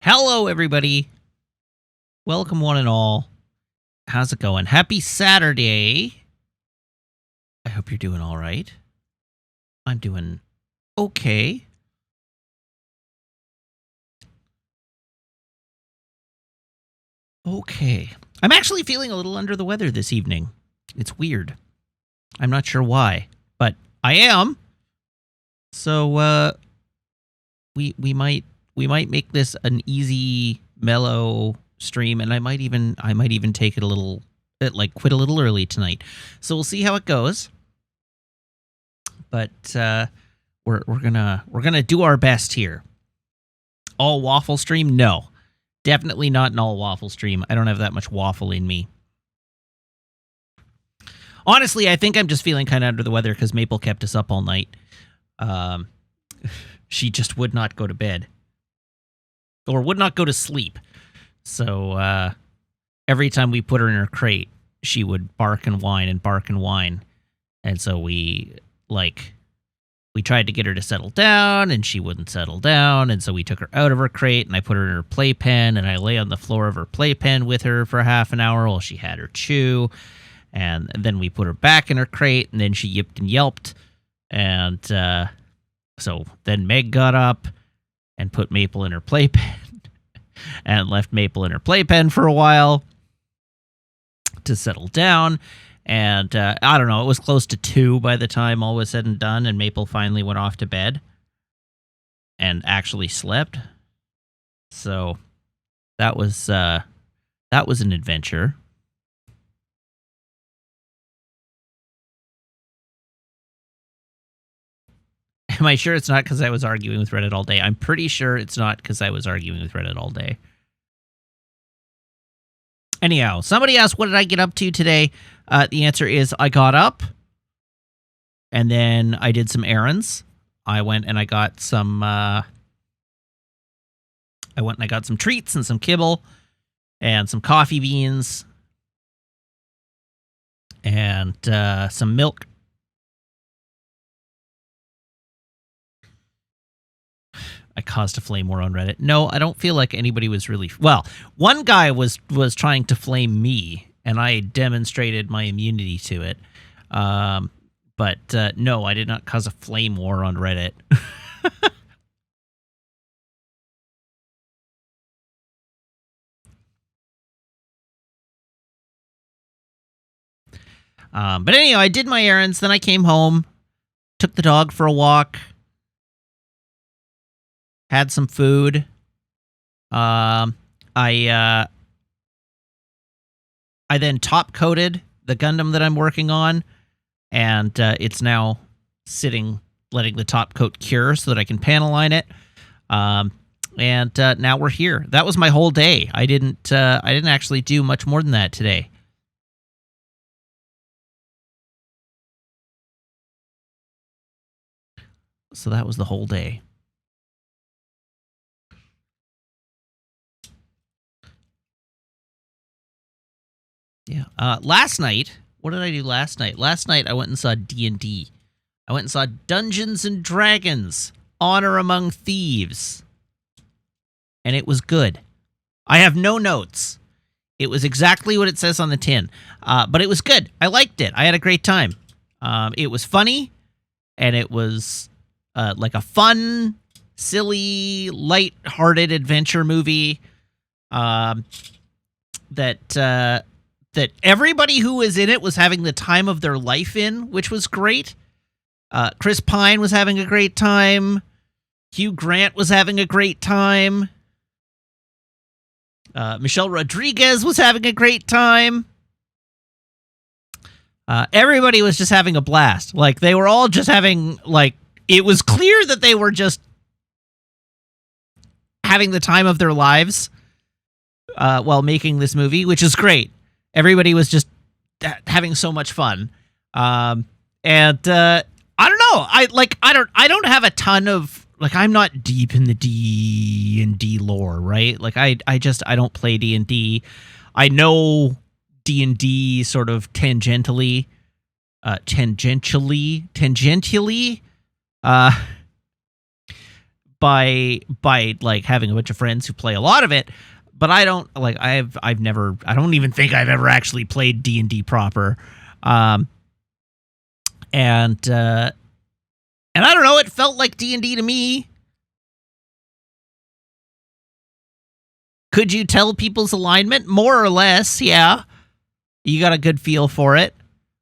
Hello, everybody. Welcome, one and all. How's it going? Happy Saturday. I hope you're doing all right. I'm doing okay. Okay. I'm actually feeling a little under the weather this evening. It's weird. I'm not sure why, but I am. So we might make this an easy, mellow stream, and I might even take it a little, quit a little early tonight. So we'll see how it goes. But we're gonna do our best here. All waffle stream? No, definitely not an all waffle stream. I don't have that much waffle in me. Honestly, I think I'm just feeling kind of under the weather because Maple kept us up all night. She just would not go to bed. Or would not go to sleep. So every time we put her in her crate, she would bark and whine and bark and whine. And so we tried to get her to settle down, and she wouldn't settle down. And so we took her out of her crate, and I put her in her playpen, and I lay on the floor of her playpen with her for half an hour while she had her chew. And then we put her back in her crate, and then she yipped and yelped. And so then Meg got up and put Maple in her playpen and left Maple in her playpen for a while to settle down. And I don't know, it was close to 2 by the time all was said and done, and Maple finally went off to bed and actually slept. So that was an adventure. Am I sure it's not because I was arguing with Reddit all day? I'm pretty sure it's not because I was arguing with Reddit all day. Anyhow, somebody asked, what did I get up to today? The answer is I got up, and then I did some errands. I went and I got some treats and some kibble and some coffee beans and some milk. I caused a flame war on Reddit. No, I don't feel like anybody was really... Well, one guy was trying to flame me, and I demonstrated my immunity to it. But no, I did not cause a flame war on Reddit. But anyway, I did my errands, then I came home, took the dog for a walk, had some food. I then top coated the Gundam that I'm working on, and it's now sitting, letting the top coat cure so that I can panel line it. And now we're here. That was my whole day. I didn't actually do much more than that today. So that was the whole day. Yeah. Last night, what did I do last night? Last night I went and saw D&D. I went and saw Dungeons and Dragons: Honor Among Thieves. And it was good. I have no notes. It was exactly what it says on the tin. But it was good. I liked it. I had a great time. It was funny, and it was like a fun, silly, light-hearted adventure movie that everybody who was in it was having the time of their life in, which was great. Chris Pine was having a great time. Hugh Grant was having a great time. Michelle Rodriguez was having a great time. Everybody was just having a blast. Like, they were all just having, like, it was clear that they were just having the time of their lives while making this movie, which is great. Everybody was just having so much fun. And I don't know. I don't have a ton of, like, I'm not deep in the D&D lore, right? Like, I don't play D&D. I know D&D sort of tangentially. by like having a bunch of friends who play a lot of it, but I don't like I've never I don't even think I've ever actually played D&D proper. And I don't know, it felt like D&D to me. Could you tell people's alignment? More or less, yeah. You got a good feel for it.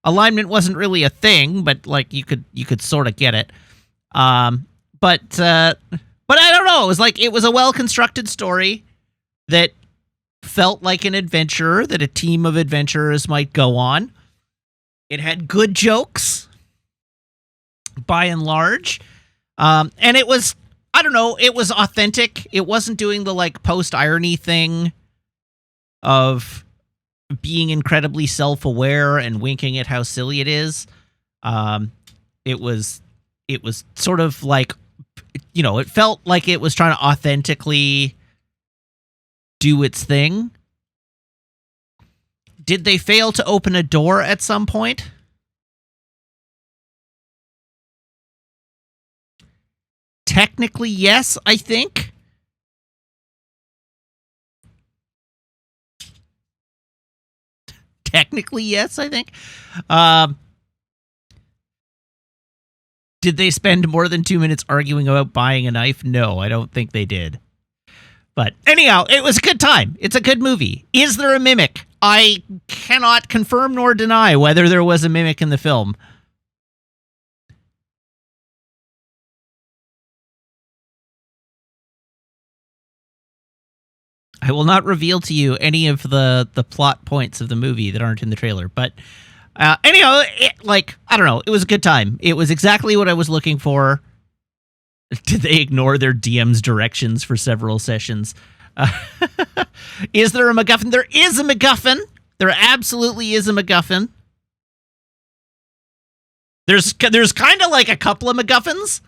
Alignment wasn't really a thing, but like you could sort of get it. But I don't know. It was a well-constructed story that felt like an adventure that a team of adventurers might go on. It had good jokes, by and large. And it was, I don't know, it was authentic. It wasn't doing the like post-irony thing of being incredibly self-aware and winking at how silly it is. It was sort of like, you know, it felt like it was trying to authentically do its thing. Did they fail to open a door at some point? Technically, yes, I think. Technically, yes, I think. Did they spend more than 2 minutes arguing about buying a knife? No, I don't think they did. But anyhow, it was a good time. It's a good movie. Is there a mimic? I cannot confirm nor deny whether there was a mimic in the film. I will not reveal to you any of the plot points of the movie that aren't in the trailer. But anyhow, I don't know. It was a good time. It was exactly what I was looking for. Did they ignore their DM's directions for several sessions? Is there a MacGuffin? There is a MacGuffin. There absolutely is a MacGuffin. There's kind of like a couple of MacGuffins.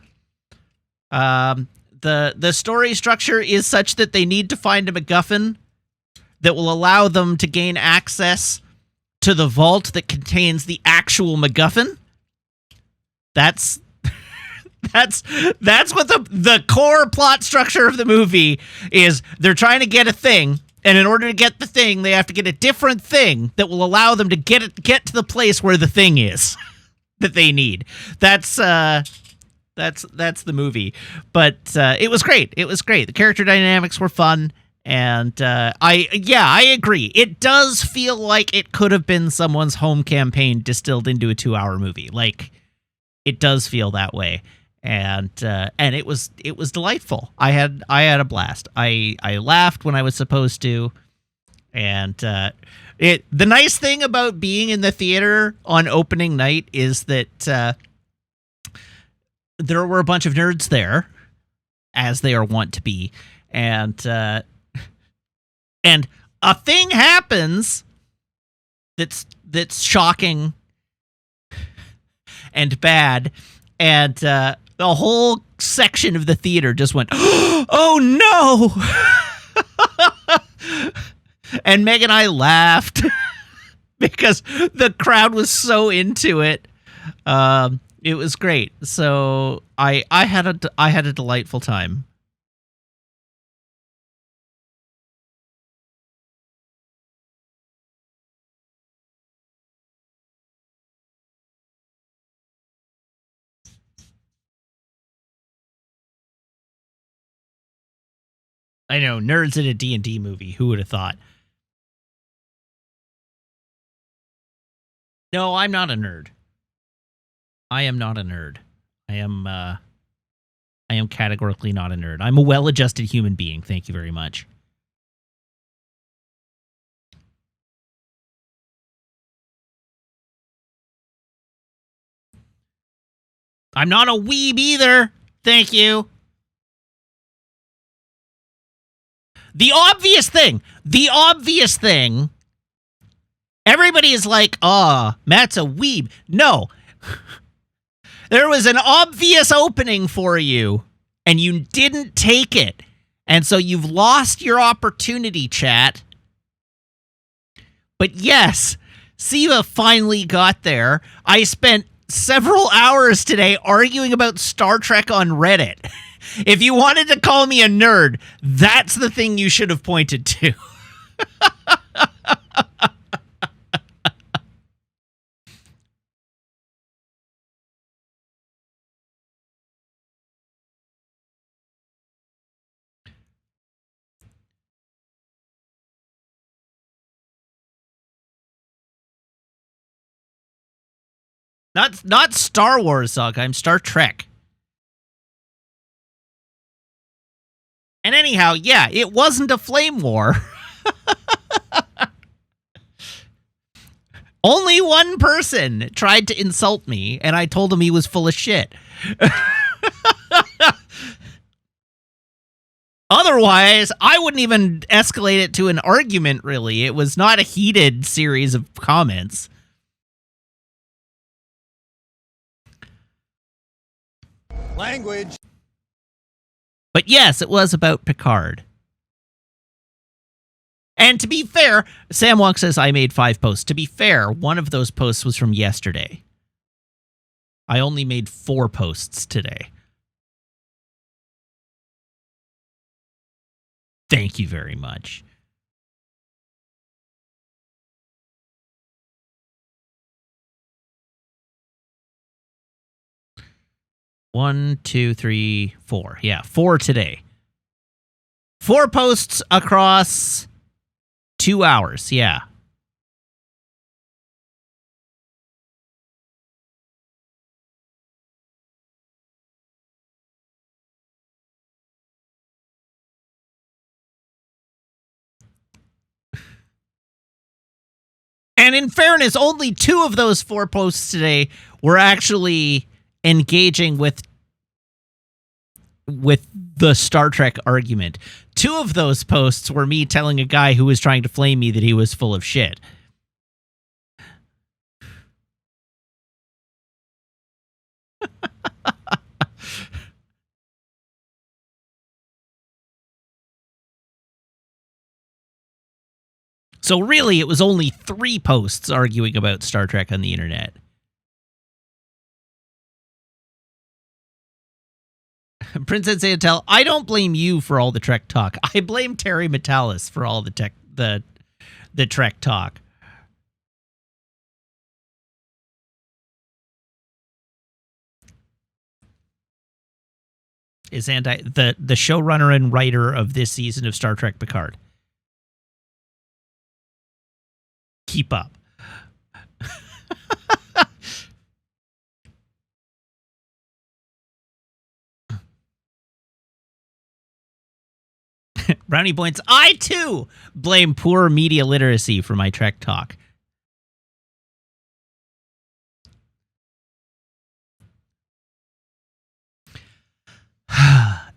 The story structure is such that they need to find a MacGuffin that will allow them to gain access to the vault that contains the actual MacGuffin. That's what the core plot structure of the movie is. They're trying to get a thing, and in order to get the thing, they have to get a different thing that will allow them to get to the place where the thing is that they need. That's the movie. But it was great. It was great. The character dynamics were fun, and I agree. It does feel like it could have been someone's home campaign distilled into a 2-hour movie. Like, it does feel that way. And it was delightful. I had a blast. I laughed when I was supposed to, and the nice thing about being in the theater on opening night is that there were a bunch of nerds there, as they are wont to be, and a thing happens that's shocking and bad, and the whole section of the theater just went, "Oh no!" And Meg and I laughed because the crowd was so into it. It was great. So I had a delightful time. I know, nerds in a D&D movie. Who would have thought? No, I'm not a nerd. I am not a nerd. I am categorically not a nerd. I'm a well-adjusted human being. Thank you very much. I'm not a weeb either. Thank you. The obvious thing, everybody is like, Matt's a weeb. No. There was an obvious opening for you, and you didn't take it. And so you've lost your opportunity, chat. But yes, Siva finally got there. I spent several hours today arguing about Star Trek on Reddit. If you wanted to call me a nerd, that's the thing you should have pointed to. Not Star Wars, Zog. I'm Star Trek. And anyhow, yeah, it wasn't a flame war. Only one person tried to insult me, and I told him he was full of shit. Otherwise, I wouldn't even escalate it to an argument, really. It was not a heated series of comments. Language. But yes, it was about Picard. And to be fair, Sam Wong says I made 5 posts. To be fair, one of those posts was from yesterday. I only made 4 posts today. Thank you very much. One, two, three, 4. Yeah, 4 today. 4 posts across 2 hours. Yeah. And in fairness, only 2 of those 4 posts today were actually engaging with the Star Trek argument. 2 of those posts were me telling a guy who was trying to flame me that he was full of shit. So really, it was only 3 posts arguing about Star Trek on the internet. Princess Antel, I don't blame you for all the Trek talk. I blame Terry Metalis for all the Trek talk. Is the showrunner and writer of this season of Star Trek Picard. Keep up. Brownie points, I too blame poor media literacy for my Trek talk.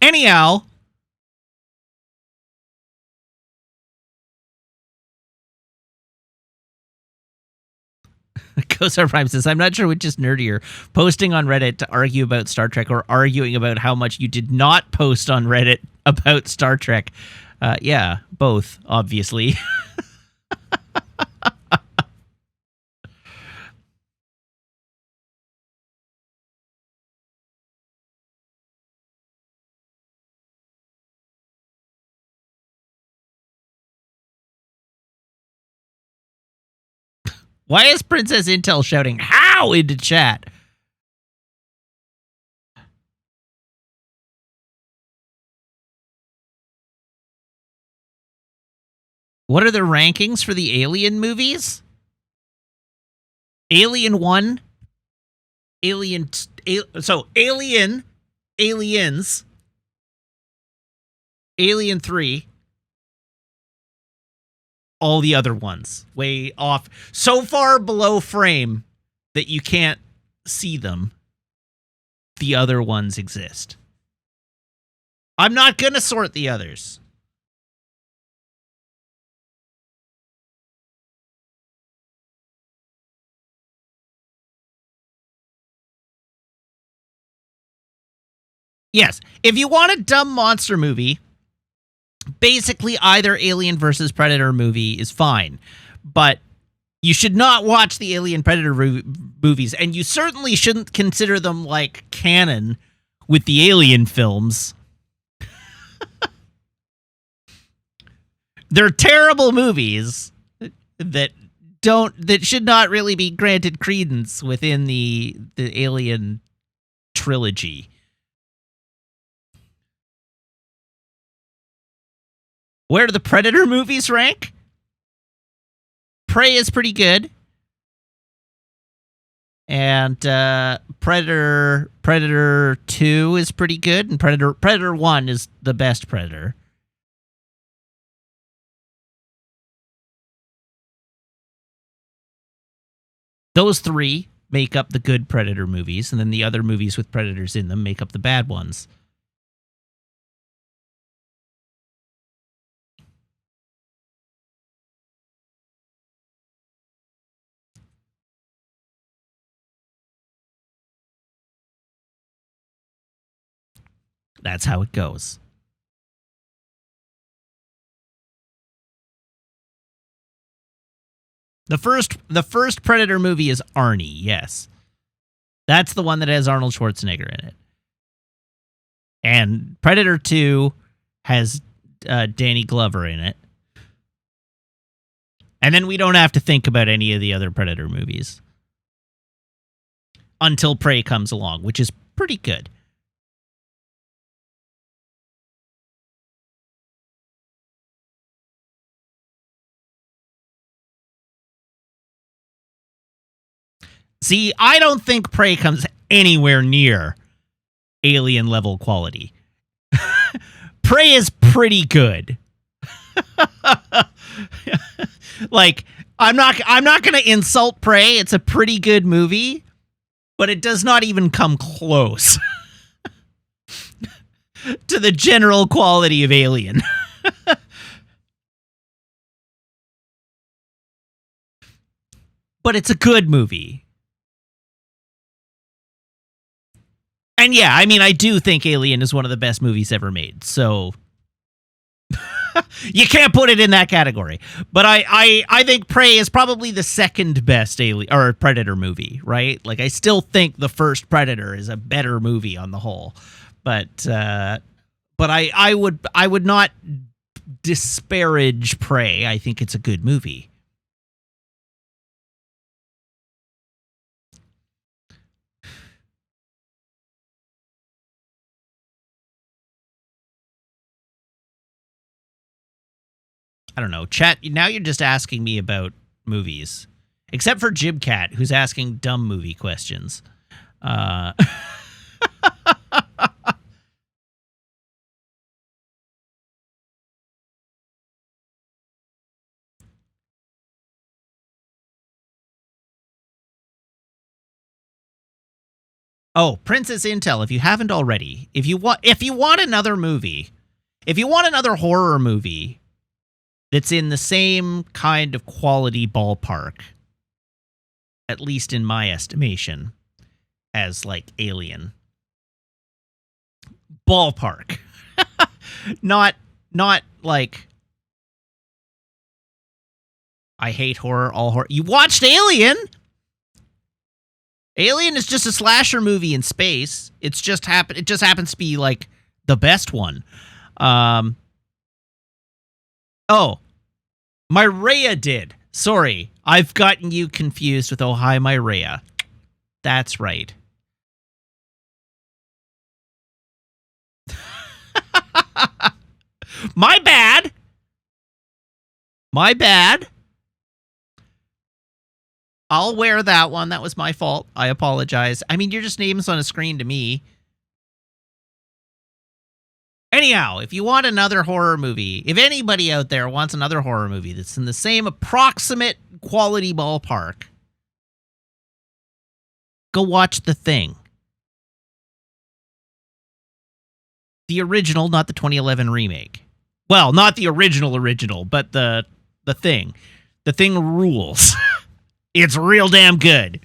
Anyhow, Kosar Prime says, I'm not sure which is nerdier, posting on Reddit to argue about Star Trek or arguing about how much you did not post on Reddit about Star Trek. Yeah, both, obviously. Why is Princess Intel shouting how into chat? What are the rankings for the Alien movies? Alien 1, Aliens, Alien 3, all the other ones way off, so far below frame that you can't see them. The other ones exist. I'm not going to sort the others. Yes, if you want a dumb monster movie, basically either Alien versus Predator movie is fine, but you should not watch the Alien Predator movies, and you certainly shouldn't consider them like canon with the Alien films. They're terrible movies that should not really be granted credence within the Alien trilogy. Where do the Predator movies rank? Prey is pretty good. And Predator 2 is pretty good, and Predator 1 is the best Predator. Those three make up the good Predator movies, and then the other movies with Predators in them make up the bad ones. That's how it goes. The first Predator movie is Arnie, yes. That's the one that has Arnold Schwarzenegger in it. And Predator 2 has Danny Glover in it. And then we don't have to think about any of the other Predator movies. Until Prey comes along, which is pretty good. See, I don't think Prey comes anywhere near Alien level quality. Prey is pretty good. Like, I'm not going to insult Prey. It's a pretty good movie, but it does not even come close to the general quality of Alien. But it's a good movie. And yeah, I mean, I do think Alien is one of the best movies ever made. So you can't put it in that category. But I think Prey is probably the second best Alien or Predator movie, right? Like, I still think the first Predator is a better movie on the whole. But I would not disparage Prey. I think it's a good movie. I don't know. Chat, now you're just asking me about movies. Except for Jibcat, who's asking dumb movie questions. Oh, Princess Intel, if you haven't already, if you want another movie, if you want another horror movie that's in the same kind of quality ballpark, at least in my estimation, as like Alien. Ballpark. not like I hate horror, all horror. You watched Alien? Alien is just a slasher movie in space. It just happens to be like the best one. Oh, Myrea did. Sorry, I've gotten you confused with Oh Hi Myrea. That's right. My bad. My bad. I'll wear that one. That was my fault. I apologize. I mean, you're just names on a screen to me. Anyhow, if you want another horror movie, if anybody out there wants another horror movie that's in the same approximate quality ballpark, go watch The Thing. The original, not the 2011 remake. Well, not the original, but the Thing. The Thing rules. It's real damn good.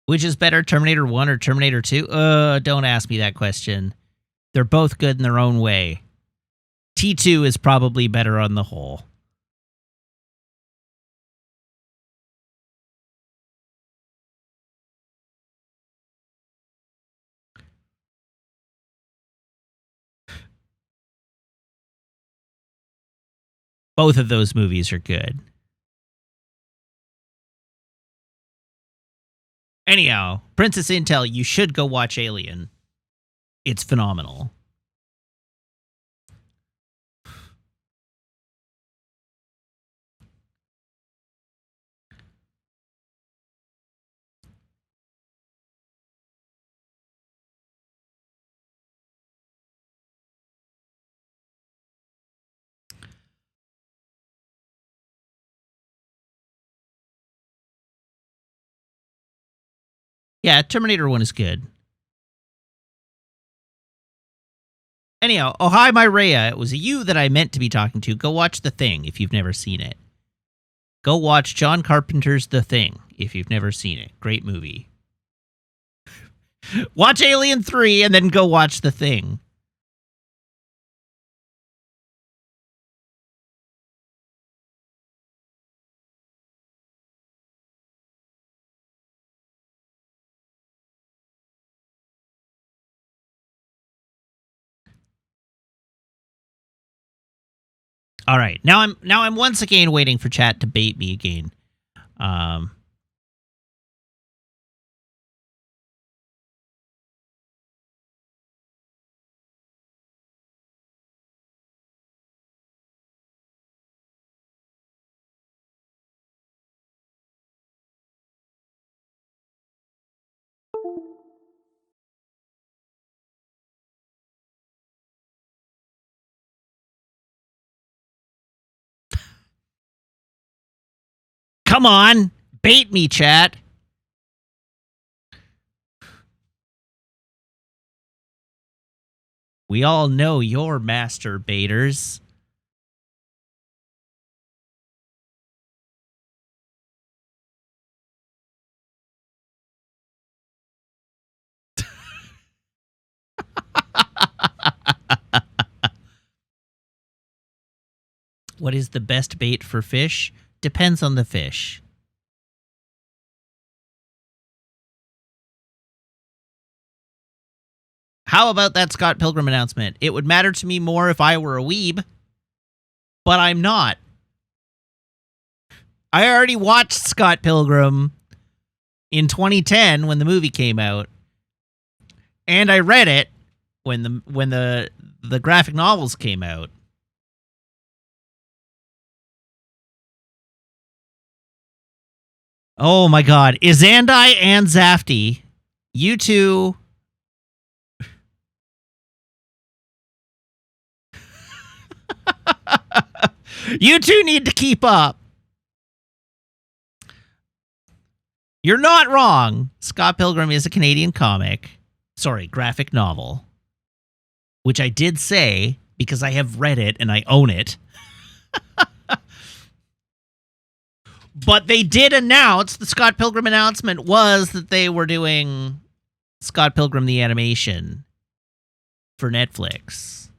Which is better, Terminator 1 or Terminator 2? Don't ask me that question. They're both good in their own way. T2 is probably better on the whole. Both of those movies are good. Anyhow, Princess Intel, you should go watch Alien. It's phenomenal. Yeah, Terminator 1 is good. Anyhow, oh hi, Myrea. It was you that I meant to be talking to. Go watch The Thing if you've never seen it. Go watch John Carpenter's The Thing if you've never seen it. Great movie. Watch Alien 3 and then go watch The Thing. All right. Now I'm once again waiting for chat to bait me again. Come on, bait me, chat. We all know you're master baiters. What is the best bait for fish? Depends on the fish. How about that Scott Pilgrim announcement? It would matter to me more if I were a weeb, but I'm not. I already watched Scott Pilgrim in 2010 when the movie came out, and I read it when the graphic novels came out. Oh my god, Izandai and Zafty, you two. You two need to keep up. You're not wrong. Scott Pilgrim is a Canadian comic. Sorry, graphic novel. Which I did say because I have read it and I own it. But they did announce, the Scott Pilgrim announcement was that they were doing Scott Pilgrim the animation for Netflix.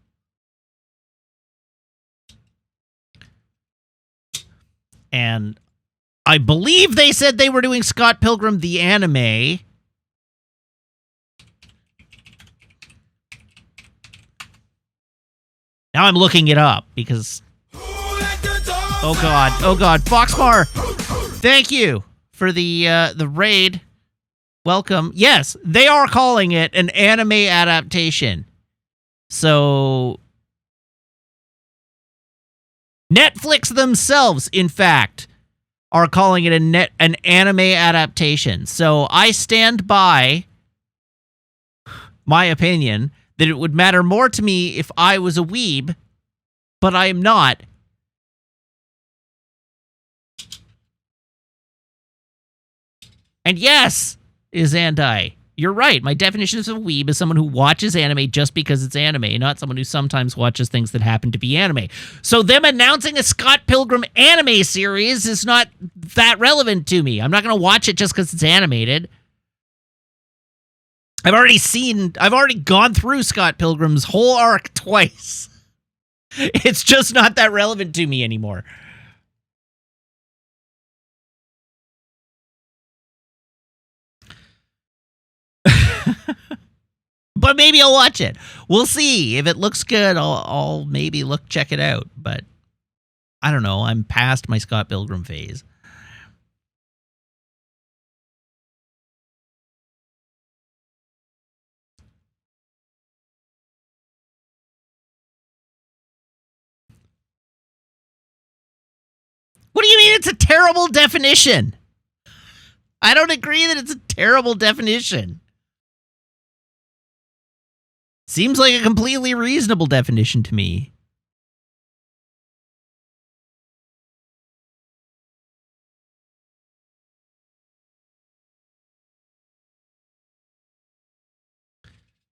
And I believe they said they were doing Scott Pilgrim the anime. Now I'm looking it up because... Oh God, Foxmar! Thank you for the raid. Welcome. Yes, they are calling it an anime adaptation. So Netflix themselves, in fact, are calling it an anime adaptation. So I stand by my opinion that it would matter more to me if I was a weeb, but I am not. And yes, Izandai, you're right. My definition of a weeb is someone who watches anime just because it's anime, not someone who sometimes watches things that happen to be anime. So them announcing a Scott Pilgrim anime series is not that relevant to me. I'm not going to watch it just because it's animated. I've already gone through Scott Pilgrim's whole arc twice. It's just not that relevant to me anymore. But maybe I'll watch it. We'll see. If it looks good, I'll maybe check it out. But I don't know. I'm past my Scott Pilgrim phase. What do you mean it's a terrible definition? I don't agree that it's a terrible definition. Seems like a completely reasonable definition to me.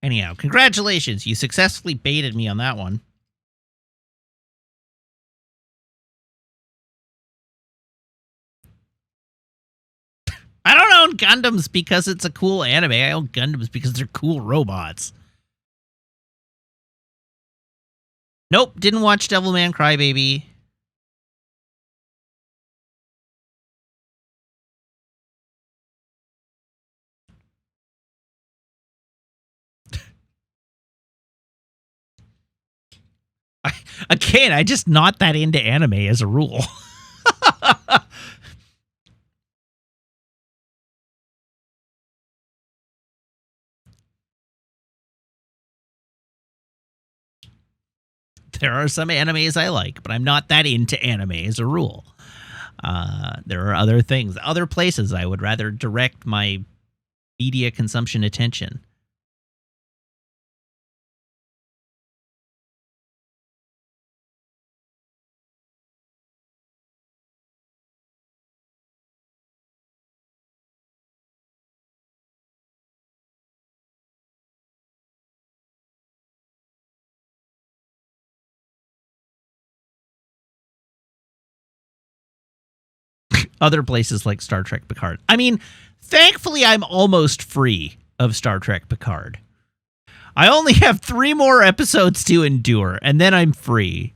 Anyhow, congratulations. You successfully baited me on that one. I don't own Gundams because it's a cool anime. I own Gundams because they're cool robots. Nope, didn't watch Devilman Crybaby. Again, I just not that into anime as a rule. There are some animes I like, but I'm not that into anime as a rule. There are other things, other places I would rather direct my media consumption attention. Other places like Star Trek Picard. I mean, thankfully, I'm almost free of Star Trek Picard. I only have 3 more episodes to endure, and then I'm free.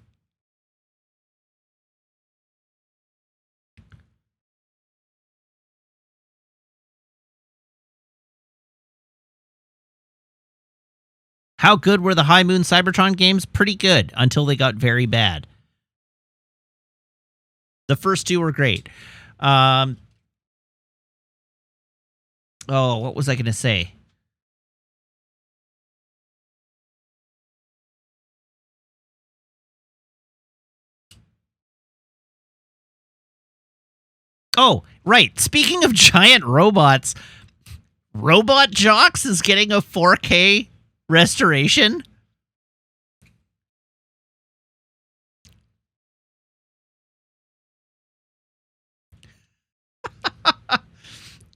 How good were the High Moon Cybertron games? Pretty good, until they got very bad. The first 2 were great. What was I going to say? Oh, right. Speaking of giant robots, Robot Jox is getting a 4K restoration.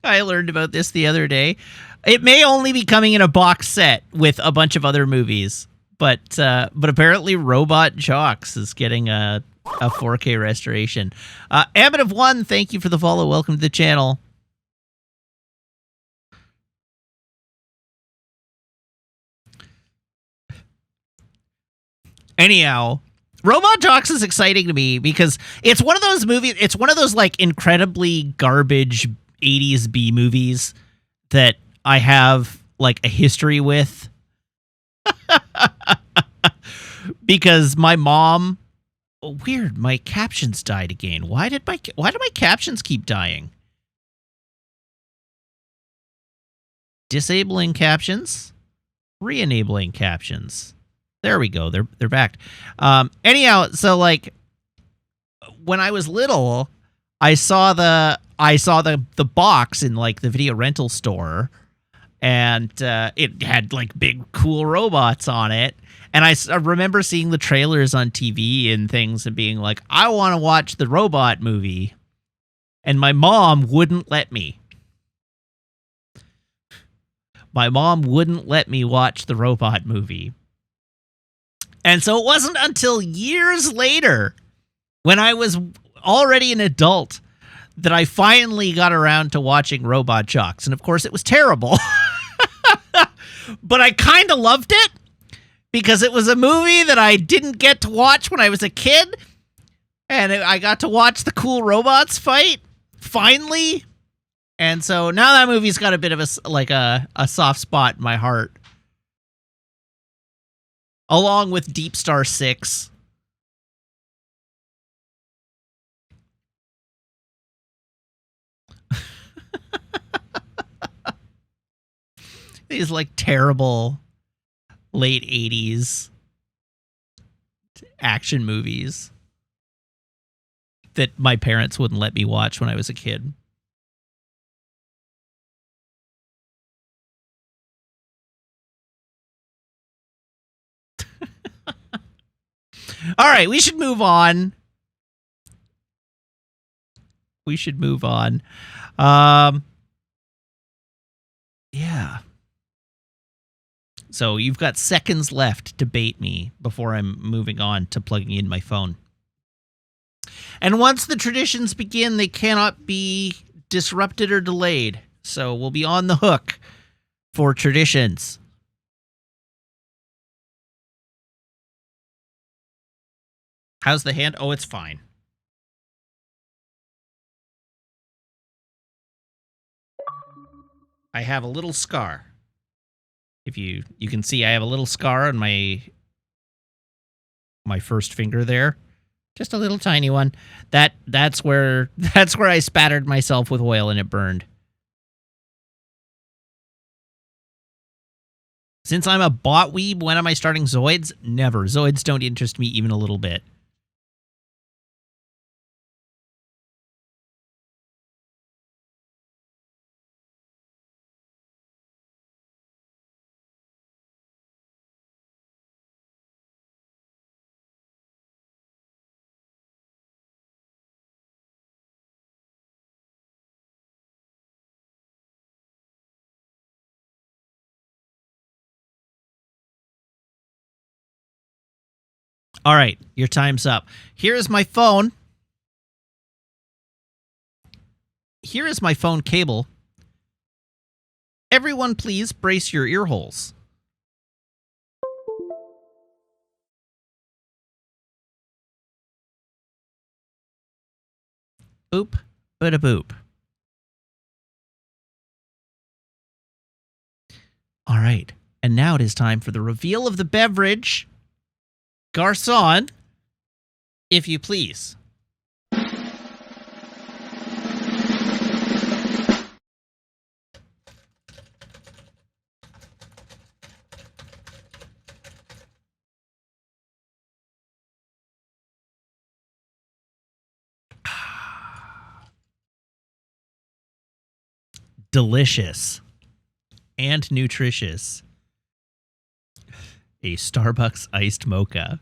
I learned about this the other day. It may only be coming in a box set with a bunch of other movies, but apparently Robot Jox is getting a 4K restoration. Abbott of One, thank you for the follow. Welcome to the channel. Anyhow, Robot Jox is exciting to me because it's one of those movies. It's one of those like incredibly garbage 80s B movies that I have like a history with. Because my mom, weird, my captions died again. Why do my captions keep dying? Disabling captions, re-enabling captions. There we go. They're back. Anyhow, so like when I was little, I saw the box in like the video rental store, and it had like big cool robots on it. And I remember seeing the trailers on TV and things and being like, I want to watch the robot movie. And my mom wouldn't let me. My mom wouldn't let me watch the robot movie. And so it wasn't until years later, when I was already an adult, that I finally got around to watching Robot Jox. And of course, it was terrible. But I kind of loved it because it was a movie that I didn't get to watch when I was a kid. And I got to watch the cool robots fight, finally. And so now that movie's got a bit of a soft spot in my heart. Along with Deep Star 6. These like terrible late 80s action movies that my parents wouldn't let me watch when I was a kid. All right, we should move on. Yeah. So you've got seconds left to bait me before I'm moving on to plugging in my phone. And once the traditions begin, they cannot be disrupted or delayed. So we'll be on the hook for traditions. How's the hand? Oh, it's fine. I have a little scar. If you can see, I have a little scar on my first finger there. Just a little tiny one. That's where I spattered myself with oil and it burned. Since I'm a bot weeb, when am I starting Zoids? Never. Zoids don't interest me even a little bit. All right, your time's up. Here is my phone. Here is my phone cable. Everyone, please brace your ear holes. Boop, bada boop. All right, and now it is time for the reveal of the beverage. Garçon, if you please. Delicious and nutritious. A Starbucks iced mocha.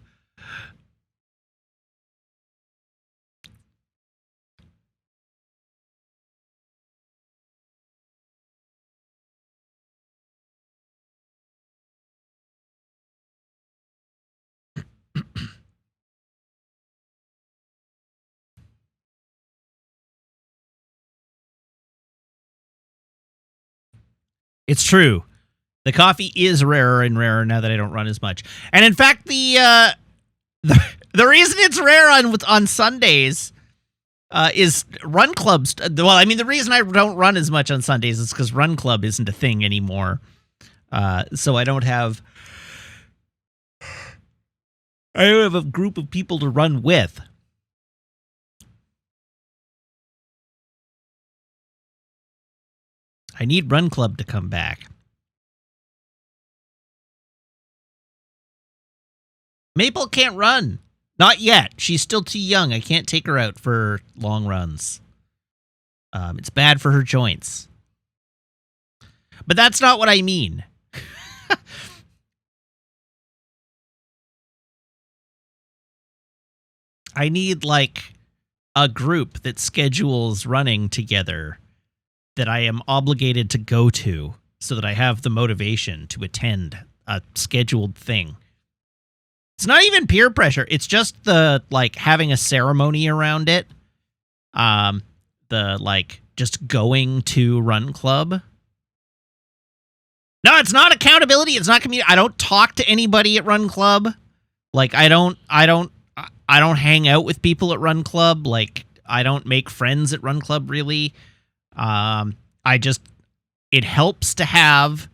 It's true. The coffee is rarer and rarer now that I don't run as much. And in fact, the reason it's rare on Sundays is Run Club's. Well, I mean, the reason I don't run as much on Sundays is because Run Club isn't a thing anymore. So I don't have a group of people to run with. I need Run Club to come back. Maple can't run. Not yet. She's still too young. I can't take her out for long runs. It's bad for her joints. But that's not what I mean. I need, like, a group that schedules running together that I am obligated to go to so that I have the motivation to attend a scheduled thing. It's not even peer pressure. It's just the, like, having a ceremony around it. The, like, just going to Run Club. No, it's not accountability. It's not community. I don't talk to anybody at Run Club. Like I don't hang out with people at Run Club. Like I don't make friends at Run Club really. It helps to have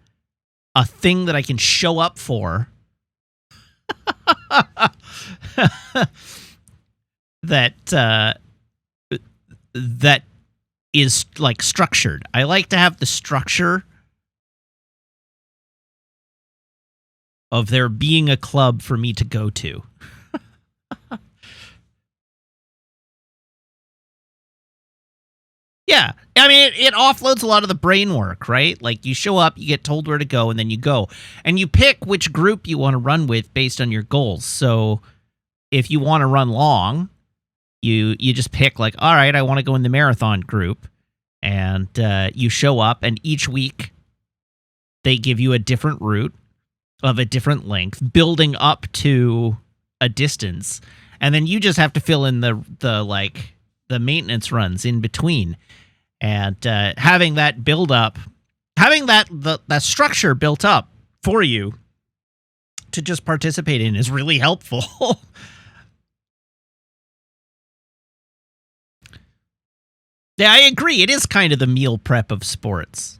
a thing that I can show up for. that is like structured. I like to have the structure of there being a club for me to go to. Yeah. I mean, it offloads a lot of the brain work, right? Like you show up, you get told where to go, and then you go. And you pick which group you want to run with based on your goals. So if you want to run long, you just pick like, all right, I want to go in the marathon group. And you show up, and each week they give you a different route of a different length, building up to a distance. And then you just have to fill in the maintenance runs in between. And having that build up, having that structure built up for you to just participate in is really helpful. Yeah, I agree. It is kind of the meal prep of sports.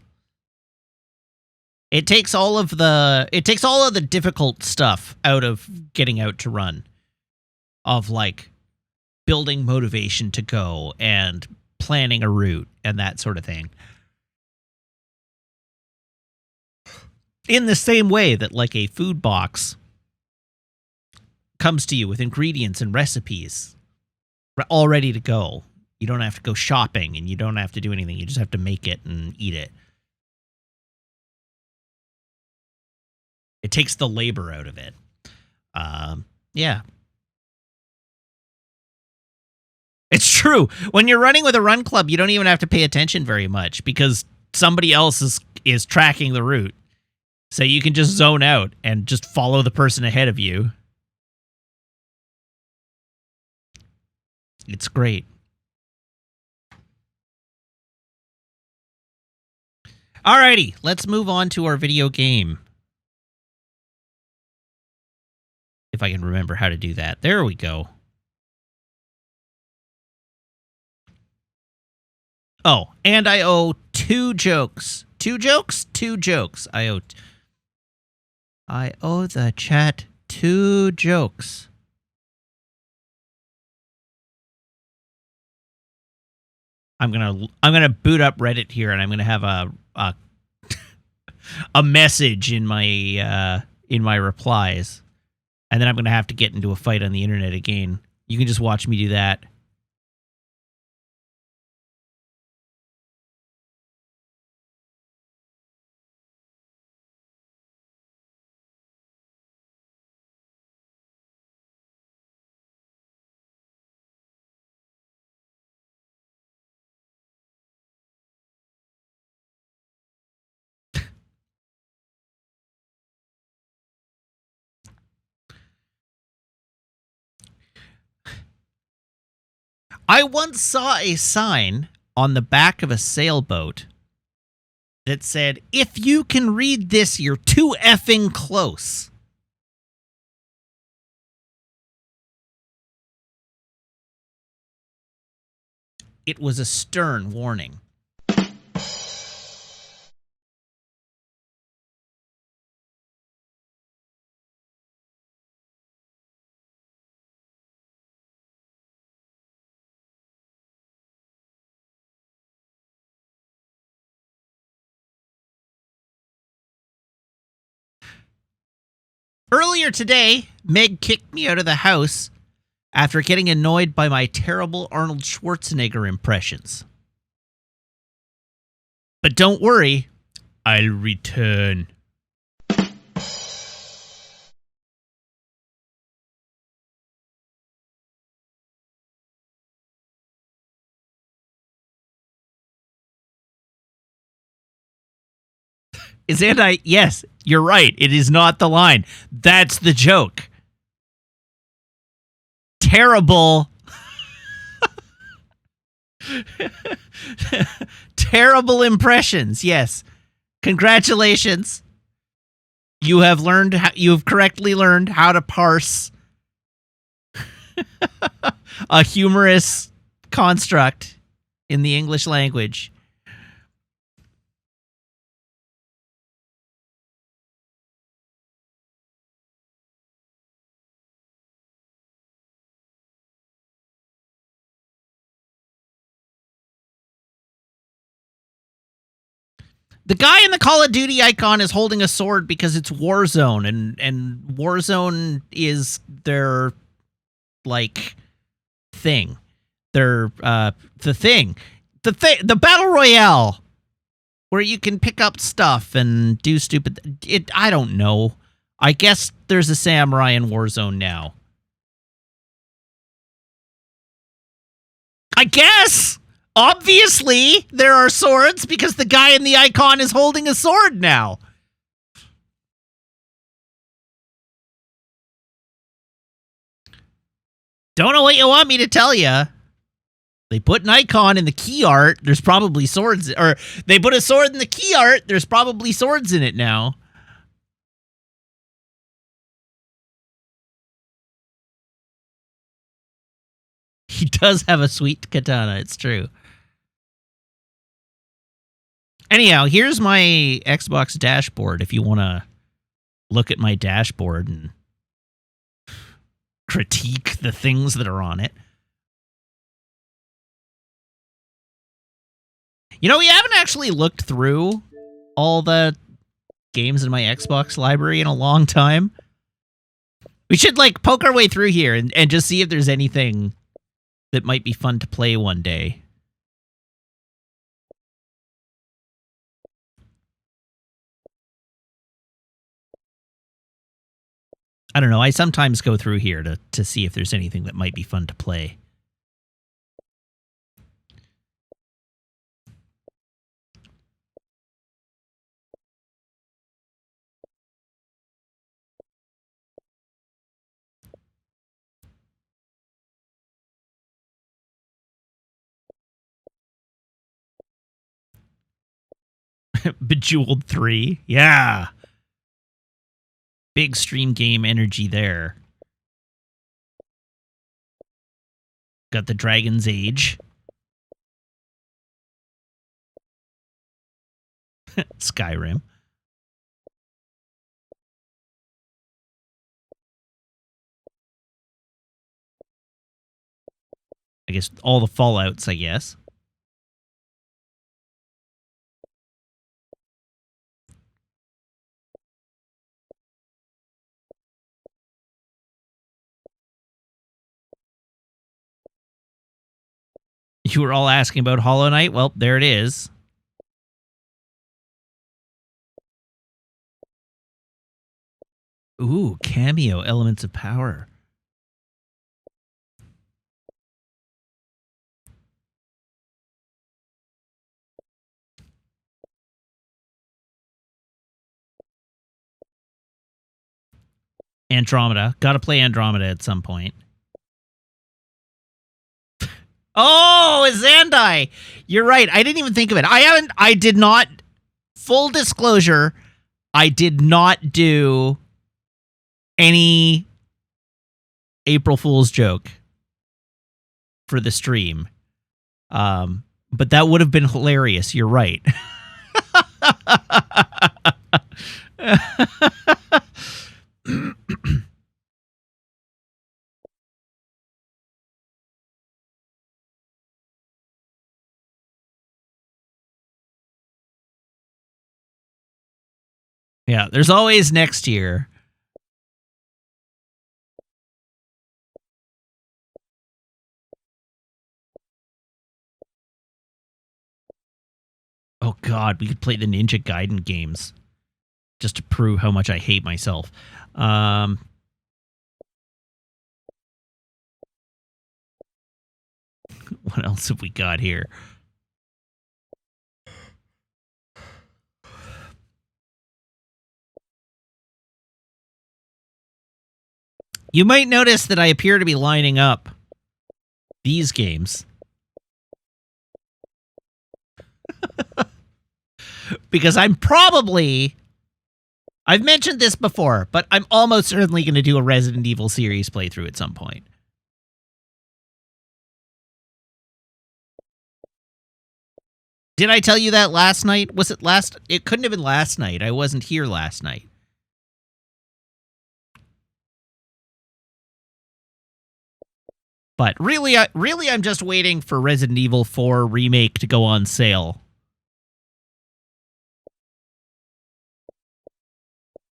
It takes all of the difficult stuff out of getting out to run, of like building motivation to go and planning a route and that sort of thing. In the same way that like a food box comes to you with ingredients and recipes all ready to go. You don't have to go shopping and you don't have to do anything. You just have to make it and eat it. It takes the labor out of it. Yeah. It's true. When you're running with a run club, you don't even have to pay attention very much because somebody else is tracking the route. So you can just zone out and just follow the person ahead of you. It's great. Alrighty, let's move on to our video game. If I can remember how to do that. There we go. Oh, and I owe 2 jokes. 2 jokes? 2 jokes. I owe the chat 2 jokes. I'm gonna boot up Reddit here, and I'm gonna have a message in my replies, and then I'm gonna have to get into a fight on the internet again. You can just watch me do that. I once saw a sign on the back of a sailboat that said, "If you can read this, you're too effing close." It was a stern warning. Earlier today, Meg kicked me out of the house after getting annoyed by my terrible Arnold Schwarzenegger impressions. But don't worry, I'll return. Is it? Yes, you're right. It is not the line. That's the joke. Terrible. Terrible impressions. Yes. Congratulations. You have learned. You have correctly learned how to parse a humorous construct in the English language. The guy in the Call of Duty icon is holding a sword because it's Warzone, and Warzone is their like thing. Their the battle royale where you can pick up stuff and do stupid. I don't know. I guess there's a samurai in Warzone now. I guess. Obviously, there are swords because the guy in the icon is holding a sword now. Don't know what you want me to tell you. They put an icon in the key art. There's probably swords. Or they put a sword in the key art. There's probably swords in it now. He does have a sweet katana. It's true. Anyhow, here's my Xbox dashboard if you want to look at my dashboard and critique the things that are on it. You know, we haven't actually looked through all the games in my Xbox library in a long time. We should, like, poke our way through here and just see if there's anything that might be fun to play one day. I don't know. I sometimes go through here to see if there's anything that might be fun to play. Bejeweled 3. Yeah. Big stream game energy there. Got the Dragon's Age. Skyrim. I guess all the Fallouts, I guess. You were all asking about Hollow Knight? Well, there it is. Ooh, Cameo, Elements of Power. Andromeda. Gotta play Andromeda at some point. Oh, it's Zandai. You're right. I didn't even think of it. I did not, full disclosure, I did not do any April Fool's joke for the stream. But that would have been hilarious. You're right. Yeah, there's always next year. Oh God, we could play the Ninja Gaiden games just to prove how much I hate myself. What else have we got here? You might notice that I appear to be lining up these games. Because I'm probably I've mentioned this before, but I'm almost certainly going to do a Resident Evil series playthrough at some point. Did I tell you that last night? Was it last? It couldn't have been last night. I wasn't here last night. But really, I'm just waiting for Resident Evil 4 Remake to go on sale.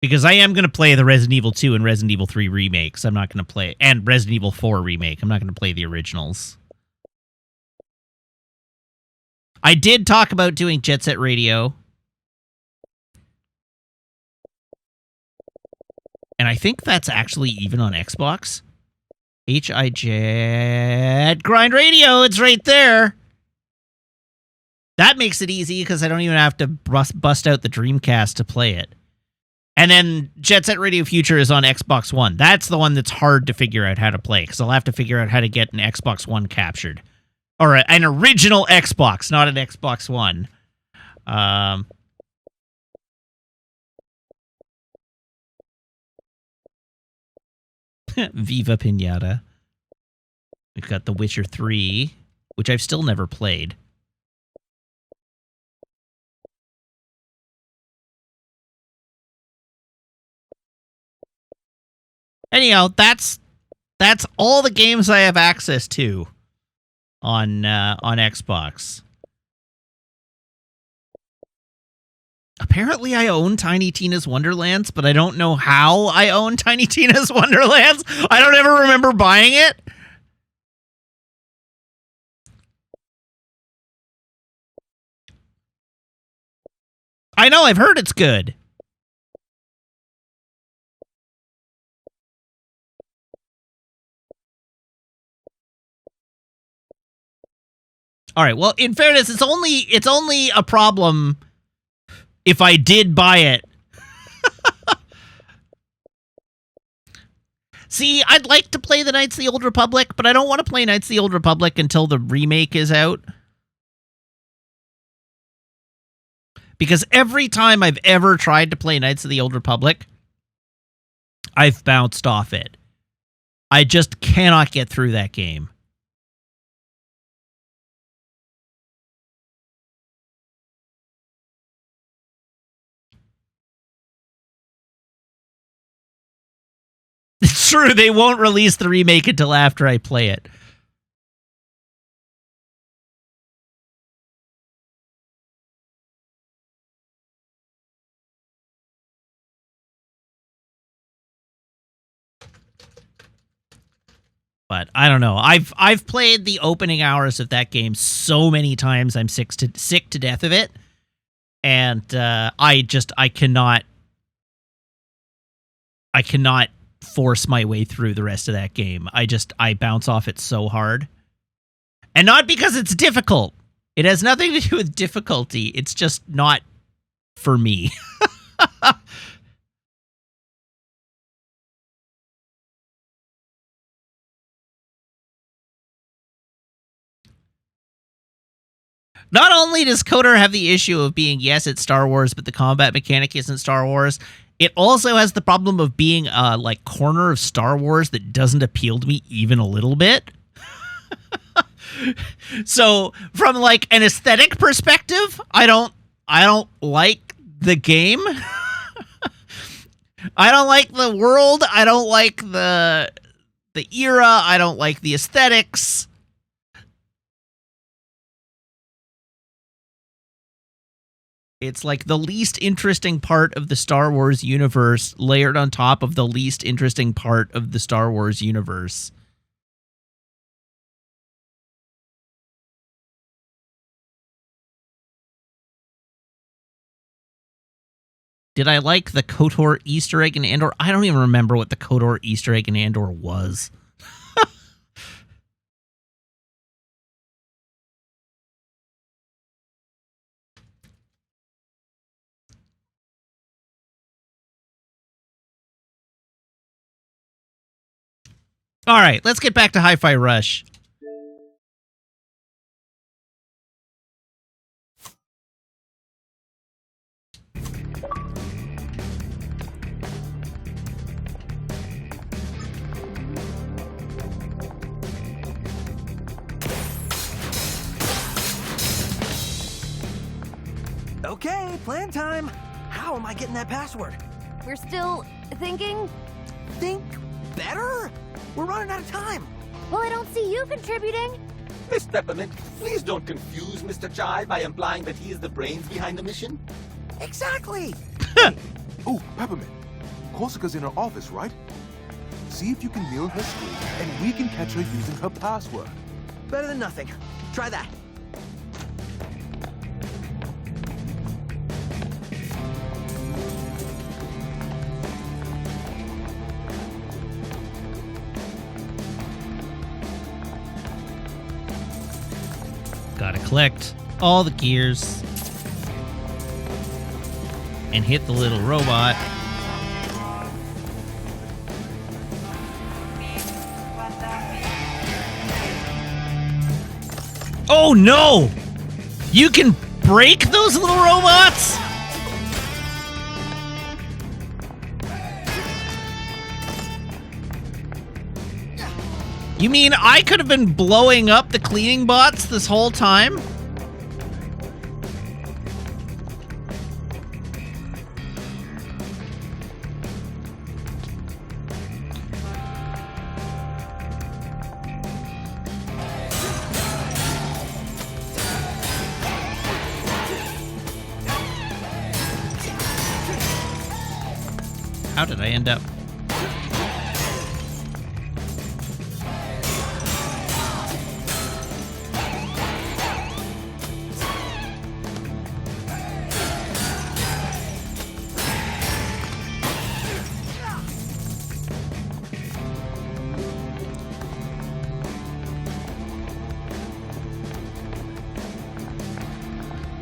Because I am going to play the Resident Evil 2 and Resident Evil 3 remakes. I'm not going to play... And Resident Evil 4 Remake. I'm not going to play the originals. I did talk about doing Jet Set Radio. And I think that's actually even on Xbox. Jet Grind Radio, it's right there. That makes it easy because I don't even have to bust out the Dreamcast to play it. And then Jet Set Radio Future is on Xbox One. That's the one that's hard to figure out how to play because I'll have to figure out how to get an Xbox One captured. Or an original Xbox, not an Xbox One. Viva Pinata. We've got The Witcher 3, which I've still never played. Anyhow, that's all the games I have access to on Xbox. Apparently, I own Tiny Tina's Wonderlands, but I don't know how I own Tiny Tina's Wonderlands. I don't ever remember buying it. I know, I've heard it's good. All right, well, in fairness, it's only a problem if I did buy it. See, I'd like to play the Knights of the Old Republic, but I don't want to play Knights of the Old Republic until the remake is out. Because every time I've ever tried to play Knights of the Old Republic, I've bounced off it. I just cannot get through that game. It's true, they won't release the remake until after I play it. But I don't know. I've played the opening hours of that game so many times. I'm sick to death of it, and I cannot force my way through the rest of that game. I bounce off it so hard, and not because it's difficult. It has nothing to do with difficulty. It's just not for me. Not only does KOTOR have the issue of being, yes, it's Star Wars, but the combat mechanic isn't Star Wars, it also has the problem of being a corner of Star Wars that doesn't appeal to me even a little bit. So from an aesthetic perspective, I don't like the game. I don't like the world. I don't like the era. I don't like the aesthetics. It's like the least interesting part of the Star Wars universe layered on top of the least interesting part of the Star Wars universe. Did I like the KOTOR Easter egg in Andor? I don't even remember what the KOTOR Easter egg in Andor was. All right, let's get back to Hi-Fi Rush. Okay, plan time. How am I getting that password? We're still thinking? Think better? We're running out of time. Well, I don't see you contributing. Miss Peppermint, please don't confuse Mr. Chai by implying that he is the brains behind the mission. Exactly. Oh, Peppermint. Korsica's in her office, right? See if you can mirror her screen, and we can catch her using her password. Better than nothing. Try that. Gotta collect all the gears and hit the little robot. Oh no! You can break those little robots? You mean I could have been blowing up the cleaning bots this whole time? How did I end up?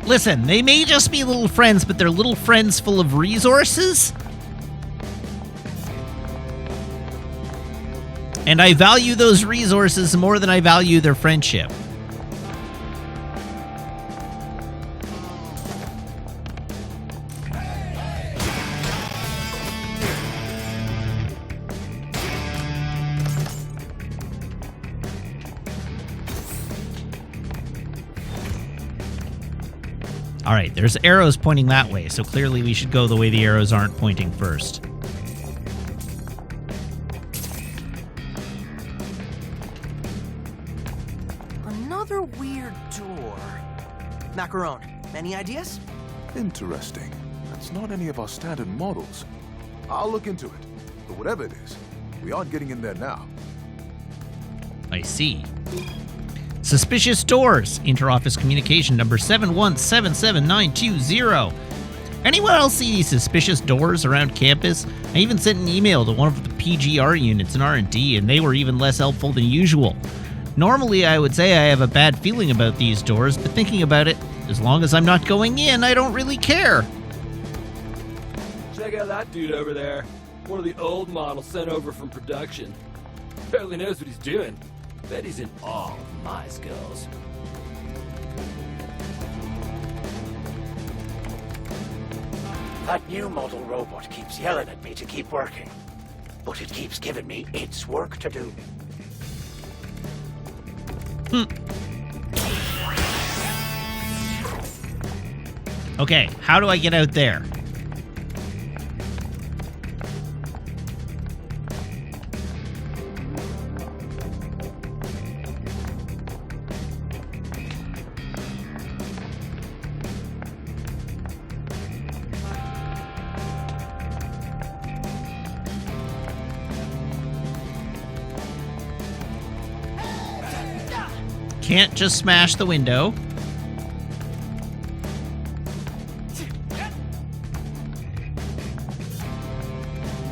Listen, they may just be little friends, but they're little friends full of resources. And I value those resources more than I value their friendship. All right, there's arrows pointing that way, so clearly we should go the way the arrows aren't pointing first. Another weird door. Macaron, any ideas? Interesting. That's not any of our standard models. I'll look into it. But whatever it is, we aren't getting in there now. I see. Suspicious doors. Interoffice communication number 7177920. Anyone else see these suspicious doors around campus? I even sent an email to one of the PGR units in R&D, and they were even less helpful than usual. Normally, I would say I have a bad feeling about these doors, but thinking about it, as long as I'm not going in, I don't really care. Check out that dude over there. One of the old models sent over from production. Barely knows what he's doing. Bet he's in awe of my skills. That new model robot keeps yelling at me to keep working, but it keeps giving me its work to do. Okay, how do I get out there? Can't just smash the window.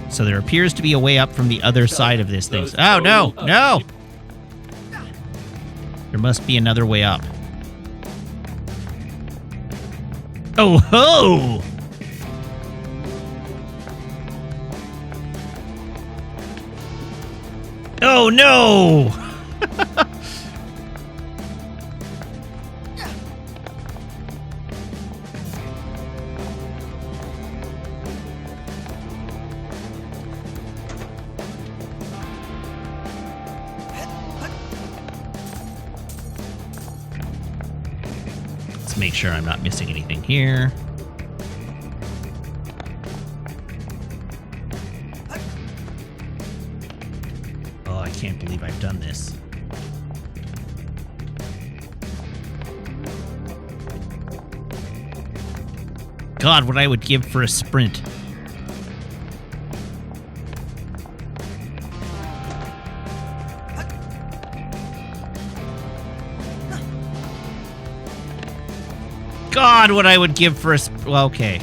So there appears to be a way up from the other side of this thing. Oh, no, no! There must be another way up. Oh, ho! Oh, no! Let's make sure I'm not missing anything here. can't believe I've done this. God, what I would give for a sprint. God, what I would give for a well, okay.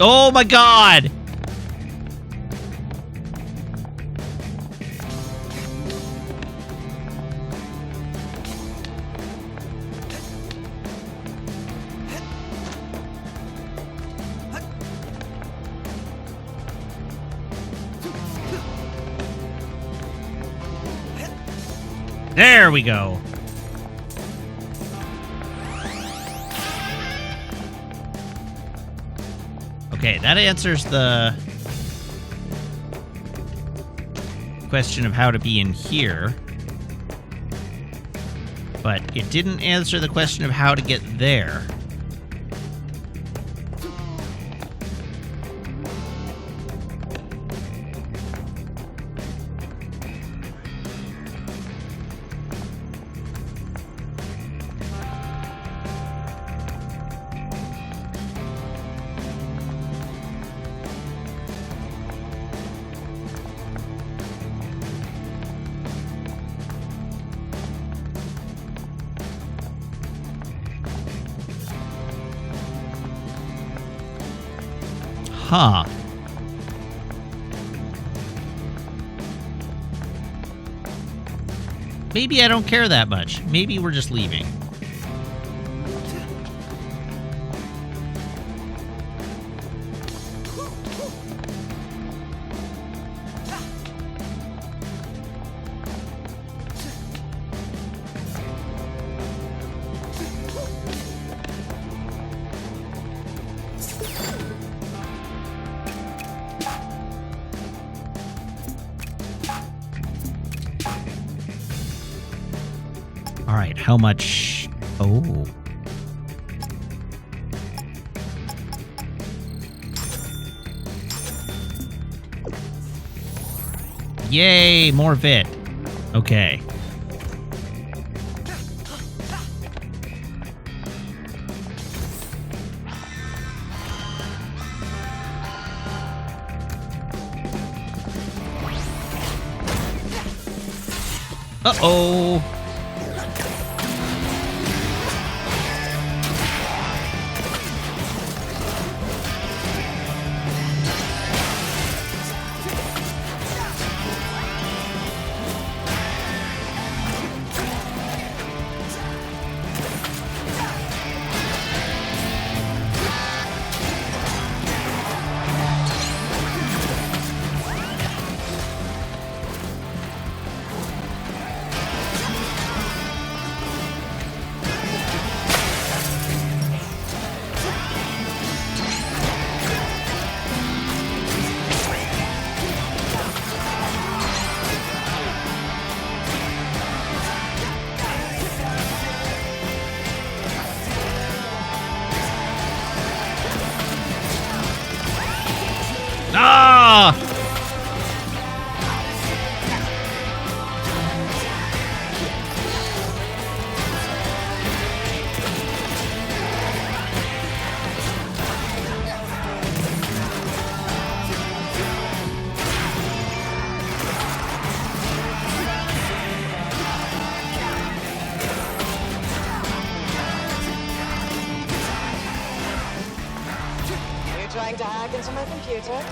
Oh my God! There we go. Okay, that answers the question of how to be in here. But it didn't answer the question of how to get there. Huh. Maybe I don't care that much. Maybe we're just leaving. All right, how much? Oh. Yay, more VIT. Okay. Uh-oh. Ah! You're trying to hack into my computer?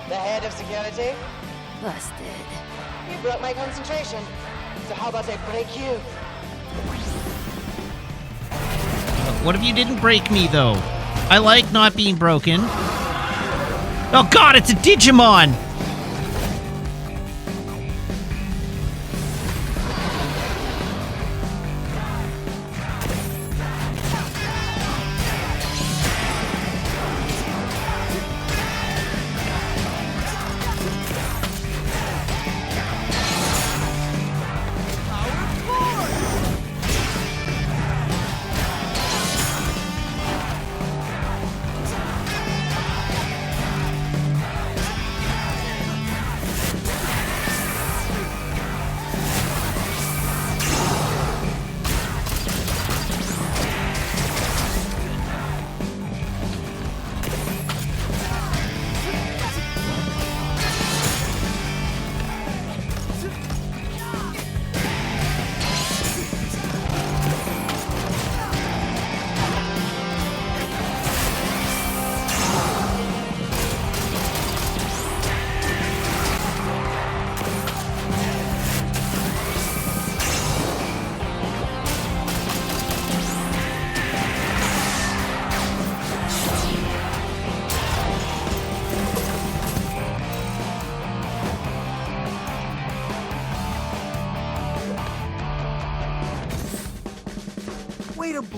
The head of security? Busted. You broke my concentration. So how about I break you? What if you didn't break me, though? I like not being broken. Oh God, it's a Digimon!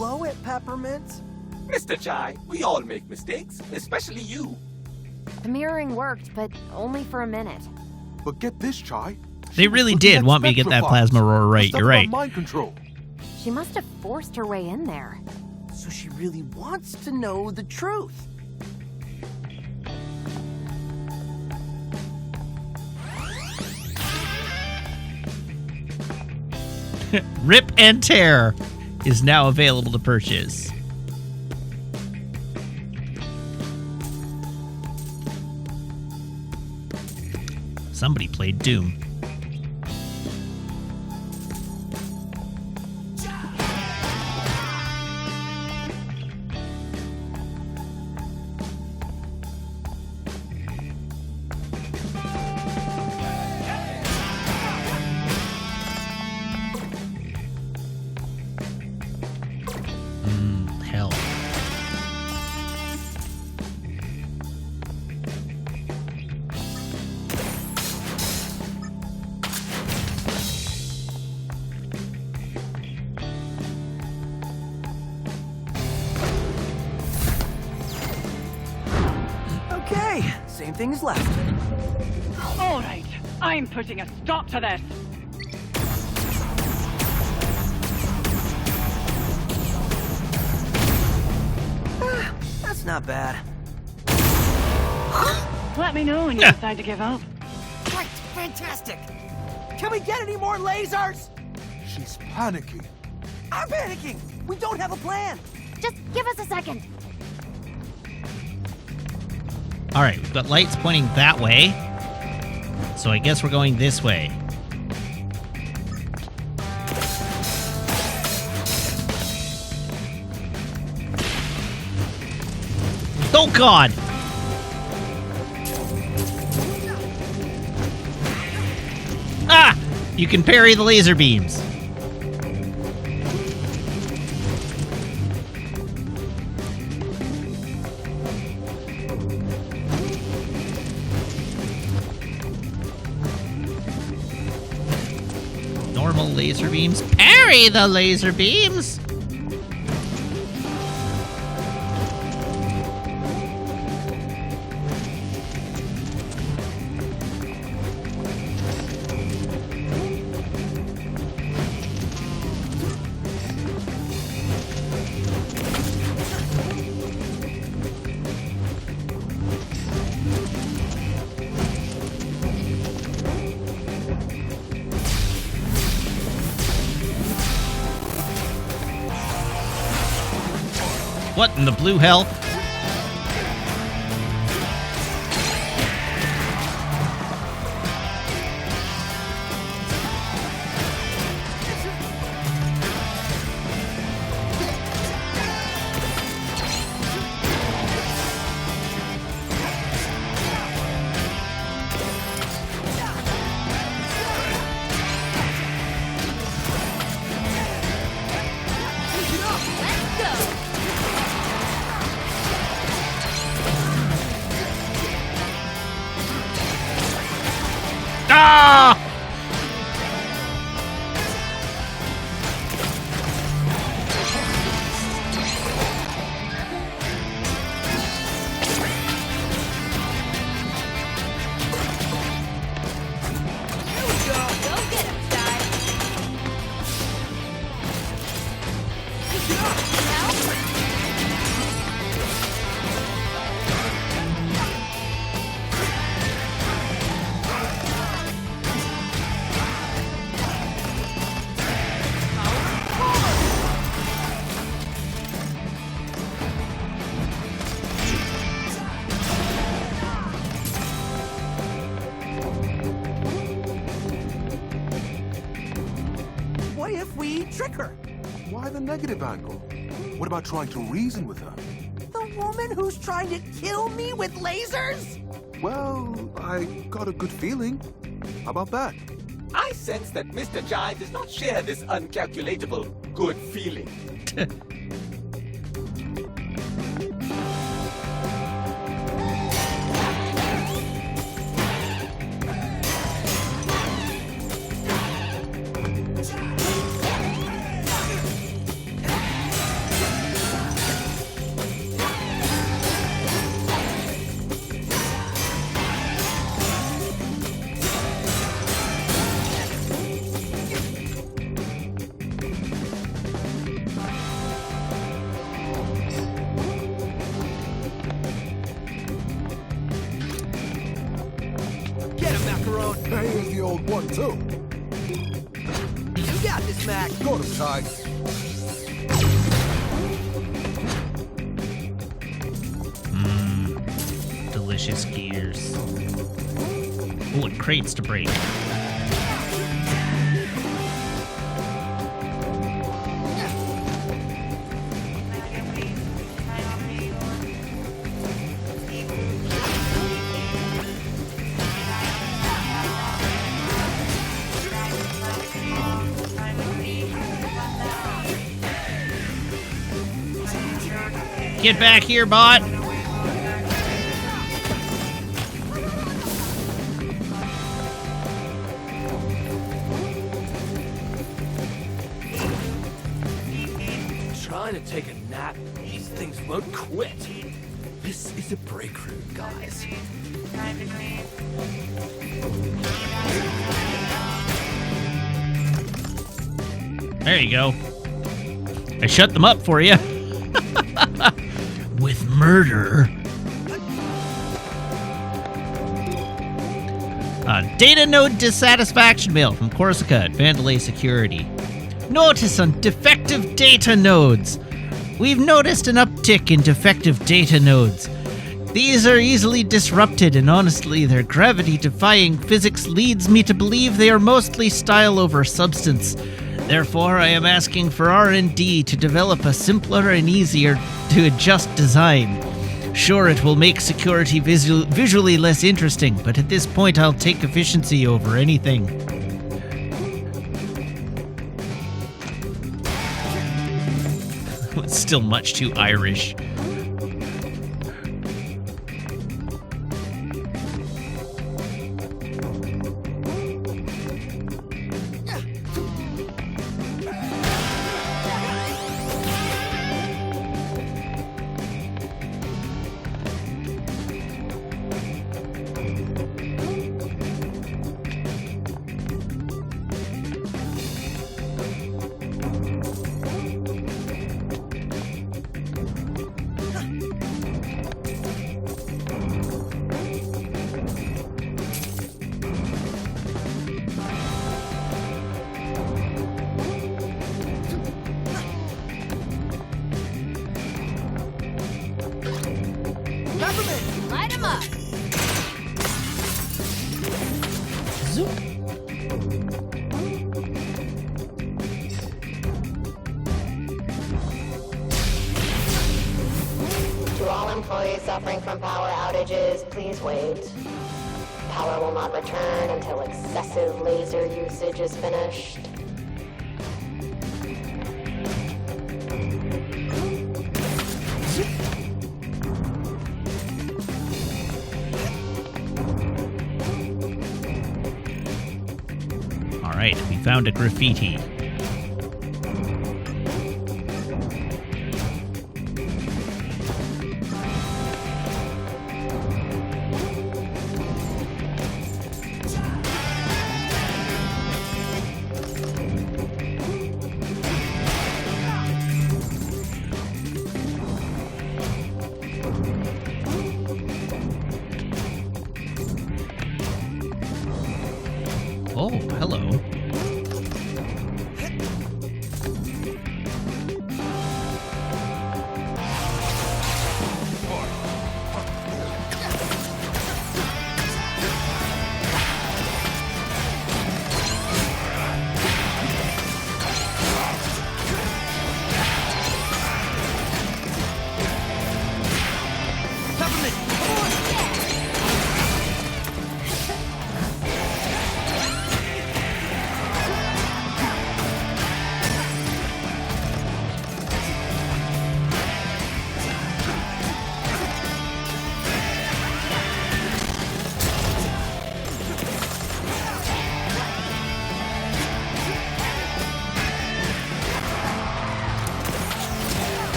blow it, Peppermint. Mr. Chai, we all make mistakes, especially you. The mirroring worked, but only for a minute. But get this, Chai. They really did want me to get that plasma roar right. You're right. Mind control. She must have forced her way in there. So she really wants to know the truth. Rip and Tear is now available to purchase. Somebody played Doom. Hell. Okay, same thing as left. All right, I'm putting a stop to this. That's not bad. Let me know when you decide to give up. Great, fantastic. Can we get any more lasers? She's panicking. I'm panicking. We don't have a plan. Just give us a second. All right, we've got lights pointing that way. So I guess we're going this way. Oh, God! Ah! You can parry the laser beams. Normal laser beams. Parry the laser beams! What in the blue hell? Ah! What if we trick her? Why the negative angle? What about trying to reason with her? The woman who's trying to kill me with lasers? Well, I got a good feeling. How about that? I sense that Mr. Chai does not share this uncalculatable good feeling. macaron. Hey, here's the old one, too. You got this, Mac. Go to Ty. Delicious gears. Oh, and crates to break. Get back here, bot! Trying to take a nap. These things won't quit. This is a breakthrough, guys. There you go. I shut them up for you. With murder. Data node dissatisfaction mail from Corsica at Vandalay Security. Notice on defective data nodes. We've noticed an uptick in defective data nodes. These are easily disrupted, and honestly, their gravity-defying physics leads me to believe they are mostly style over substance. Therefore, I am asking for R&D to develop a simpler and easier to adjust design. Sure, it will make security visually less interesting, but at this point I'll take efficiency over anything. It's still much too Irish. Light 'em up. To all employees suffering from power outages, please wait. Power will not return until excessive laser usage is finished. Alright, we found a graffiti. Oh, hello.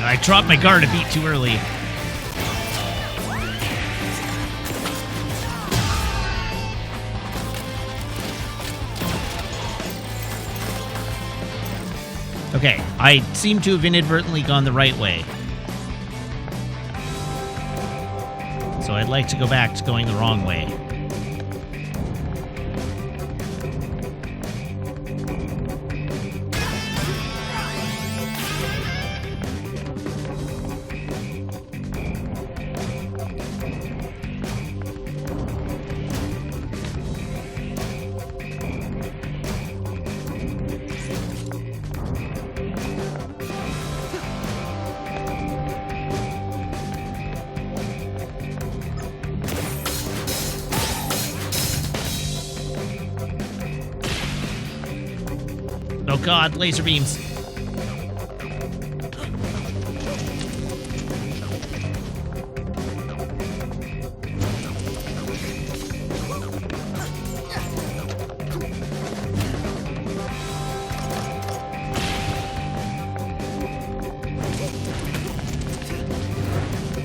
I dropped my guard a beat too early. Okay, I seem to have inadvertently gone the right way. So I'd like to go back to going the wrong way. Oh god, laser beams.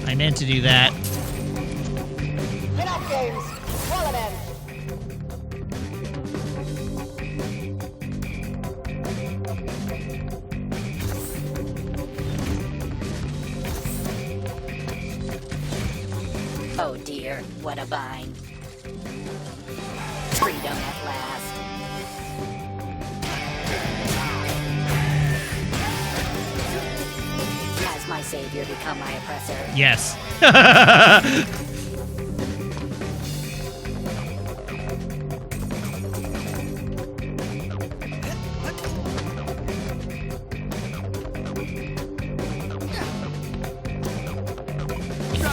I meant to do that. Get up, James. Roll it in. Oh dear, what a bind. Freedom at last. Has my savior become my oppressor? Yes. Try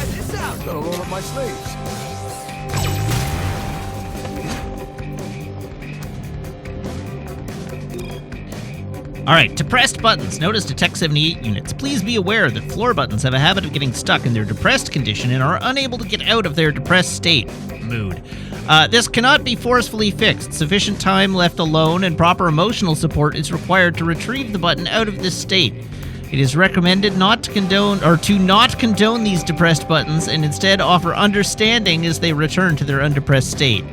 this out. Gotta roll up my sleeves. Alright, depressed buttons. Notice Detect 78 units. Please be aware that floor buttons have a habit of getting stuck in their depressed condition and are unable to get out of their depressed state. Mood. This cannot be forcefully fixed. Sufficient time left alone and proper emotional support is required to retrieve the button out of this state. It is recommended not to condone these depressed buttons and instead offer understanding as they return to their undepressed state.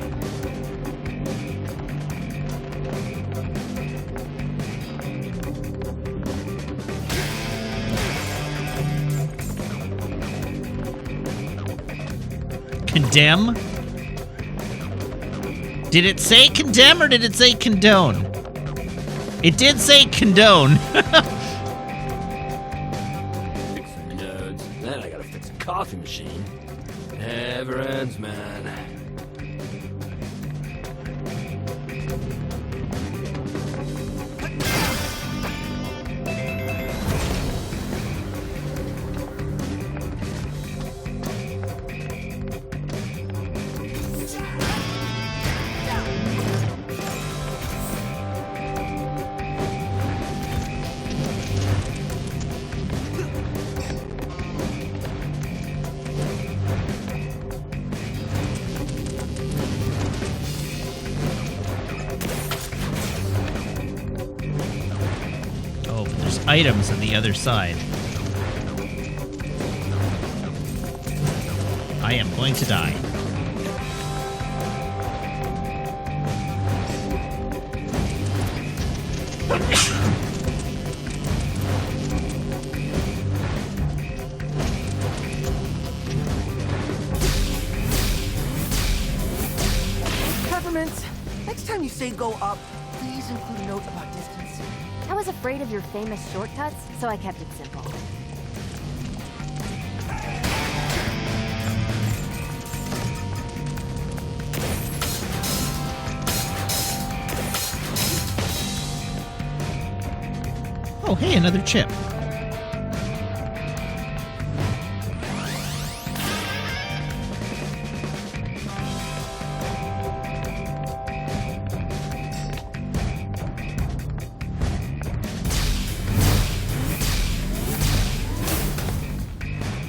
Condemn? Did it say condemn or did it say condone? It did say condone. Fixing nodes. Then I gotta fix a coffee machine. Never ends, man. Oh, but there's items on the other side. I am going to die. Peppermint, next time you say go up, please include a note about distance. I was afraid of your famous shortcuts, so I kept it simple. Oh, hey, another chip.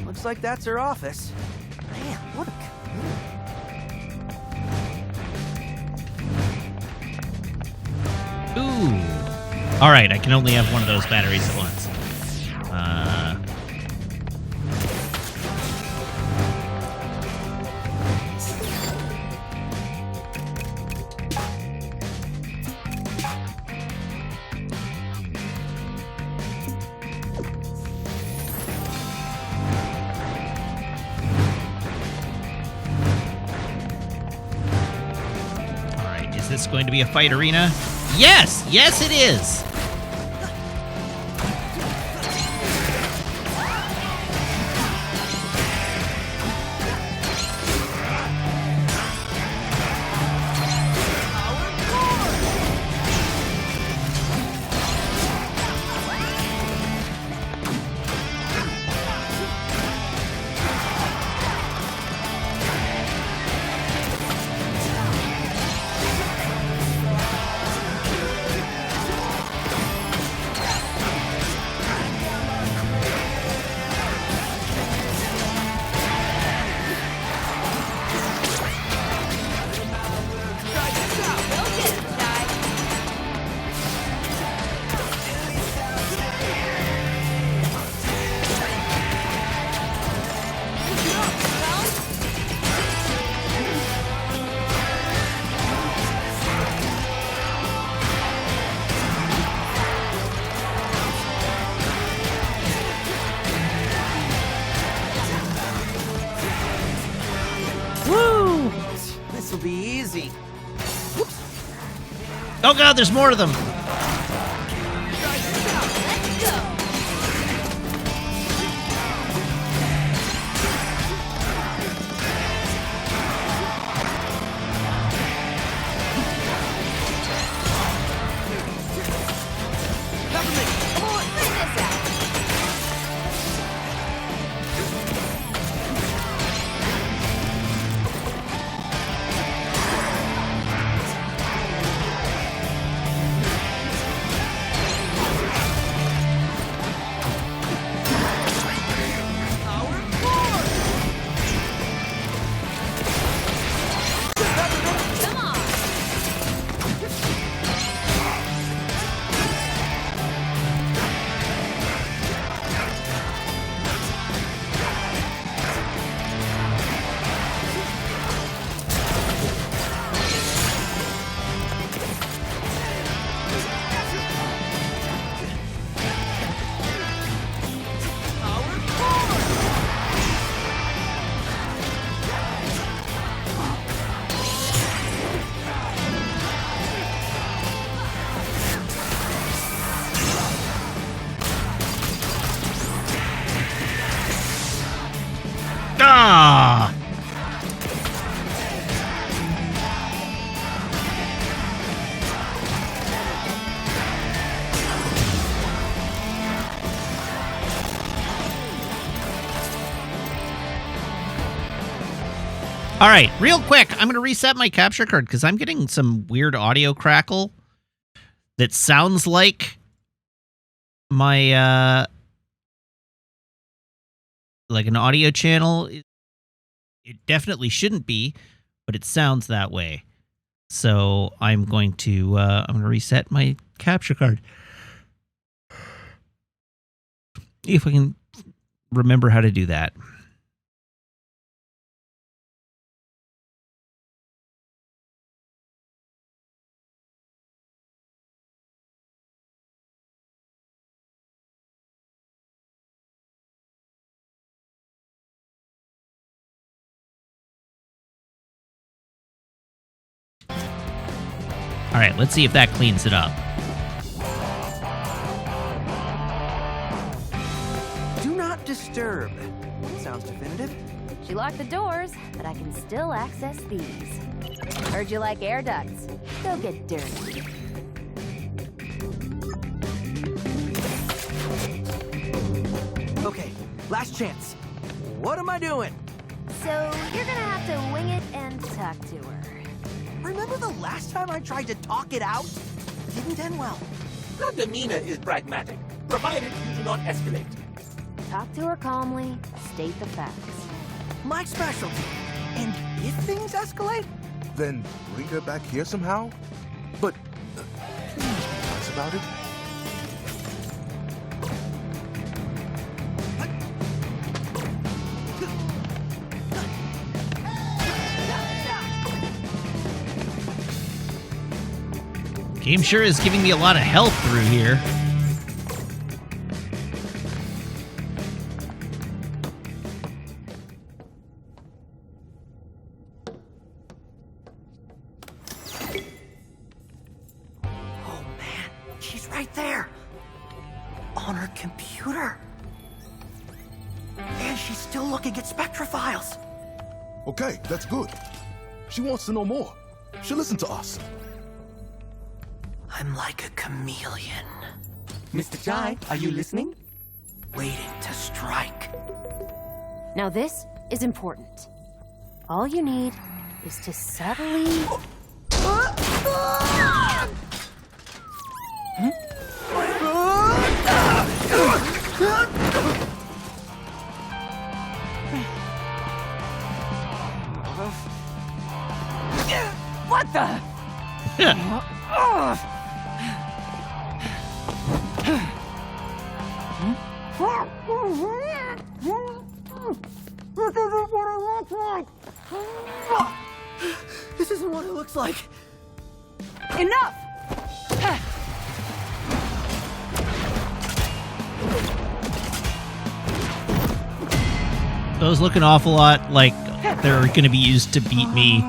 Looks like that's her office. Man, what a commute. Ooh. Alright, I can only have one of those batteries at once. this going to be a fight arena? Yes! Yes, it is! This'll be easy. Oh god, there's more of them! Ah! All right, real quick, I'm going to reset my capture card because I'm getting some weird audio crackle that sounds like my, like an audio channel. It definitely shouldn't be, but it sounds that way. So I'm going to reset my capture card. If I can remember how to do that. All right, let's see if that cleans it up. Do not disturb. Sounds definitive. She locked the doors, but I can still access these. Heard you like air ducts. Go get dirty. Okay, last chance. What am I doing? So you're gonna have to wing it and talk to her. Remember the last time I tried to talk it out? Didn't end well. Her demeanor is pragmatic, provided you do not escalate. Talk to her calmly, state the facts. My specialty. And if things escalate? Then bring her back here somehow? But please be nice about it. Game sure is giving me a lot of help through here. She's right there. On her computer. And she's still looking at Spectra files. Okay, that's good. She wants to know more. She'll listen to us. I'm like a chameleon. Mr. Jai, are you listening? Waiting to strike. Now this is important. All you need is to subtly... What the? This isn't what it looks like. Enough! Those look an awful lot like they're going to be used to beat me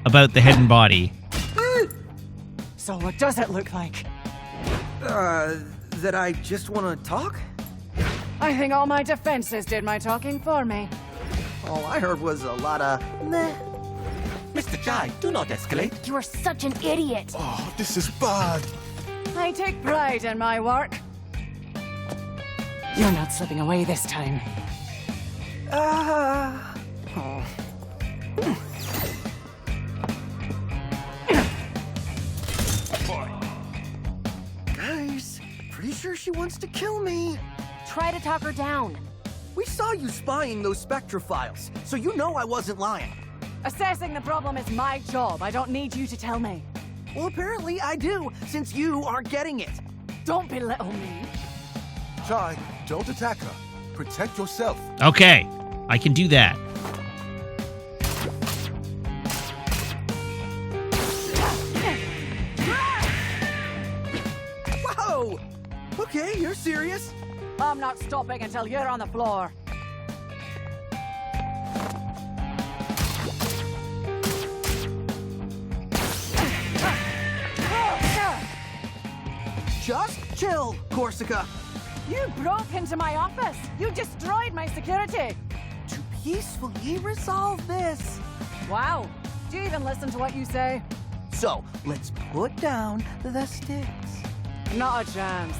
about the head and body. So what does it look like? That I just want to talk? I think all my defenses did my talking for me. All I heard was a lot of meh. Mr. Jai, do not escalate. You are such an idiot. Oh, this is bad. I take pride in my work. You're not slipping away this time. Guys, pretty sure she wants to kill me. Try to talk her down. We saw you spying those Spectra files, so you know I wasn't lying. Assessing the problem is my job. I don't need you to tell me. Well, apparently I do, since you aren't getting it. Don't belittle me. Chai, don't attack her. Protect yourself. Okay, I can do that. Whoa! Okay, you're serious? I'm not stopping until you're on the floor. Just chill, Corsica. You broke into my office. You destroyed my security. To peacefully resolve this. Wow. Do you even listen to what you say? So, let's put down the sticks. Not a chance.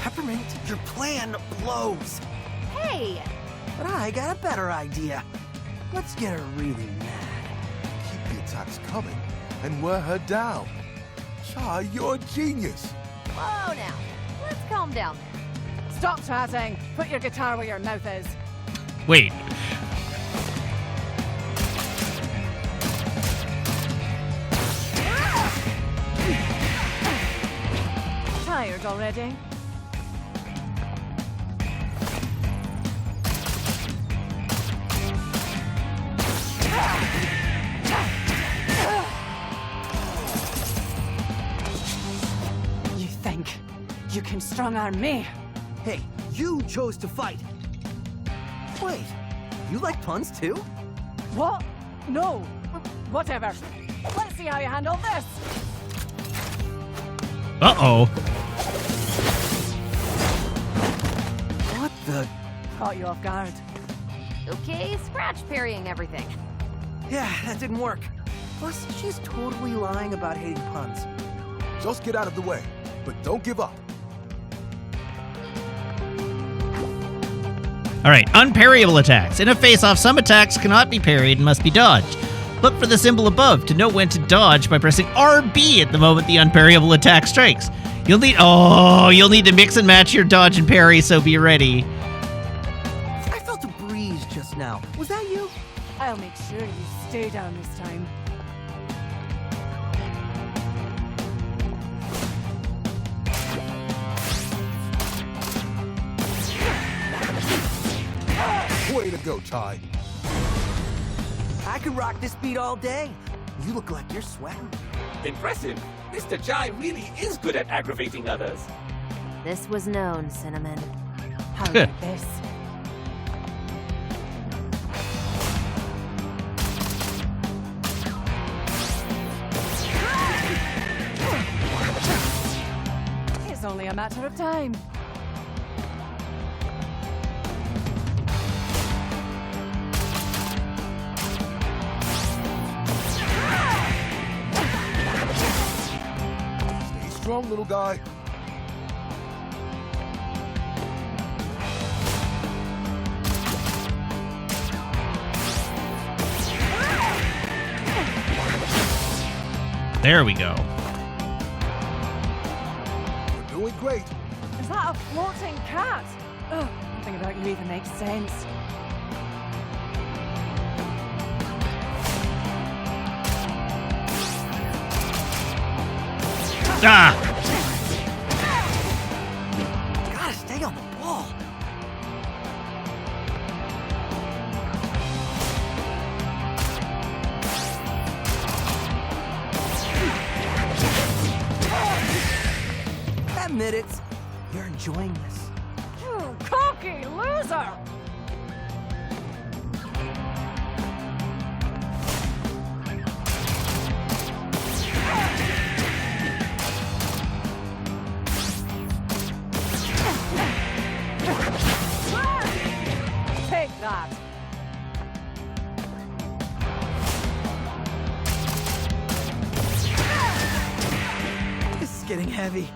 Peppermint, your plan blows. Hey! But I got a better idea. Let's get her really mad. Keep the attacks coming and wear her down. Chai, you're a genius. Whoa now. Let's calm down there. Stop chatting. Put your guitar where your mouth is. Wait. Tired already? You think you can strong-arm me? Hey, you chose to fight. Wait, you like puns too? What? No. Whatever. Let's see how you handle this. Uh-oh. What the? Caught you off guard. Okay, scratch parrying everything. Yeah, that didn't work. Plus, she's totally lying about hating puns. Just get out of the way, but don't give up. Alright, unparryable attacks. In a face-off, some attacks cannot be parried and must be dodged. Look for the symbol above to know when to dodge by pressing RB at the moment the unparryable attack strikes. You'll need to mix and match your dodge and parry, so be ready. I felt a breeze just now. Was that you? I'll make sure you stay down this time. Way to go, Chai. I could rock this beat all day. You look like you're sweating. Impressive. Mr. Jai really is good at aggravating others. This was known, Cinnamon. How about this? It's only a matter of time. Stay strong, little guy. There we go. You're doing great. Is that a floating cat? Ugh, nothing about you even makes sense. Ah! Gotta stay on the ball. Admit it. You're enjoying this. You cocky loser! Take that. This is getting heavy.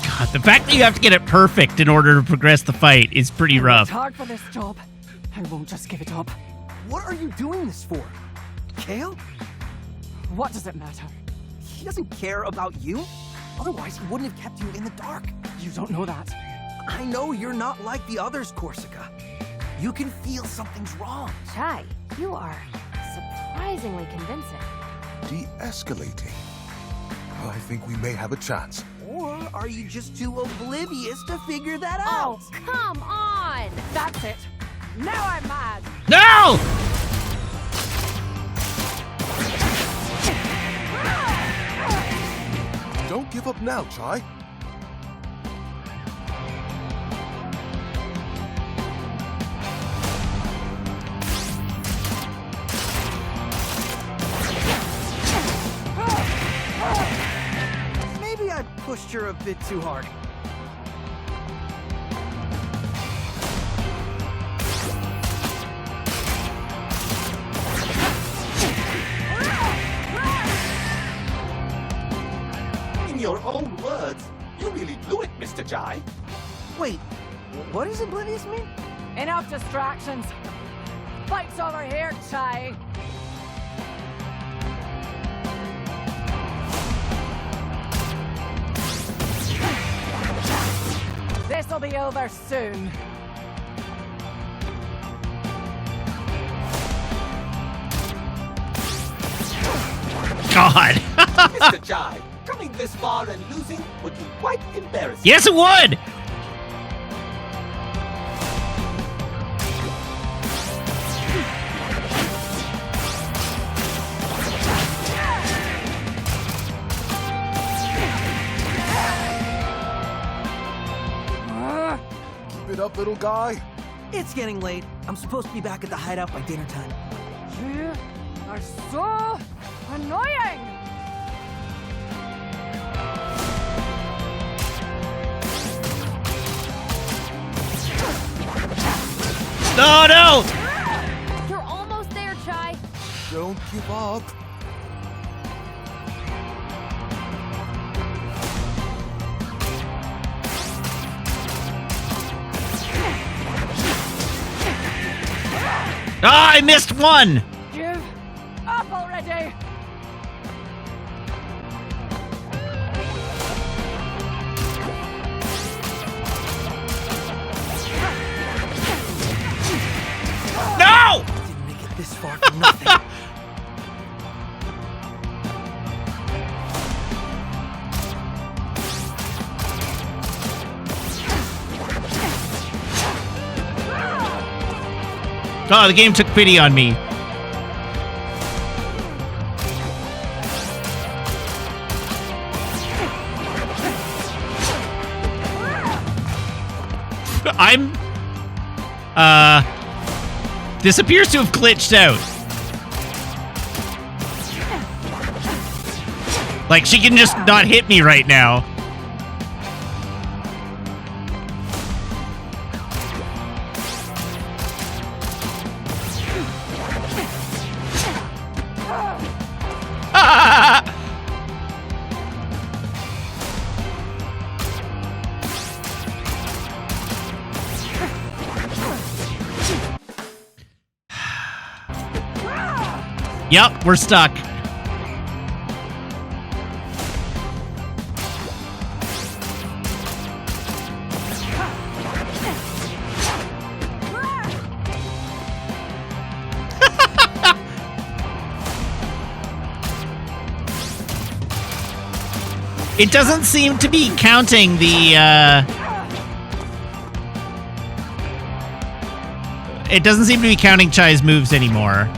God, the fact that you have to get it perfect in order to progress the fight is pretty It's rough. hard for this job. I won't just give it up. What are you doing this for? Kale? What does it matter? He doesn't care about you. Otherwise, he wouldn't have kept you in the dark. You don't know that. I know you're not like the others, Corsica. You can feel something's wrong. Chai, you are surprisingly convincing. De-escalating. Well, I think we may have a chance. Or are you just too oblivious to figure that Oh, out? come on! That's it. Now I'm mad. No! Don't give up now, Chai. Maybe I pushed her a bit too hard. In your own words, you really blew it, Mr. Jai. Wait, what does oblivious mean? Enough distractions. Fight's over here, Chai. This'll be over soon. God. Mr. Jai, coming this far and losing would be quite embarrassing. Yes, it would! Keep it up, little guy. It's getting late. I'm supposed to be back at the hideout by dinner time. You are so annoying! No, no! You're almost there, Chai. Don't give up. Ah, I missed one! Give up already! No! Didn't make it this far for nothing. Oh, the game took pity on me. This appears to have glitched out. Like, she can just not hit me right now. Yep, we're stuck. It doesn't seem to be counting the, It doesn't seem to be counting Chai's moves anymore.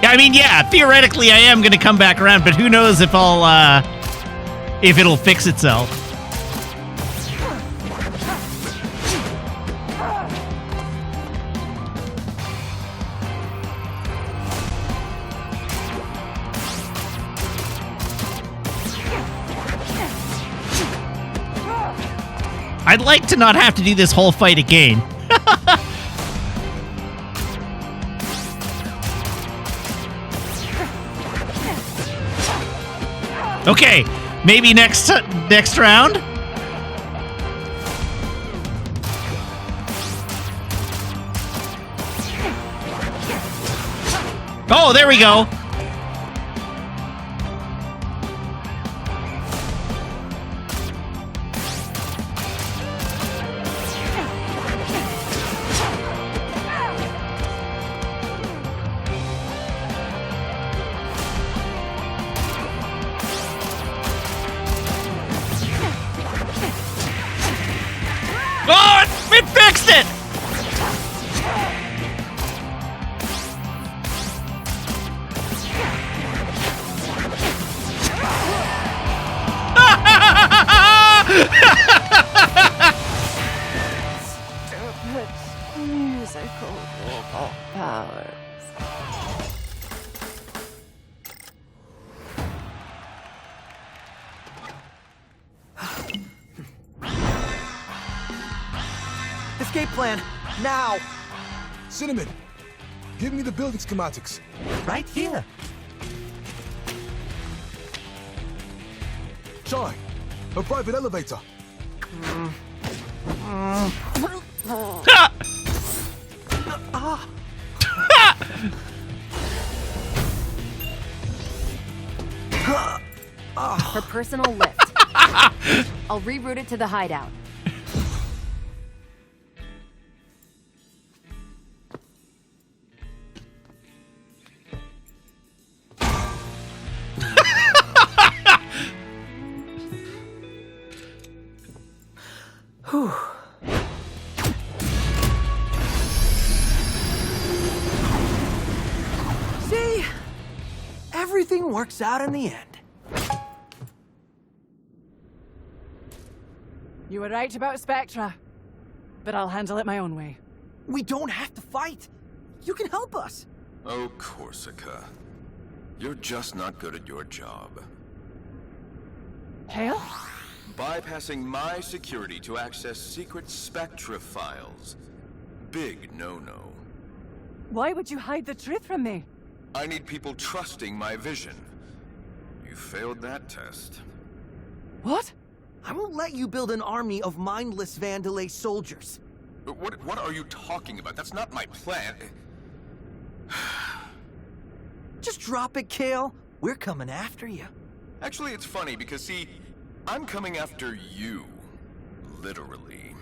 I mean, yeah, theoretically I am going to come back around, but who knows if if it'll fix itself. I'd like to not have to do this whole fight again. Okay, maybe next round? Oh, there we go. It fixed it! Stupid musical robot powers. Escape plan, now! Cinnamon, give me the building schematics. Right here. Chai, a private elevator. Her personal lift. I'll reroute it to the hideout. Whew. See? Everything works out in the end. You were right about Spectra, but I'll handle it my own way. We don't have to fight. You can help us. Oh, Korsica. You're just not good at your job. Hale? Bypassing my security to access secret Spectra files. Big no-no. Why would you hide the truth from me? I need people trusting my vision. You failed that test. What? I won't let you build an army of mindless Vandelay soldiers. But what are you talking about? That's not my plan. drop it, Kale. We're coming after you. Actually, it's funny because, see, I'm coming after you. Literally.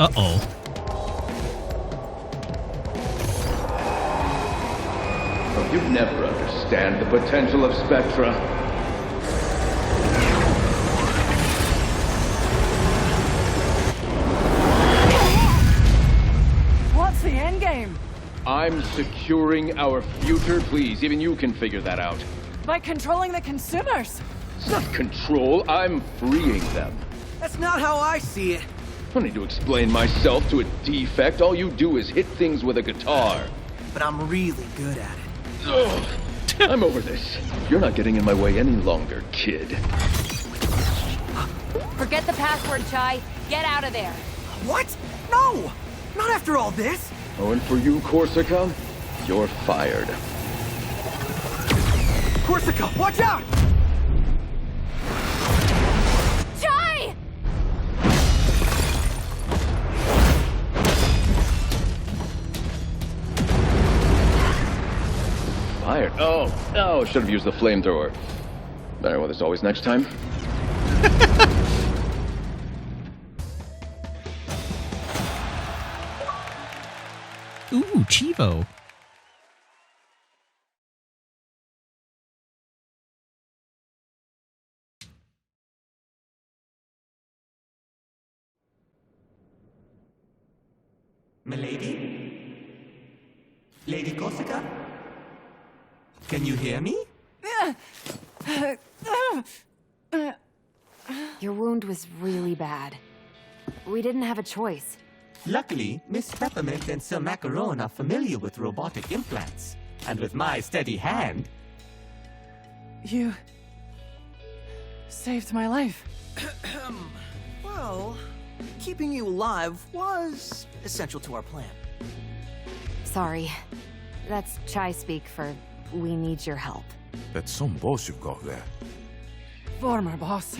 Uh-oh. Oh, you'd never understand the potential of Spectra. What's the endgame? I'm securing our future. Please, even you can figure that out. By controlling the consumers. It's not control, I'm freeing them. That's not how I see it. I don't need to explain myself to a defect. All you do is hit things with a guitar. But I'm really good at it. Ugh. I'm over this. You're not getting in my way any longer, kid. Forget the password, Chai. Get out of there. What? No! Not after all this. Oh, and for you, Corsica, you're fired. Corsica, watch out! Chai! Fired? Oh, should have used the flamethrower. Better, well, there's always next time. Ooh, Chivo. Milady? Lady Corsica? Can you hear me? Your wound was really bad. We didn't have a choice. Luckily, Miss Peppermint and Sir Macaron are familiar with robotic implants. And with my steady hand... You... saved my life. Well, keeping you alive was essential to our plan. Sorry. That's Chai speak for we need your help. That's some boss you've got there. Former boss.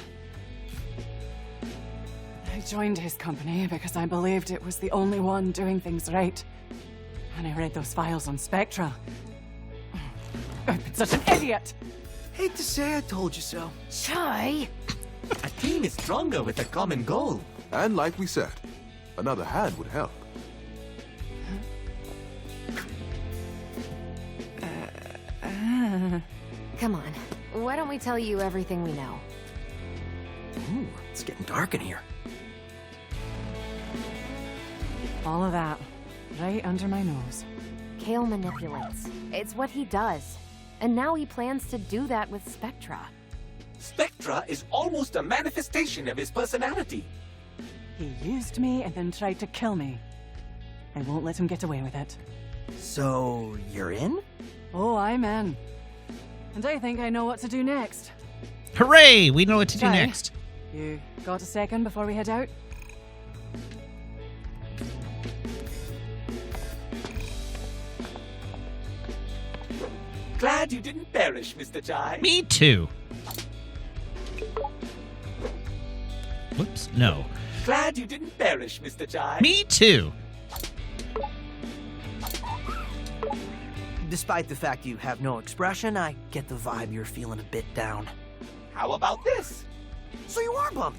I joined his company because I believed it was the only one doing things right. And I read those files on Spectra. I've been such an idiot! Hate to say I told you so. Chai! A team is stronger with a common goal. And like we said, another hand would help. Come on. Why don't we tell you everything we know? Ooh, it's getting dark in here. All of that, right under my nose. Kale manipulates. It's what he does. And now he plans to do that with Spectra. Spectra is almost a manifestation of his personality. He used me and then tried to kill me. I won't let him get away with it. So, you're in? Oh, I'm in. And I think I know what to do next. Hooray! We know what to do Chai, next. You got a second before we head out? Glad you didn't perish, Mr. Chai. Me too. Whoops, no. Glad you didn't perish, Mr. Chai. Me too. Despite the fact you have no expression, I get the vibe you're feeling a bit down. How about this? So you are bummed.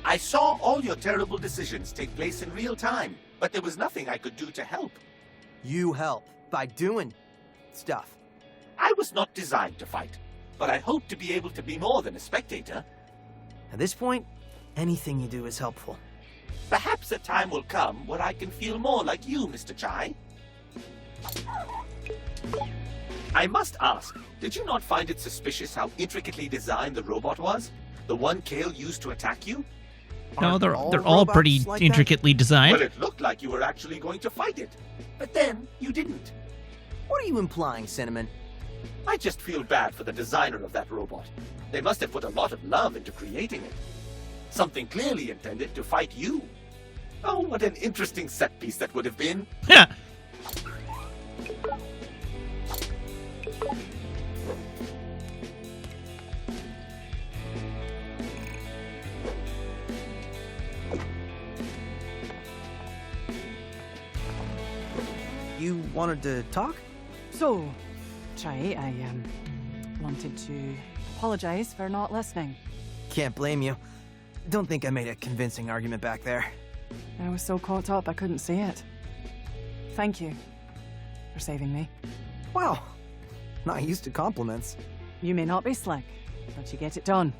I saw all your terrible decisions take place in real time, but there was nothing I could do to help. You help by doing stuff. I was not designed to fight, but I hope to be able to be more than a spectator. At this point, anything you do is helpful. Perhaps a time will come where I can feel more like you, Mr. Chai. I must ask, did you not find it suspicious how intricately designed the robot was? The one Kale used to attack you? No, they're all pretty like intricately designed. Well, it looked like you were actually going to fight it. But then, you didn't. What are you implying, Cinnamon? I just feel bad for the designer of that robot. They must have put a lot of love into creating it. Something clearly intended to fight you. Oh, what an interesting set piece that would have been. Yeah. You wanted to talk? So, Chai, I wanted to apologize for not listening. Can't blame you. Don't think I made a convincing argument back there. I was so caught up I couldn't see it. Thank you for saving me. Wow, not used to compliments. You may not be slick, but you get it done.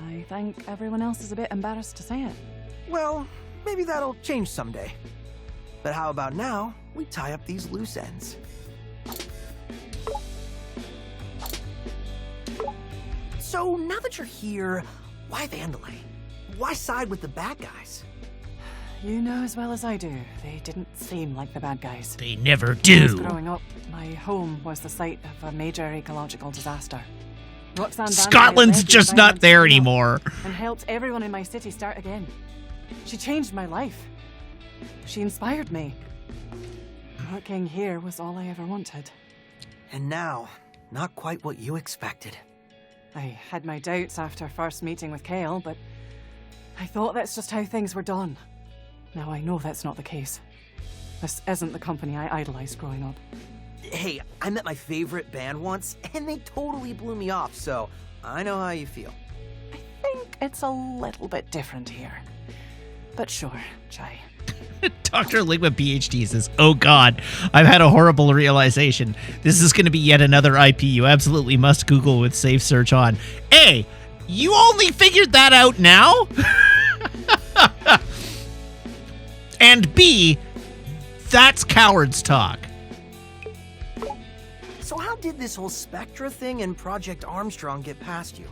I think everyone else is a bit embarrassed to say it. Well, maybe that'll change someday. But how about now, we tie up these loose ends. So, now that you're here, why Vandalay? Why side with the bad guys? You know as well as I do, they didn't seem like the bad guys. They never When I do. was growing up, my home was the site of a major ecological disaster. Roxanne Vandalay Scotland's led the just not environment there cleanup anymore. And helped everyone in my city start again. She changed my life. She inspired me. Working here was all I ever wanted. And now, not quite what you expected. I had my doubts after first meeting with Kale, but I thought that's just how things were done. Now I know that's not the case. This isn't the company I idolized growing up. Hey, I met my favorite band once, and they totally blew me off, so I know how you feel. I think it's a little bit different here. But sure, Chai. Dr. Ligma PhD says, "Oh God, I've had a horrible realization. This is going to be yet another IP you absolutely must Google with safe search on." A, you only figured that out now? And B, that's cowards talk. So how did this whole Spectra thing and Project Armstrong get past you?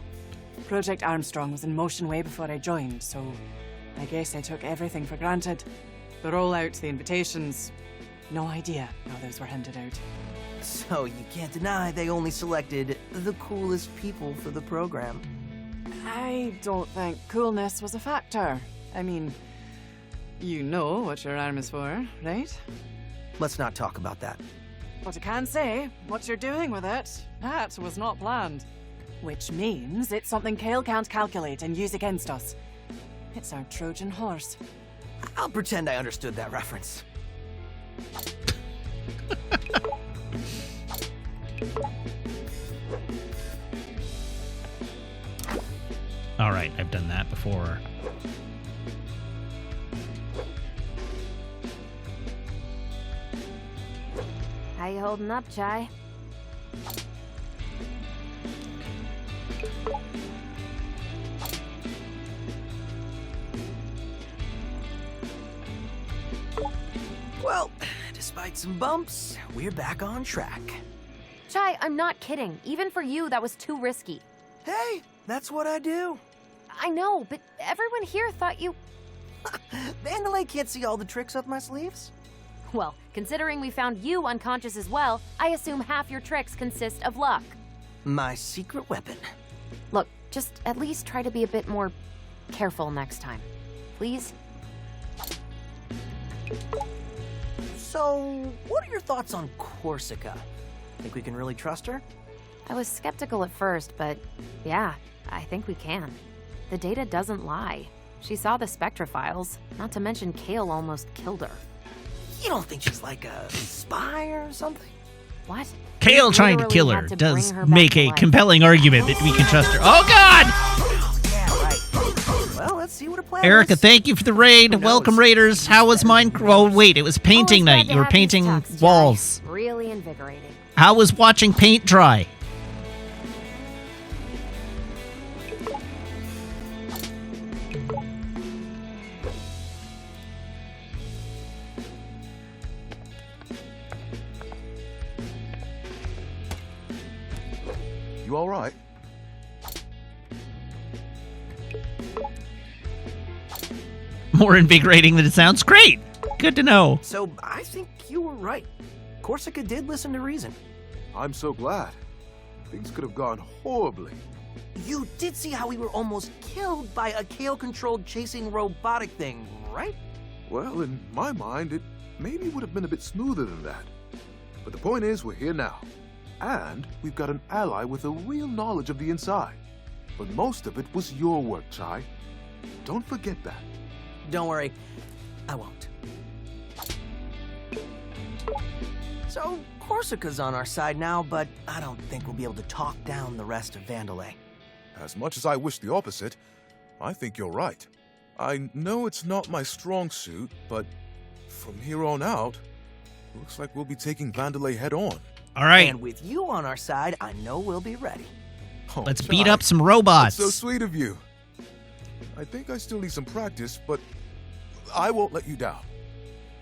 Project Armstrong was in motion way before I joined, so I guess I took everything for granted. The rollout, the invitations, no idea how those were handed out. So you can't deny they only selected the coolest people for the program. I don't think coolness was a factor. I mean, you know what your arm is for, right? Let's not talk about that. What I can say, what you're doing with it, that was not planned. Which means it's something Kale can't calculate and use against us. It's our Trojan horse. I'll pretend I understood that reference. All right, I've done that before. How you holding up, Chai? Well, despite some bumps, we're back on track. Chai, I'm not kidding. Even for you, that was too risky. Hey, that's what I do. I know, but everyone here thought you... Vandalay can't see all the tricks up my sleeves. Well, considering we found you unconscious as well, I assume half your tricks consist of luck. My secret weapon. Look, just at least try to be a bit more careful next time. Please? So, what are your thoughts on Corsica? Think we can really trust her? I was skeptical at first, but yeah, I think we can. The data doesn't lie. She saw the Spectra files, not to mention Kale almost killed her. You don't think she's like a spy or something? What? Kale trying to kill her does make a compelling argument that we can trust her. Oh God! Yeah, right. Well, let's see what a plan Erica, is. thank you for the raid. Welcome, Raiders. How was mine? Oh, wait, it was painting night. You were painting walls. Really invigorating. How was watching paint dry? You all right? More invigorating than it sounds. Great. Good to know. So, I think you were right. Corsica did listen to reason. I'm so glad. Things could have gone horribly. You did see how we were almost killed by a Kale-controlled chasing robotic thing, right? Well, in my mind, it maybe would have been a bit smoother than that. But the point is, we're here now. And we've got an ally with a real knowledge of the inside. But most of it was your work, Chai. Don't forget that. Don't worry, I won't. So, Corsica's on our side now, but I don't think we'll be able to talk down the rest of Vandalay. As much as I wish the opposite, I think you're right. I know it's not my strong suit, but from here on out, looks like we'll be taking Vandalay head on. All right. And with you on our side, I know we'll be ready. Oh, Let's Chai, beat up some robots. That's so sweet of you. I think I still need some practice, but I won't let you down.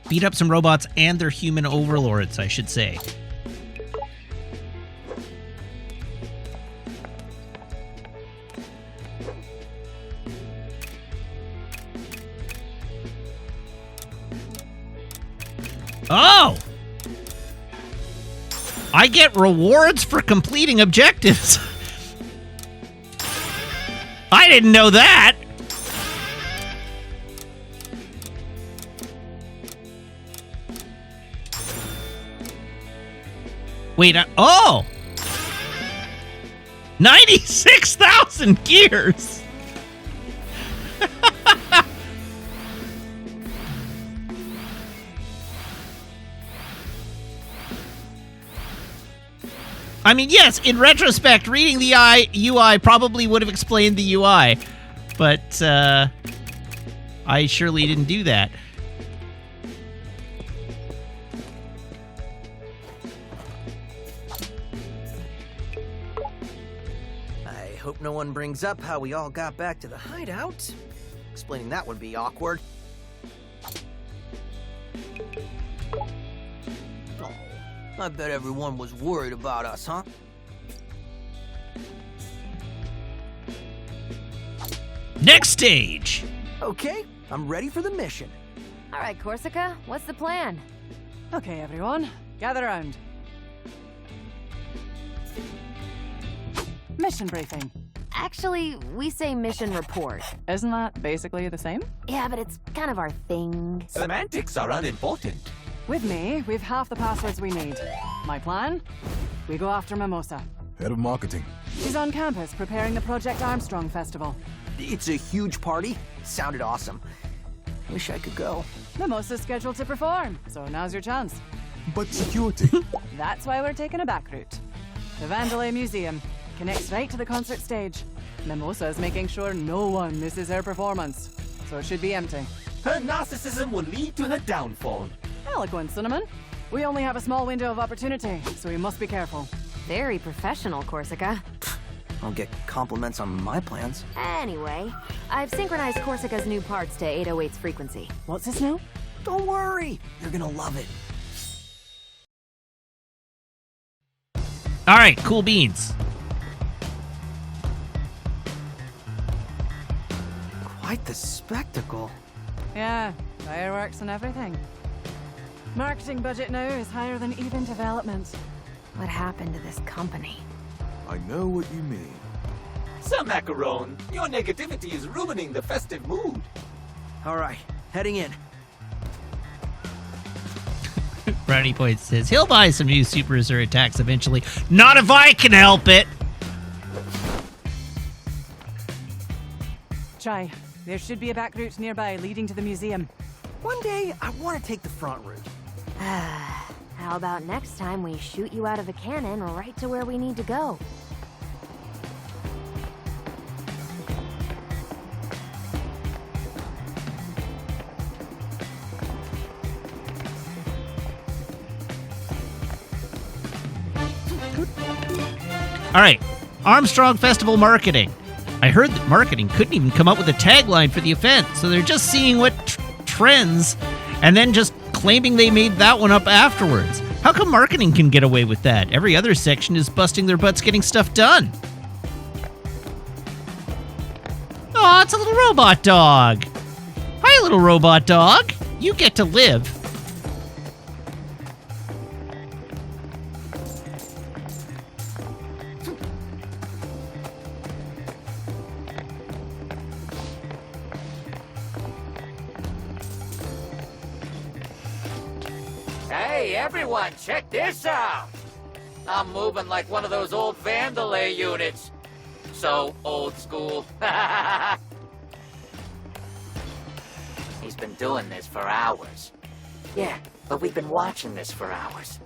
Beat up some robots and their human overlords, I should say. Oh! I get rewards for completing objectives. I didn't know that. Wait, oh! 96,000 gears! I mean, yes, in retrospect, reading the UI probably would have explained the UI, but I surely didn't do that. I hope no one brings up how we all got back to the hideout. Explaining that would be awkward. Oh, I bet everyone was worried about us, huh? Next stage! Okay, I'm ready for the mission. All right, Corsica, what's the plan? Okay, everyone, gather around. Mission briefing. Actually, we say mission report. Isn't that basically the same? Yeah, but it's kind of our thing. Semantics are unimportant. With me, we've half the passwords we need. My plan? We go after Mimosa. Head of marketing. She's on campus preparing the Project Armstrong Festival. It's a huge party. Sounded awesome. Wish I could go. Mimosa's scheduled to perform, so now's your chance. But security. That's why we're taking a back route. The Vandalay Museum connects right to the concert stage. Mimosa's making sure no one misses her performance, so it should be empty. Her narcissism will lead to her downfall. Eloquent, Cinnamon. We only have a small window of opportunity, so we must be careful. Very professional, Corsica. I'll get compliments on my plans. Anyway, I've synchronized Corsica's new parts to 808's frequency. What's this now? Don't worry, you're gonna love it. All right, cool beans. Quite the spectacle. Yeah, fireworks and everything. Marketing budget now is higher than even development. What happened to this company? I know what you mean. Sir Macaron, your negativity is ruining the festive mood. All right, heading in. Brownie Point says he'll buy some new Super Azure attacks eventually. Not if I can help it! Chai, there should be a back route nearby leading to the museum. One day, I want to take the front route. How about next time we shoot you out of a cannon right to where we need to go? All right, Armstrong Festival marketing. I heard that marketing couldn't even come up with a tagline for the event, so they're just seeing what trends and then just claiming they made that one up afterwards. How come marketing can get away with that? Every other section is busting their butts getting stuff done. Aw, it's a little robot dog. Hi, little robot dog. You get to live. Hey, everyone, check this out! I'm moving like one of those old Vandalay units. So old school. He's been doing this for hours. Yeah, but we've been watching this for hours.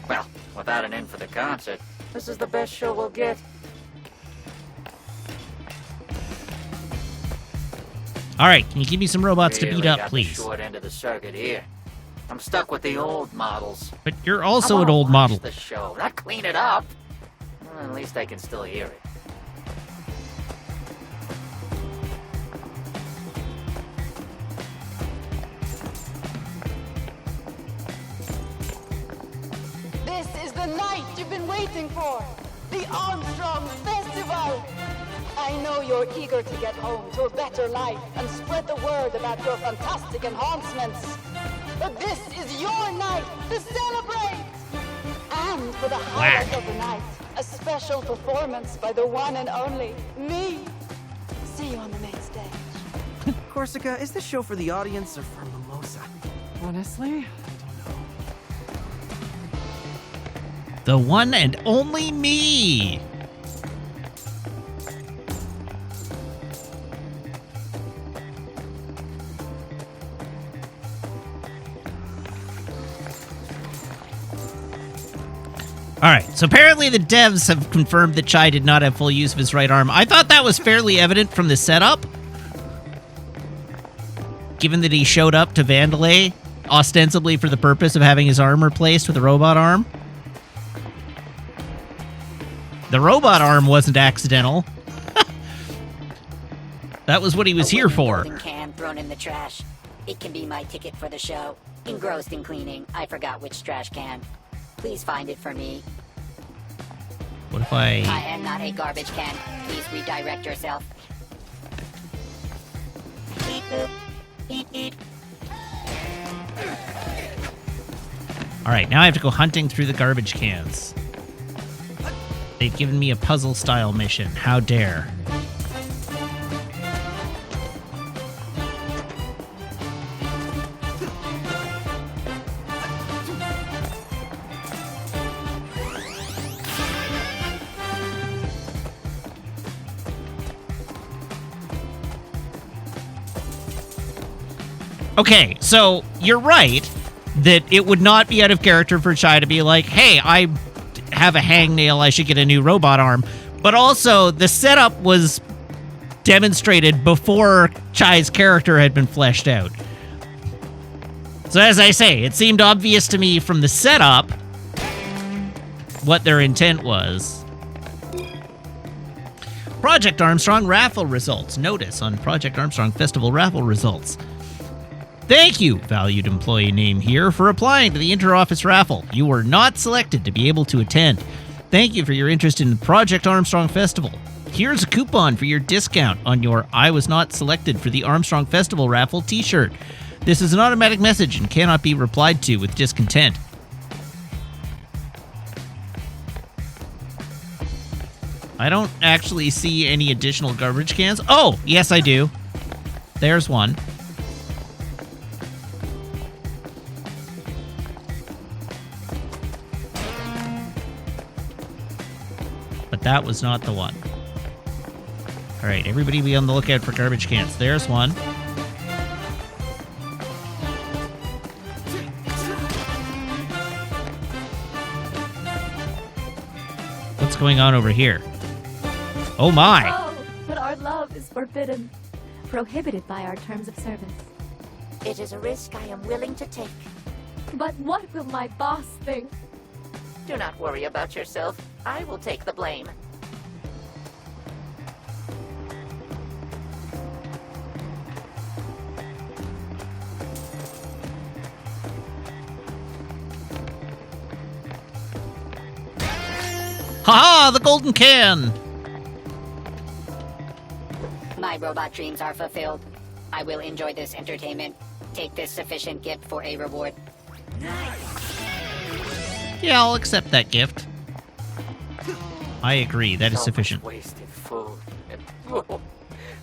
Well, without an in for the concert, this is the best show we'll get. All right, can you give me some robots to beat Really up, got please? The short end of the circuit here. I'm stuck with the old models. But you're also I an wanna old watch model. The show, not clean it up. Well, at least I can still hear it. This is the night you've been waiting for. The Armstrong Festival. I know you're eager to get home to a better life and spread the word about your fantastic enhancements. But this is your night to celebrate! And for the highlight of the night, a special performance by the one and only me. See you on the main stage. Corsica, is this show for the audience or for Mimosa? Honestly, The one and only me. All right, so apparently the devs have confirmed that Chai did not have full use of his right arm. I thought that was fairly evident from the setup, given that he showed up to Vandalay ostensibly for the purpose of having his arm replaced with a robot arm. The robot arm wasn't accidental. That was what he was here for. Golden can thrown in the trash. It can be my ticket for the show. Engrossed in cleaning, I forgot which trash can. Please find it for me. What if I am not a garbage can. Please redirect yourself. Beep boop. Beep beep. All right, now I have to go hunting through the garbage cans. They've given me a puzzle-style mission. How dare. Okay, so you're right that it would not be out of character for Chai to be like, hey, I have a hangnail, I should get a new robot arm. But also, the setup was demonstrated before Chai's character had been fleshed out. So as I say, it seemed obvious to me from the setup what their intent was. Project Armstrong raffle results. Notice on Project Armstrong Festival raffle results. Thank you, valued employee name here, for applying to the inter-office raffle. You were not selected to be able to attend. Thank you for your interest in the Project Armstrong Festival. Here's a coupon for your discount on your I was not selected for the Armstrong Festival raffle t-shirt. This is an automatic message and cannot be replied to with discontent. I don't actually see any additional garbage cans. Oh, yes I do. There's one. But that was not the one. All right, everybody be on the lookout for garbage cans. There's one. What's going on over here? Oh my! Oh, but our love is forbidden, prohibited by our terms of service. It is a risk I am willing to take. But what will my boss think? Do not worry about yourself. I will take the blame. Haha, the golden can! My robot dreams are fulfilled. I will enjoy this entertainment. Take this sufficient gift for a reward. Yeah, I'll accept that gift. I agree, that is So sufficient. much wasted food.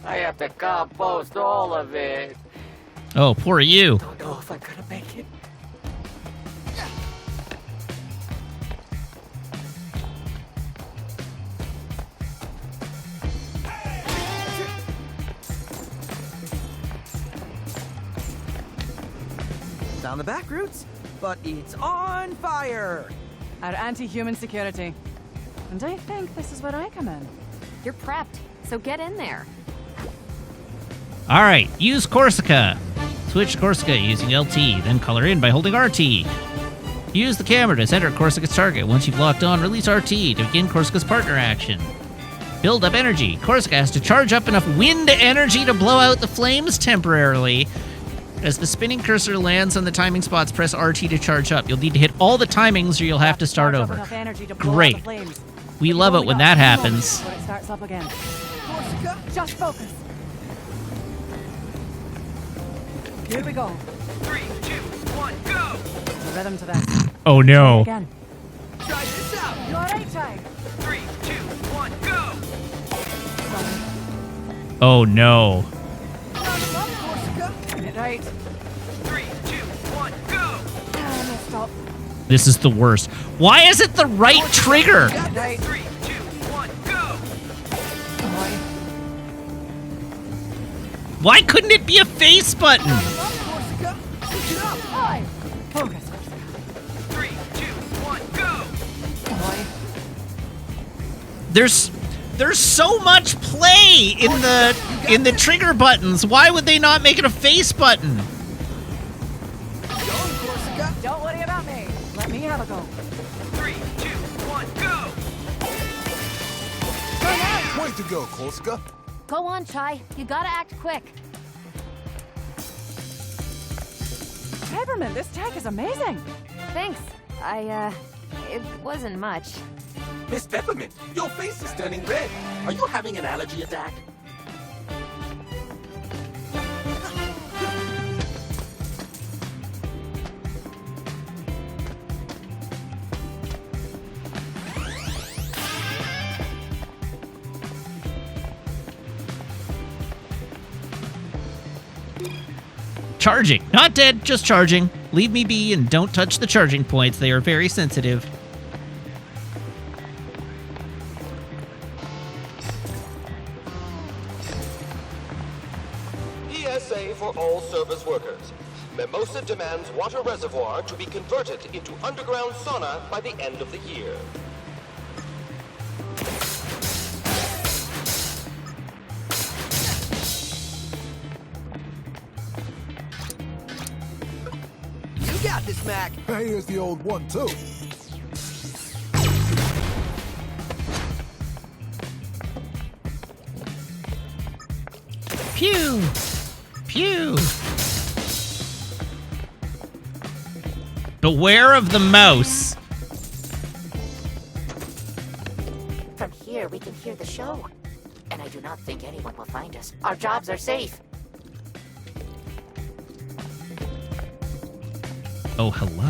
I have to compost all of it. Oh, poor you. Don't know if I'm gonna make it. Down the back routes, but it's on fire. our anti-human security. And I think this is where I come in. You're prepped, so get in there. All right, use Corsica. Switch to Corsica using LT, then color in by holding RT. Use the camera to center Corsica's target. Once you've locked on, release RT to begin Corsica's partner action. Build up energy. Corsica has to charge up enough wind energy to blow out the flames temporarily. As the spinning cursor lands on the timing spots, press RT to charge up. You'll need to hit all the timings or you'll have to start over. Great. We love it when that happens. When it starts up again. Corsica, just focus. Here we go. 3, 2, 1, go! There's a rhythm to that. Oh no. Again. Try this out. You alright, Ty? 3, 2, 1, go! Oh no. Get it right. 3, 2, 1, go! No, stop. This is the worst. Why is it the right trigger? Right. 3, 2, 1, go! Why couldn't it be a face button? Focus. 3, 2, 1, go! There's so much play in the trigger buttons. Why would they not make it a face button? Don't worry about me. Let me have a go. 3, 2, 1, go! Way to go, Corsica. Go on, Chai. You gotta act quick. Peppermint, this tech is amazing. Thanks. It wasn't much. Miss Peppermint, your face is turning red. Are you having an allergy attack? Charging. Not dead, just charging. Leave me be and don't touch the charging points. They are very sensitive. PSA for all service workers. Mimosa demands water reservoir to be converted into underground sauna by the end of the year. You got this, Mac. Here's the old one, too. Pew! Pew! Beware of the mouse. From here, we can hear the show. And I do not think anyone will find us. Our jobs are safe. Oh, hello.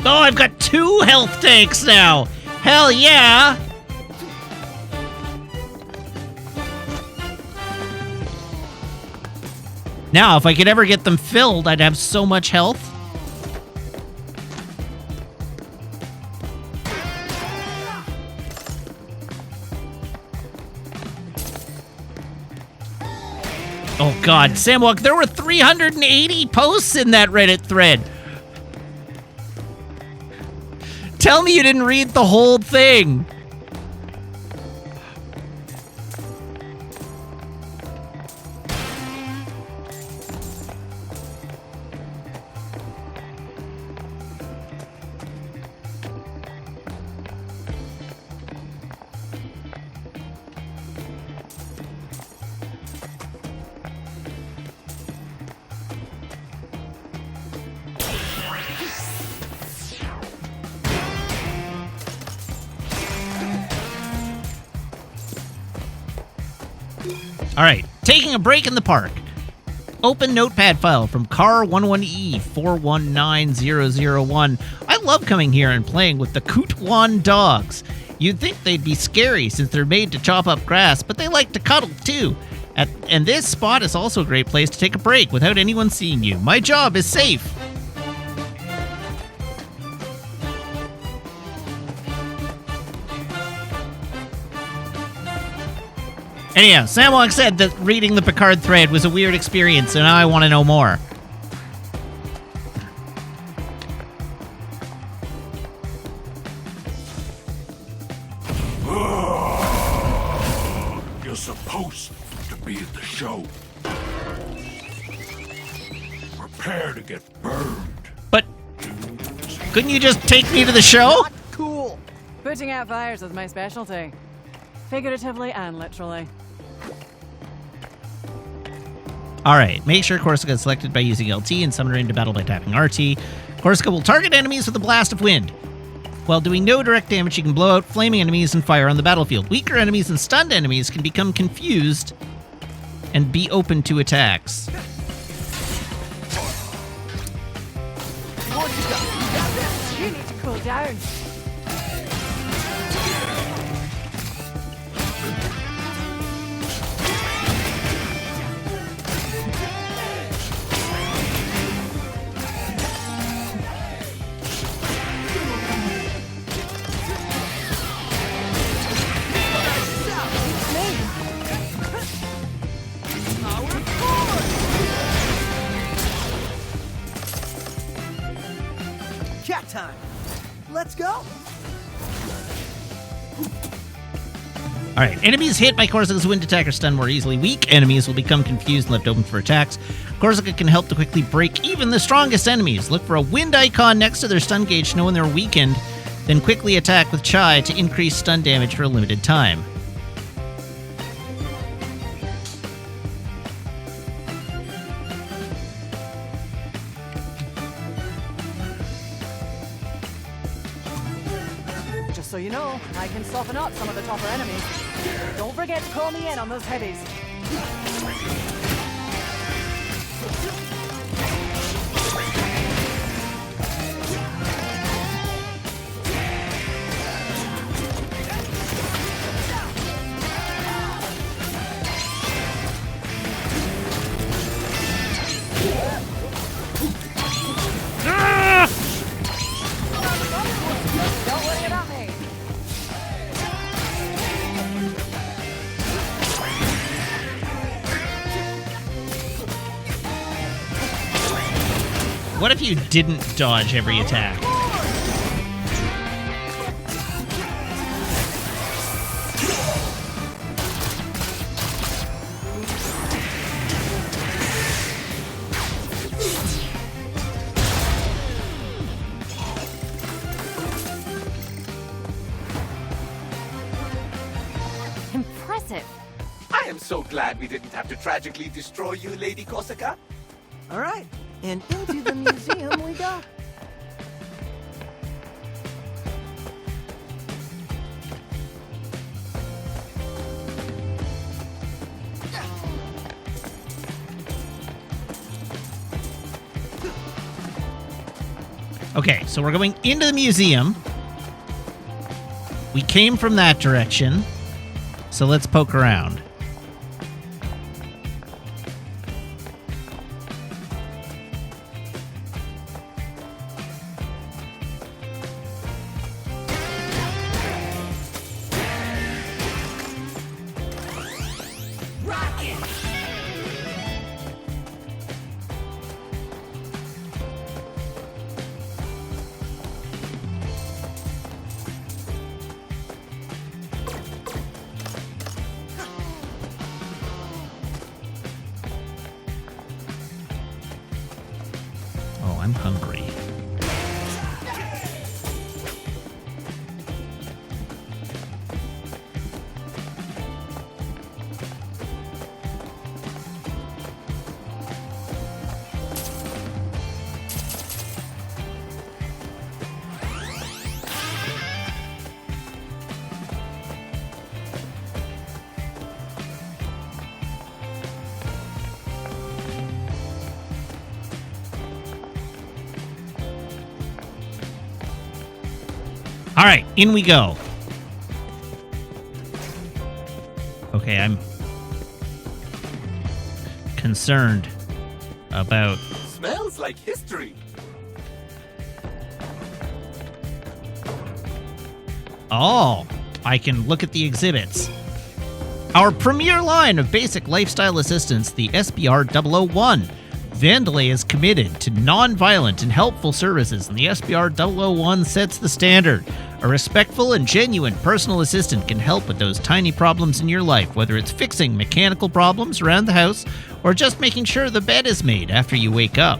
Oh, I've got 2 health tanks now. Hell yeah. Now, if I could ever get them filled, I'd have so much health. Oh god, Samwalk, there were 380 posts in that Reddit thread. Tell me you didn't read the whole thing. All right, taking a break in the park. Open notepad file from Car11E419001. I love coming here and playing with the Kutwan dogs. You'd think they'd be scary since they're made to chop up grass, but they like to cuddle too. And this spot is also a great place to take a break without anyone seeing you. My job is safe. Anyhow, Samwalk said that reading the Picard thread was a weird experience, and now I want to know more. Prepare to get burned. But couldn't you just take me to the show? Cool. Putting out fires is my specialty. Figuratively and literally. Alright, make sure Corsica is selected by using LT and summon her into battle by tapping RT. Corsica will target enemies with a blast of wind. While doing no direct damage, she can blow out flaming enemies and fire on the battlefield. Weaker enemies and stunned enemies can become confused and be open to attacks. You need to cool down. Cat time. Let's go. Alright, enemies hit by Corsica's wind attack are stunned more easily. Weak enemies will become confused and left open for attacks. Corsica can help to quickly break even the strongest enemies. Look for a wind icon next to their stun gauge to know when they're weakened, then quickly attack with Chai to increase stun damage for a limited time. Just so you know, I can soften up some of the tougher enemies. Don't forget to call me in on those heavies. Don't worry about me. What if you didn't dodge every attack? Impressive. I am so glad we didn't have to tragically destroy you, Lady Corsica. All right, and into the museum we go. Okay, so we're going into the museum. We came from that direction, so let's poke around. Oh, I'm hungry. All right, in we go. Okay, I'm concerned about... Smells like history. Oh, I can look at the exhibits. Our premier line of basic lifestyle assistance, the SBR 001. Vandelay is committed to non-violent and helpful services, and the SBR 001 sets the standard. A respectful and genuine personal assistant can help with those tiny problems in your life, whether it's fixing mechanical problems around the house or just making sure the bed is made after you wake up.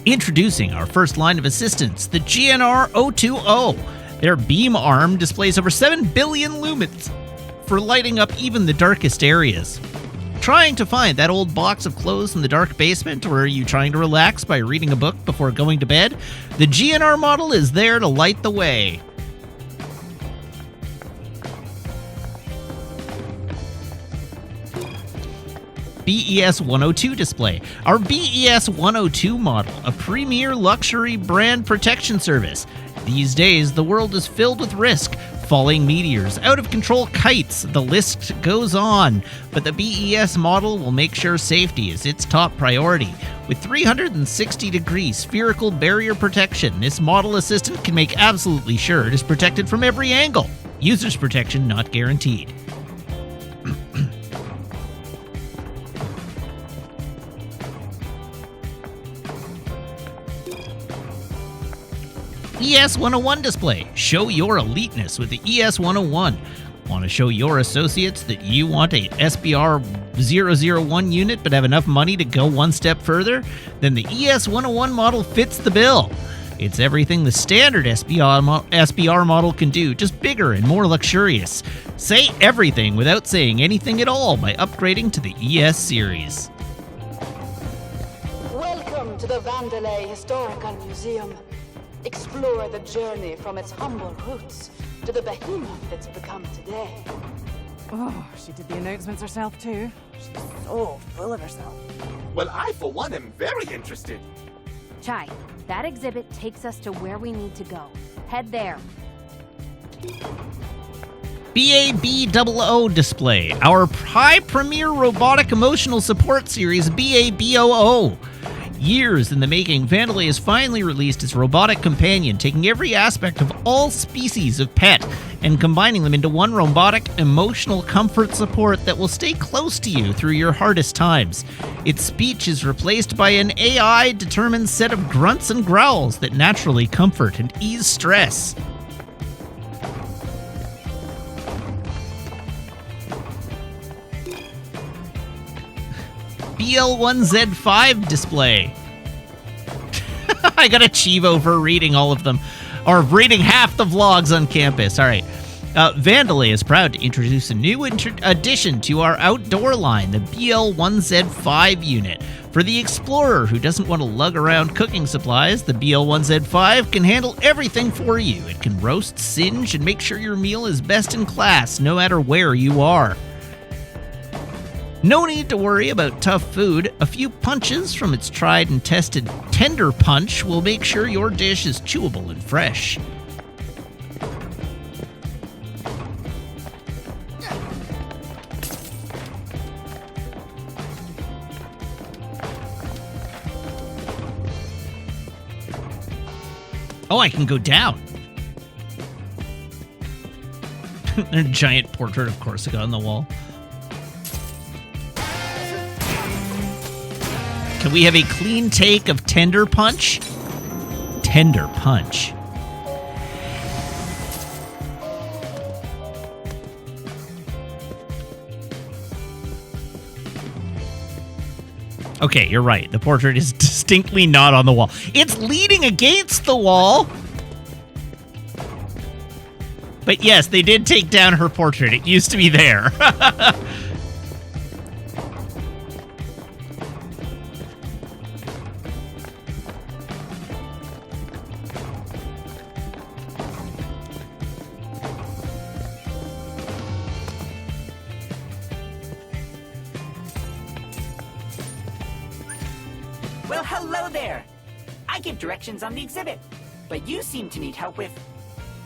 Introducing our first line of assistance, the GNR-020. Their beam arm displays over 7 billion lumens for lighting up even the darkest areas. Trying to find that old box of clothes in the dark basement, or are you trying to relax by reading a book before going to bed? The GNR model is there to light the way. BES 102 display. Our BES 102 model, a premier luxury brand protection service. These days, the world is filled with risk. Falling meteors, out-of-control kites, the list goes on. But the BES model will make sure safety is its top priority. With 360-degree spherical barrier protection, this model assistant can make absolutely sure it is protected from every angle. User's protection not guaranteed. ES-101 display. Show your eliteness with the ES-101. Want to show your associates that you want a SBR-001 unit but have enough money to go one step further? Then the ES-101 model fits the bill. It's everything the standard SBR model can do, just bigger and more luxurious. Say everything without saying anything at all by upgrading to the ES series. Welcome to the Vandelay Historical Museum. Explore the journey from its humble roots to the behemoth it's become today. Oh, she did the announcements herself too. She's so full of herself. Well, I, for one, am very interested. Chai, that exhibit takes us to where we need to go. Head there. BAB00 display. Our high premier robotic emotional support series, BAB00. Years in the making, Vandelay has finally released its robotic companion, taking every aspect of all species of pet and combining them into one robotic emotional comfort support that will stay close to you through your hardest times. Its speech is replaced by an AI-determined set of grunts and growls that naturally comfort and ease stress. BL1Z5 display. I got a Chivo for reading all of them, or reading half the vlogs on campus. All right. Vandelay is proud to introduce a new addition to our outdoor line, the BL1Z5 unit. For the explorer who doesn't want to lug around cooking supplies, the BL1Z5 can handle everything for you. It can roast, singe, and make sure your meal is best in class, no matter where you are. No need to worry about tough food. A few punches from its tried and tested Tender Punch will make sure your dish is chewable and fresh. Oh, I can go down. There's a giant portrait of Corsica on the wall. Can we have a clean take of Tender Punch? Tender Punch. Okay, you're right. The portrait is distinctly not on the wall. It's leaning against the wall. But yes, they did take down her portrait. It used to be there. Well, hello there. I give directions on the exhibit, but you seem to need help with...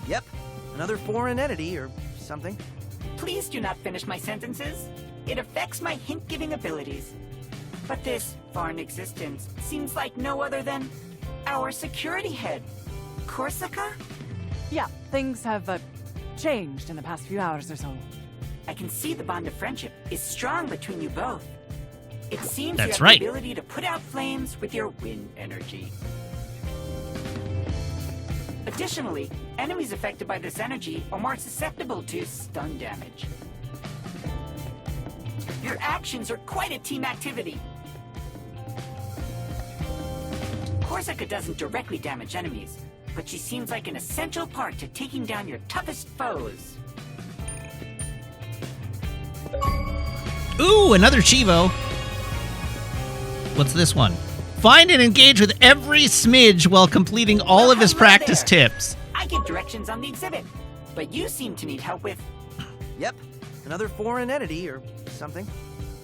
Yep, another foreign entity or something. Please do not finish my sentences. It affects my hint-giving abilities. But this foreign existence seems like no other than our security head, Corsica? Yeah, things have changed in the past few hours or so. I can see the bond of friendship is strong between you both. It seems That's you have right. the ability to put out flames with your wind energy. Additionally, enemies affected by this energy are more susceptible to stun damage. Your actions are quite a team activity. Korsica doesn't directly damage enemies, but she seems like an essential part to taking down your toughest foes. Ooh, another Chivo. What's this one? Find and engage with every smidge while completing all of his practice tips. I give directions on the exhibit, but you seem to need help with... Yep, another foreign entity or something.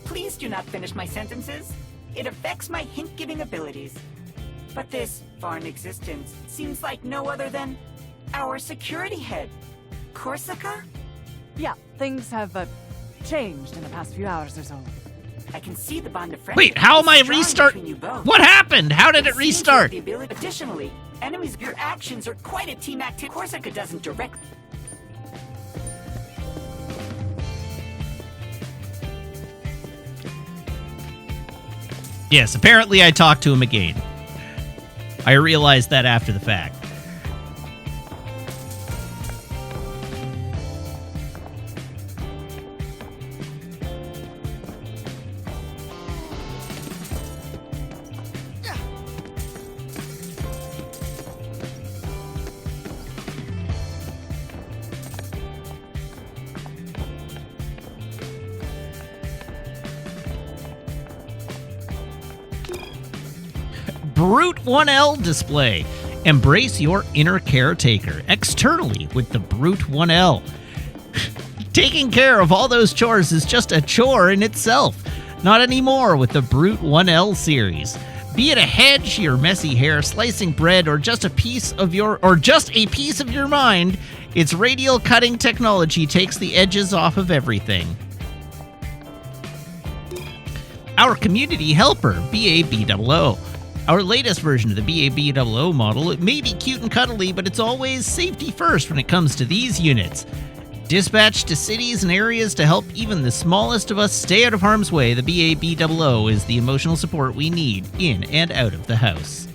Please do not finish my sentences. It affects my hint-giving abilities. But this foreign existence seems like no other than our security head, Korsica? Yeah, things have changed in the past few hours or so. I can see the bond of friendship. Wait, how am I is strong restart? between you both. What happened? How did it seems restart? like the ability- Additionally, enemies, your actions are quite a team activity. Korsica doesn't direct. Yes, apparently I talked to him again. I realized that after the fact. Brute 1L display. Embrace your inner caretaker externally with the Brute 1L. Taking care of all those chores is just a chore in itself. Not anymore with the Brute 1L series. Be it a hedge, your messy hair, slicing bread, or just a piece of your mind, its radial cutting technology takes the edges off of everything. Our community helper, BABOO. Our latest version of the BABOO model, it may be cute and cuddly, but it's always safety first when it comes to these units. Dispatched to cities and areas to help even the smallest of us stay out of harm's way, the BABOO is the emotional support we need in and out of the house.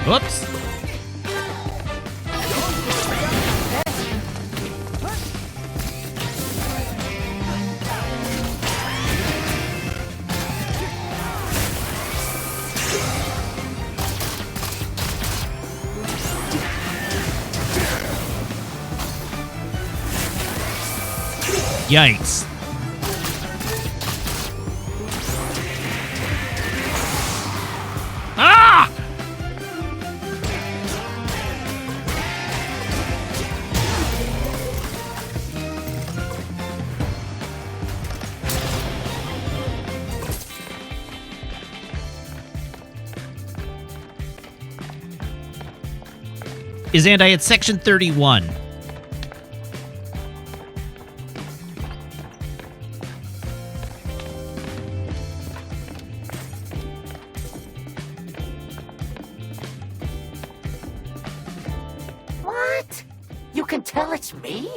Whoops. Yikes. Ah! Is Anti at section 31. What? You can tell it's me?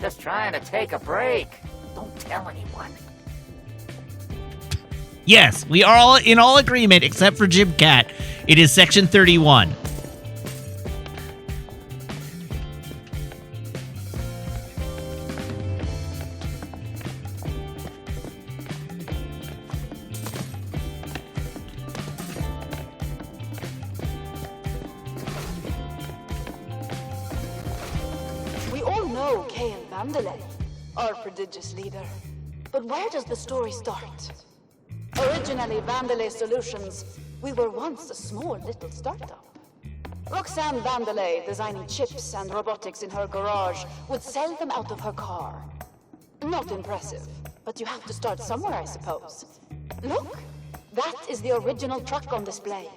Just trying to take a break. Don't tell anyone. Yes, we are all in all agreement except for Jim Cat. It is section 31. We all know Cain Vandelay, our prodigious leader. But where does the story start? Originally Vandelay Solutions, we were once a small little startup. Roxanne Vandelay, designing chips and robotics in her garage, would sell them out of her car. Not impressive, but you have to start somewhere, I suppose. Look, that is the original truck on display.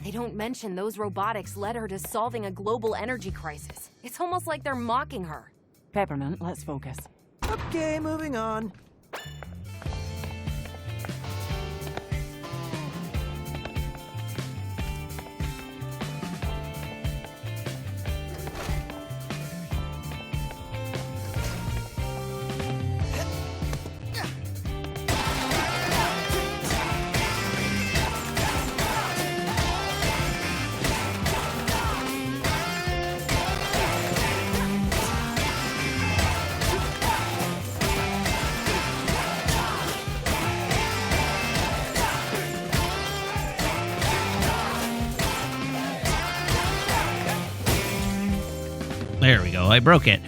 They don't mention those robotics led her to solving a global energy crisis. It's almost like they're mocking her. Peppermint, let's focus. Okay, moving on. There we go. I broke it.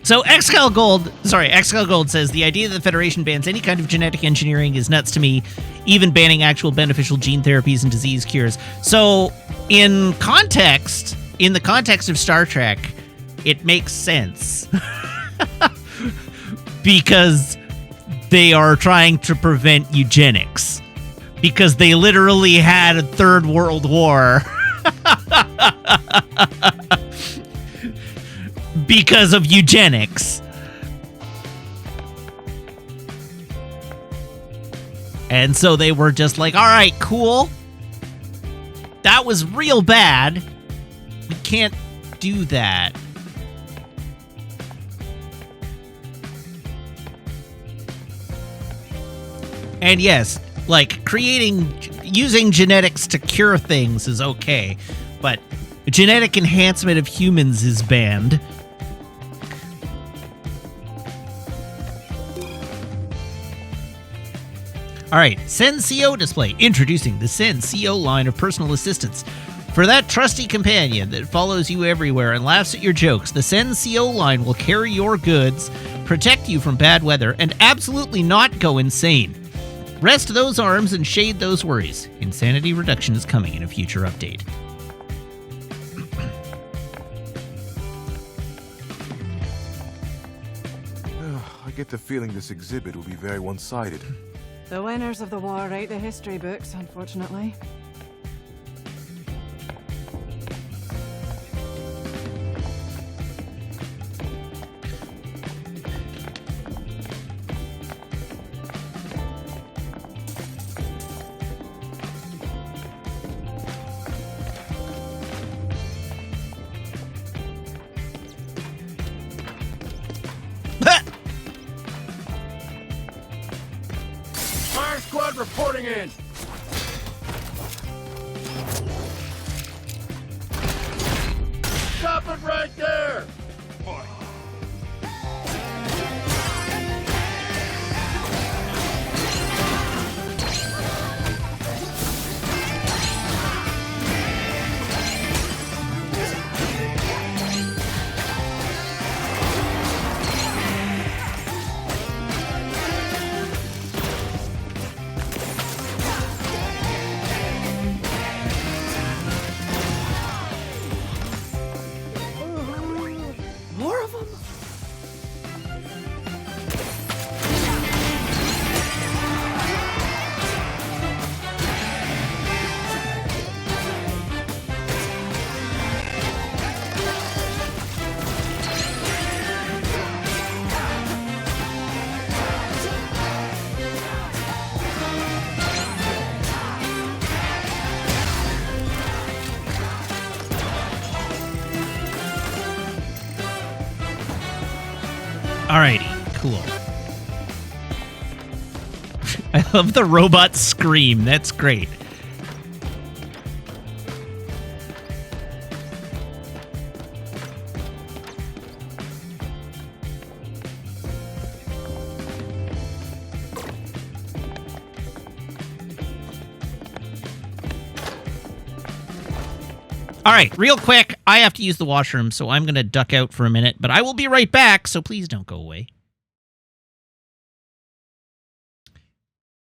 So Excal Gold says the idea that the Federation bans any kind of genetic engineering is nuts to me, even banning actual beneficial gene therapies and disease cures. So in the context of Star Trek, it makes sense. Because they are trying to prevent eugenics. Because they literally had a third world war. Because of eugenics. And so they were just like, all right, cool. That was real bad. We can't do that. And yes, like using genetics to cure things is okay, but genetic enhancement of humans is banned. All right, Senseo display. Introducing the Senseo line of personal assistants. For that trusty companion that follows you everywhere and laughs at your jokes, the Senseo line will carry your goods, protect you from bad weather, and absolutely not go insane. Rest those arms and shade those worries. Insanity reduction is coming in a future update. I get the feeling this exhibit will be very one-sided. The winners of the war write the history books, unfortunately. Fire squad reporting in. Stop it right there. More of them? Alrighty, cool. I love the robot scream. That's great. All right, real quick, I have to use the washroom, so I'm going to duck out for a minute, but I will be right back, so please don't go away.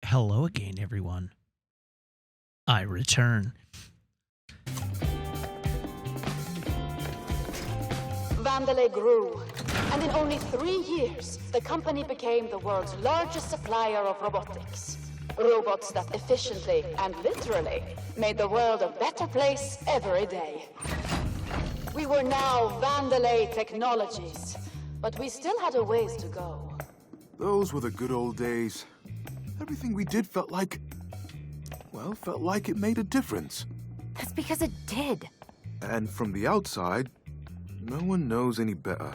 Hello again, everyone. I return. Vandelay grew, and in only 3 years, the company became the world's largest supplier of robotics. Robots that efficiently and literally made the world a better place every day. We were now Vandelay Technologies, but we still had a ways to go. Those were the good old days. Everything we did felt like it made a difference. That's because it did. And from the outside, no one knows any better.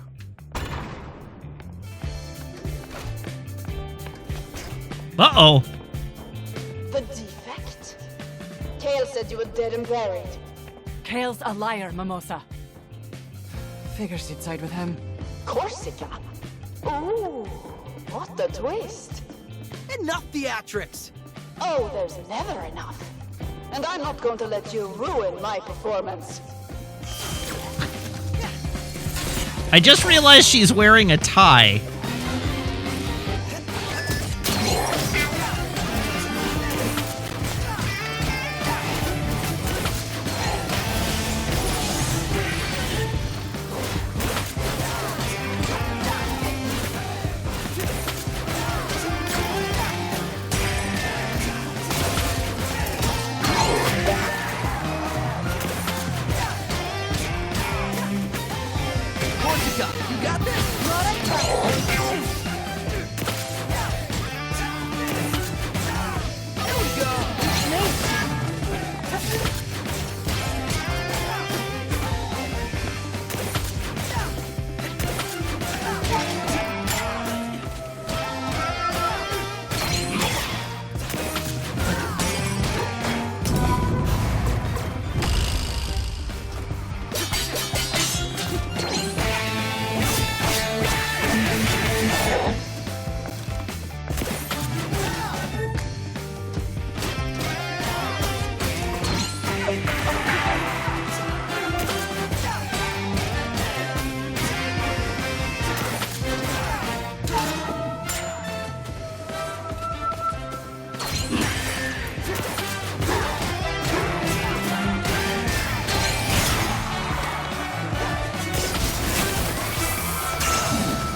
Uh-oh. The defect? Kale said you were dead and buried. Kale's a liar, Mimosa. Figures you'd side with him. Corsica? Ooh, what a twist. Enough theatrics! Oh, there's never enough. And I'm not going to let you ruin my performance. I just realized she's wearing a tie. You got this? There we go!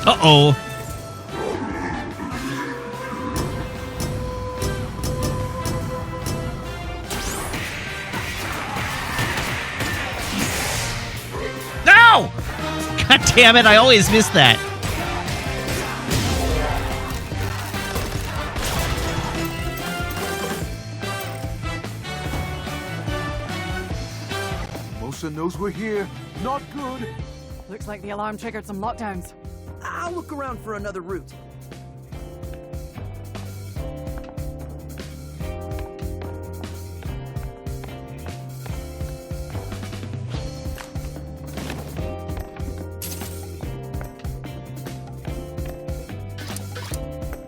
Uh-oh. No! God damn it, I always miss that. Mosa knows we're here. Not good. Looks like the alarm triggered some lockdowns. I'll look around for another route.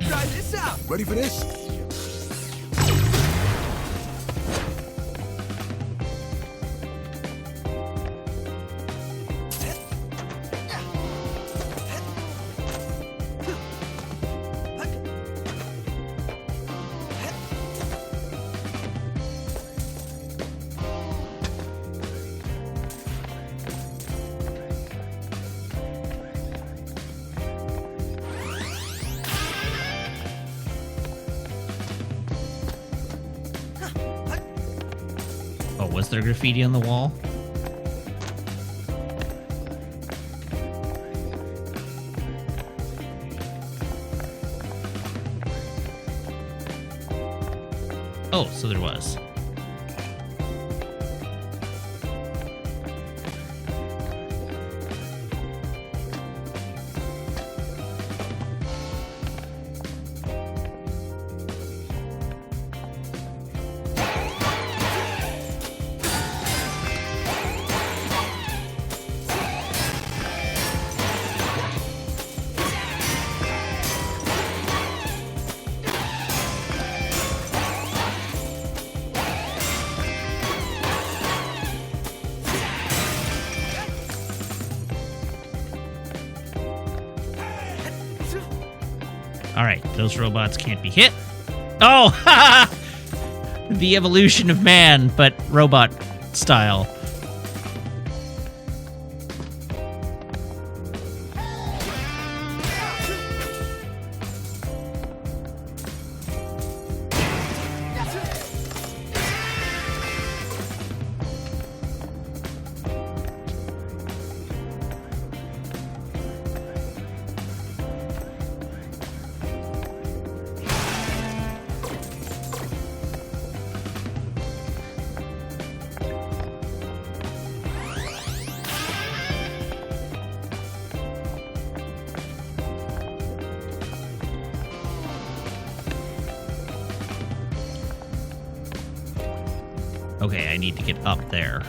Try this out! Ready for this? Oh, was there graffiti on the wall? Oh, so there was. Alright, those robots can't be hit. Oh! The evolution of man, but robot style. Okay, I need to get up there.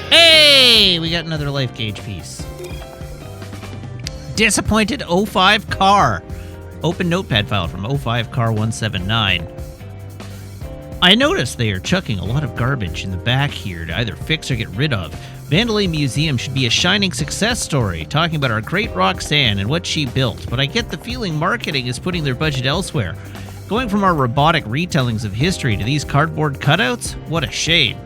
Hey, we got another life gauge piece. Disappointed 05 car. Open notepad file from 05 car 179. I noticed they are chucking a lot of garbage in the back here to either fix or get rid of. Vandelay Museum should be a shining success story, talking about our great Roxanne and what she built, but I get the feeling marketing is putting their budget elsewhere. Going from our robotic retellings of history to these cardboard cutouts? What a shame.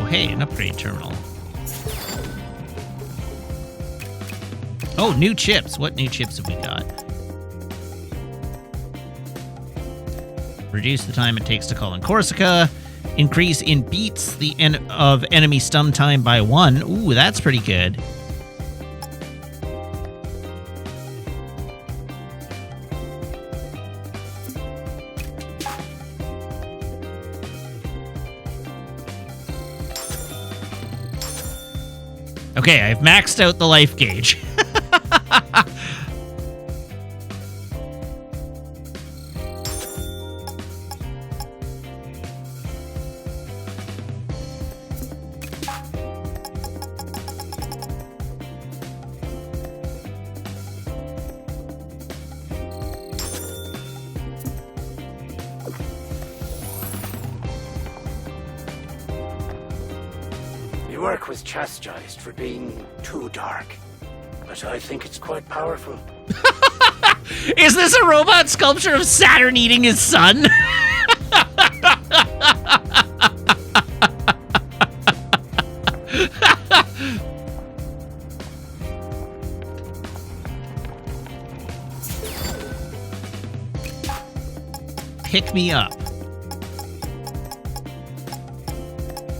Hey, an upgrade terminal. Oh, new chips. What new chips have we got? Reduce the time it takes to call in Corsica. Increase in beats of enemy stun time by 1. Ooh, that's pretty good. Okay, I've maxed out the life gauge. Your work was chastised for being too dark, but I think it's quite powerful. Is this a robot sculpture of Saturn eating his son? Pick me up.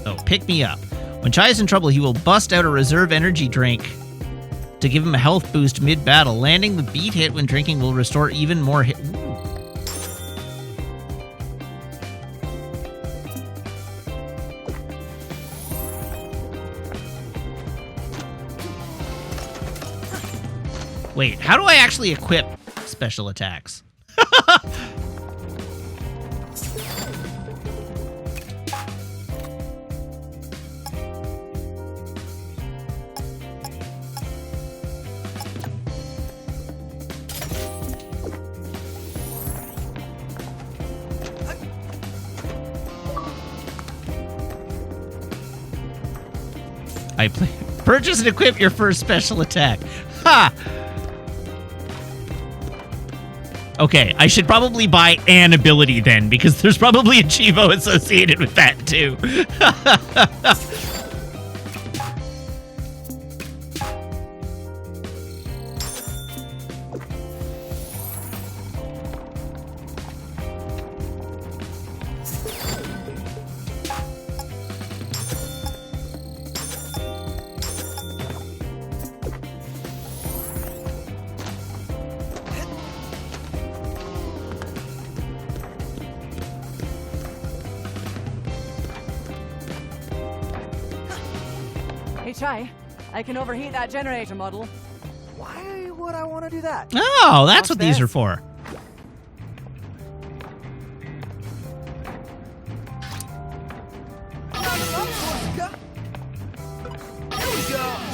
Oh, pick me up. When Chai is in trouble, he will bust out a reserve energy drink to give him a health boost mid-battle. Landing the beat hit when drinking will restore even more hit. Ooh. Wait, how do I actually equip special attacks? Purchase and equip your first special attack. Ha! Okay, I should probably buy an ability then, because there's probably a Chivo associated with that too. Hey, Chai, I can overheat that generator model. Why would I want to do that? Oh, that's what these are for.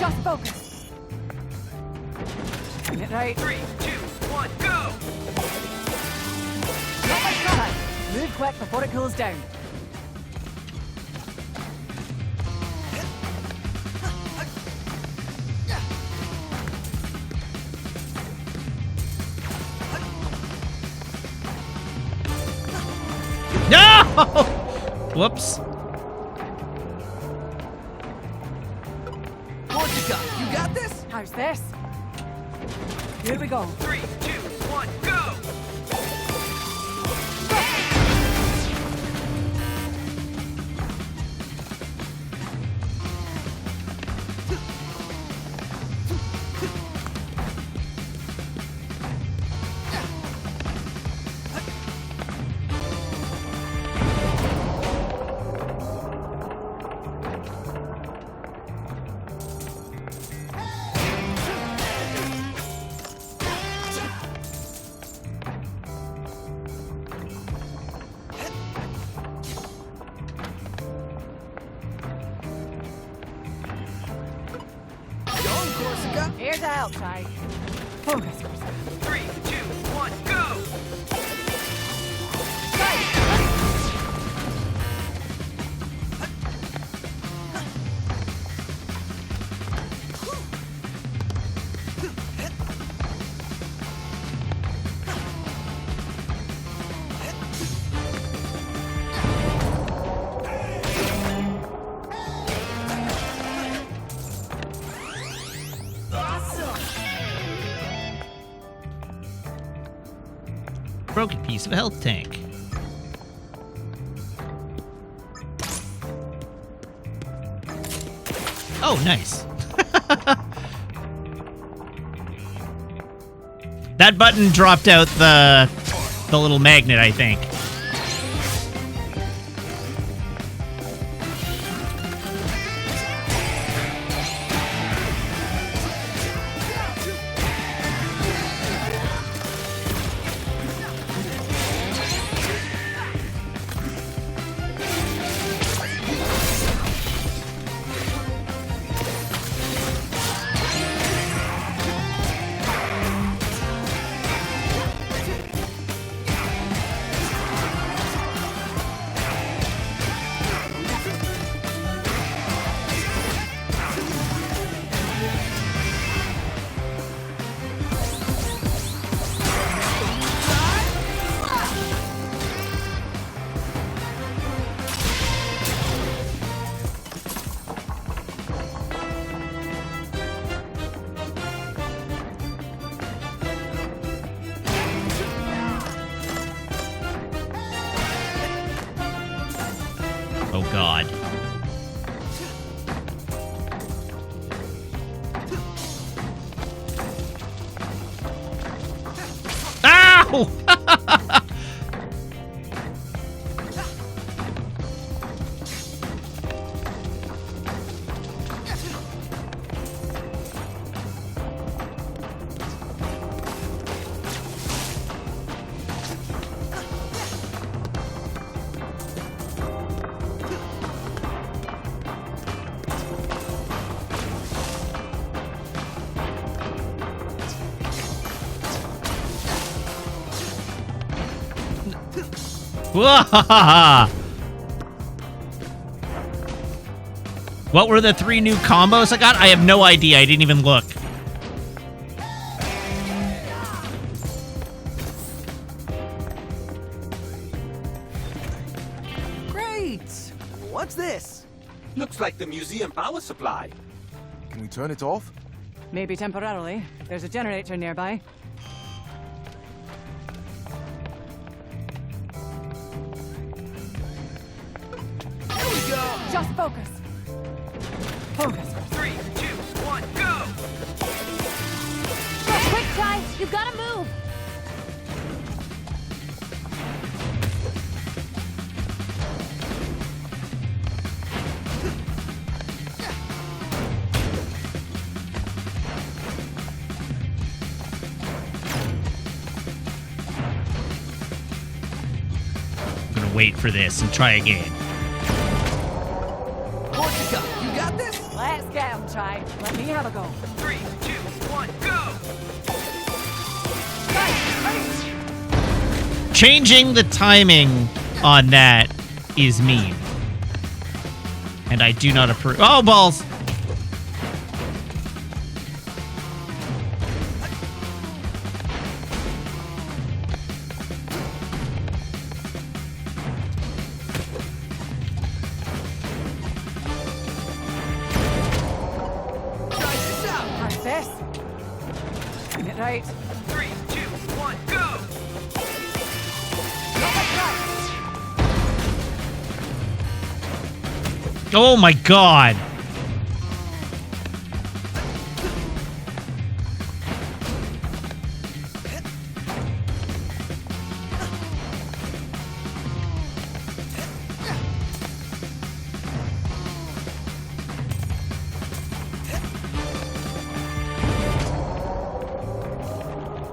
Just focus. Get right. 3, 2, 1, go! Not much time. Move quick before it cools down. No! Whoops. Corsica, you got this? How's this? Here we go. 3, 2, 1, go! Here's the outside. Focus, Corsica. 3, 2, 1, go! Broken piece of a health tank. Oh, nice. That button dropped out the little magnet, I think. Oh, God. Ow! What were the 3 new combos I got? I have no idea. I didn't even look. Great! What's this? Looks like the museum power supply. Can we turn it off? Maybe temporarily. There's a generator nearby. Just focus. Focus. 3, 2, 1, go! Quick, Chai! You've got to move! wait for this and try again. Corsica, you got this? Let's get him, Chai. Let me have a go. 3, 2, 1, go! Changing the timing on that is mean. And I do not approve. Oh, balls! How's this? Bring it right. 3, 2, 1, go! Oh my god!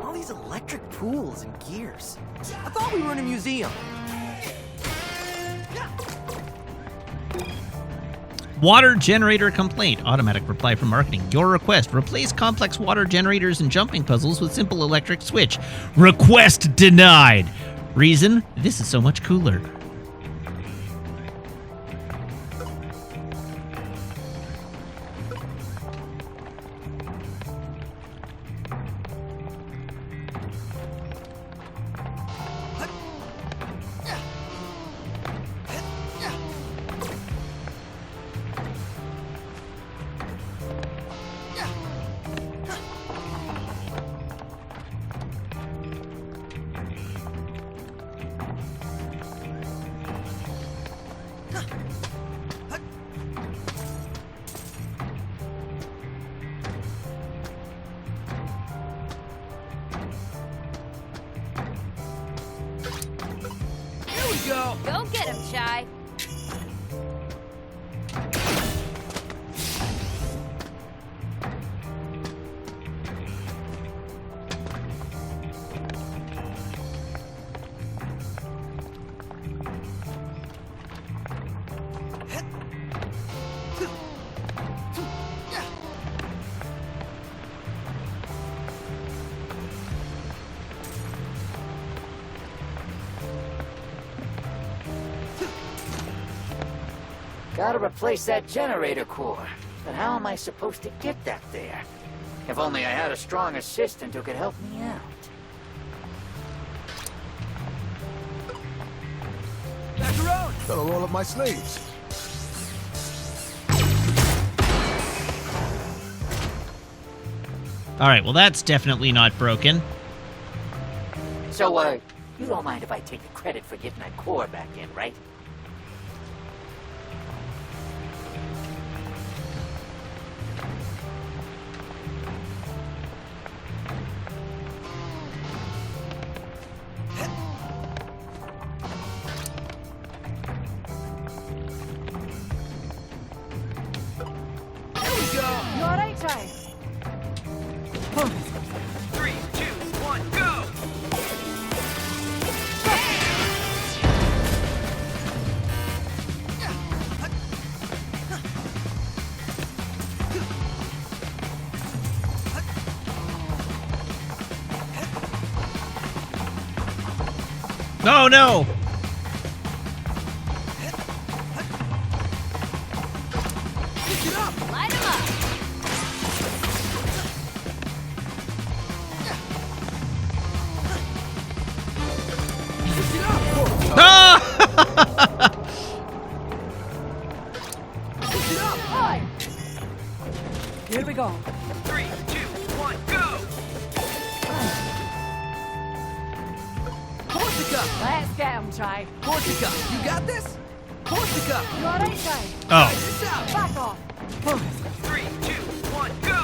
All these electric pools and gears. I thought we were in a museum. Water generator complaint. Automatic reply from marketing. Your request. Replace complex water generators and jumping puzzles with simple electric switch. Request denied. Reason? This is so much cooler. Go! Go get him, Chai. Gotta replace that generator core. But how am I supposed to get that there? If only I had a strong assistant who could help me out. Back around! Gotta roll up my sleeves. Alright, well that's definitely not broken. So, you don't mind if I take the credit for getting that core back in, right? You alright, Chai? 3, 2, 1, go! Oh no! Light him up. Hi. Here we go. 3, 2, 1, go! Corsica! Let's get him, Chai. Corsica, you got this? Corsica! You alright, Chai? Oh. Back off. 3, 2, 1, go!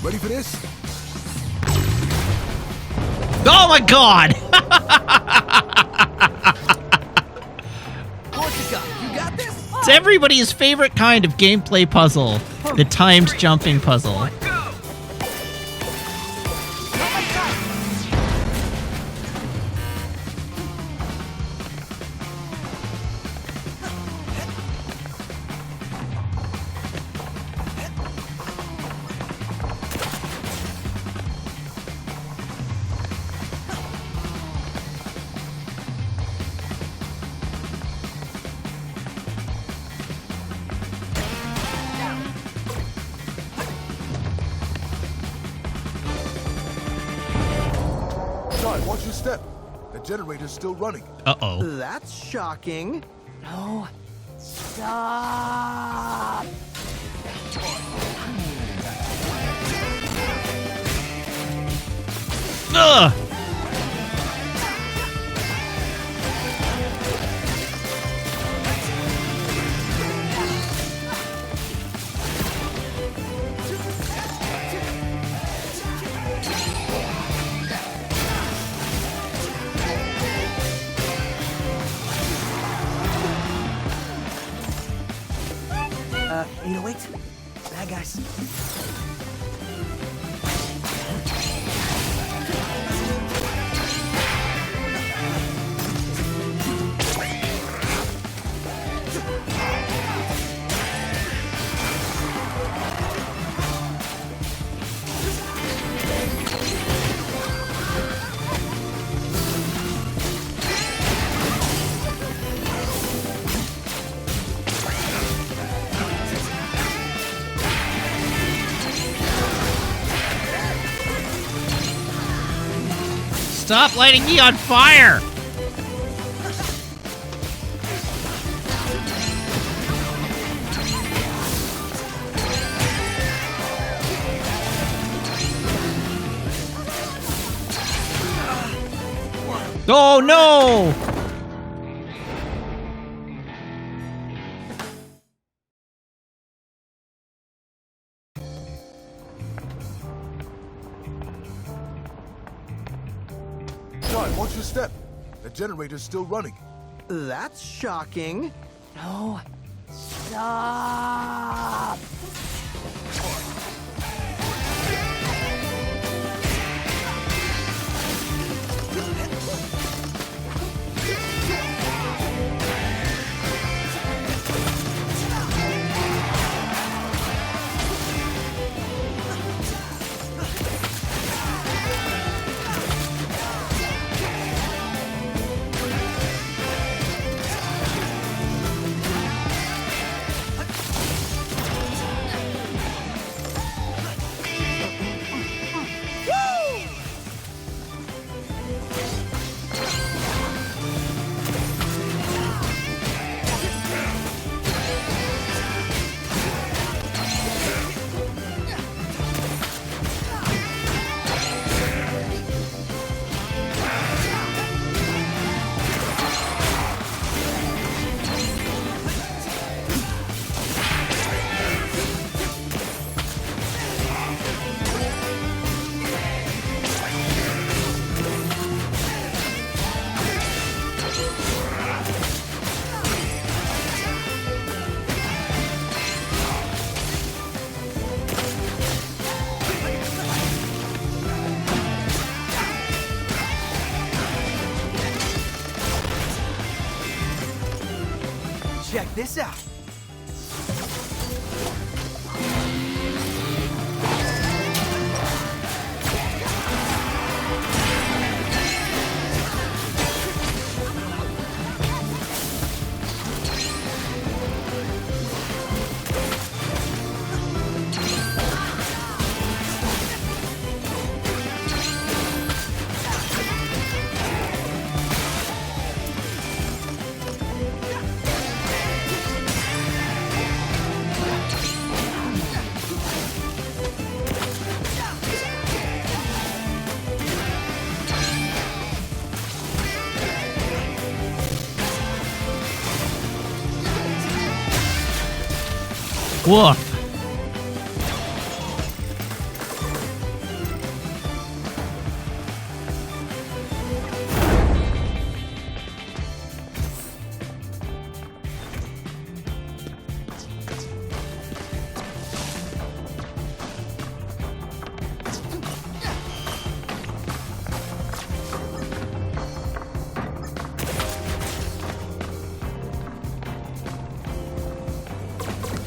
Ready for this? Oh my god! You got this? It's everybody's favorite kind of gameplay puzzle. The timed jumping puzzle. John, watch your step. The generator's still running. Uh-oh. That's shocking. No. Stop! Ugh! Wait. Bad guys. Stop lighting me on fire! Oh no! John, watch your step. The generator's still running. That's shocking. No. Stop! Check this out. Woof.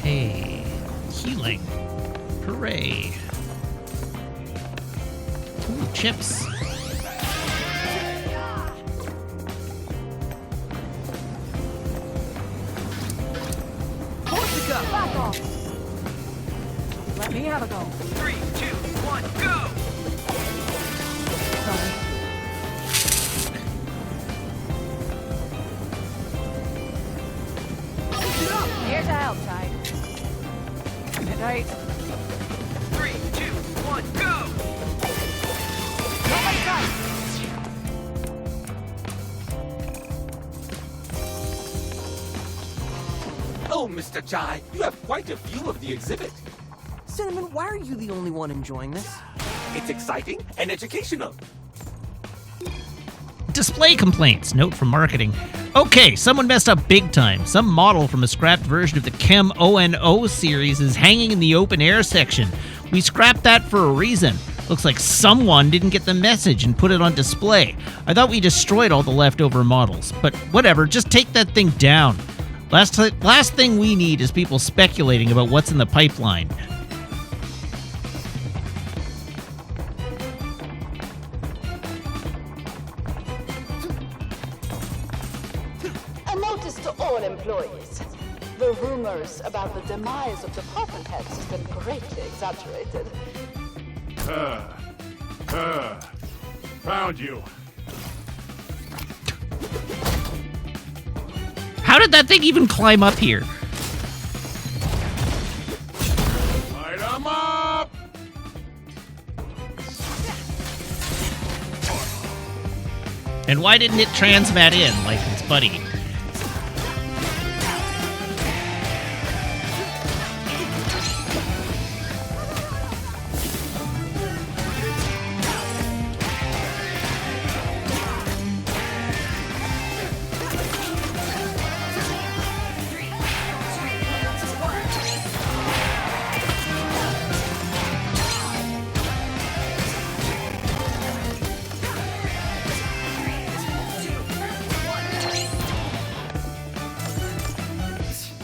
Hey, healing. Hooray. Ooh, chips. Back off. Let me have a go. 3, 2, 1, go! Here to help, Tide. Midnight. 3, 2, 1, go! Nobody touch! Oh, Mr. Chai, you have quite a view of the exhibit. Cinnamon, why are you the only one enjoying this? It's exciting and educational. Display complaints. Note from marketing. Okay, someone messed up big time. Some model from a scrapped version of the Chem ONO series is hanging in the open air section. We scrapped that for a reason. Looks like someone didn't get the message and put it on display. I thought we destroyed all the leftover models, but whatever, just take that thing down. Last thing we need is people speculating about what's in the pipeline. A notice to all employees. The rumors about the demise of department heads has been greatly exaggerated. Found you. How did that thing even climb up here? Light 'em up! And why didn't it transmat in like its buddy?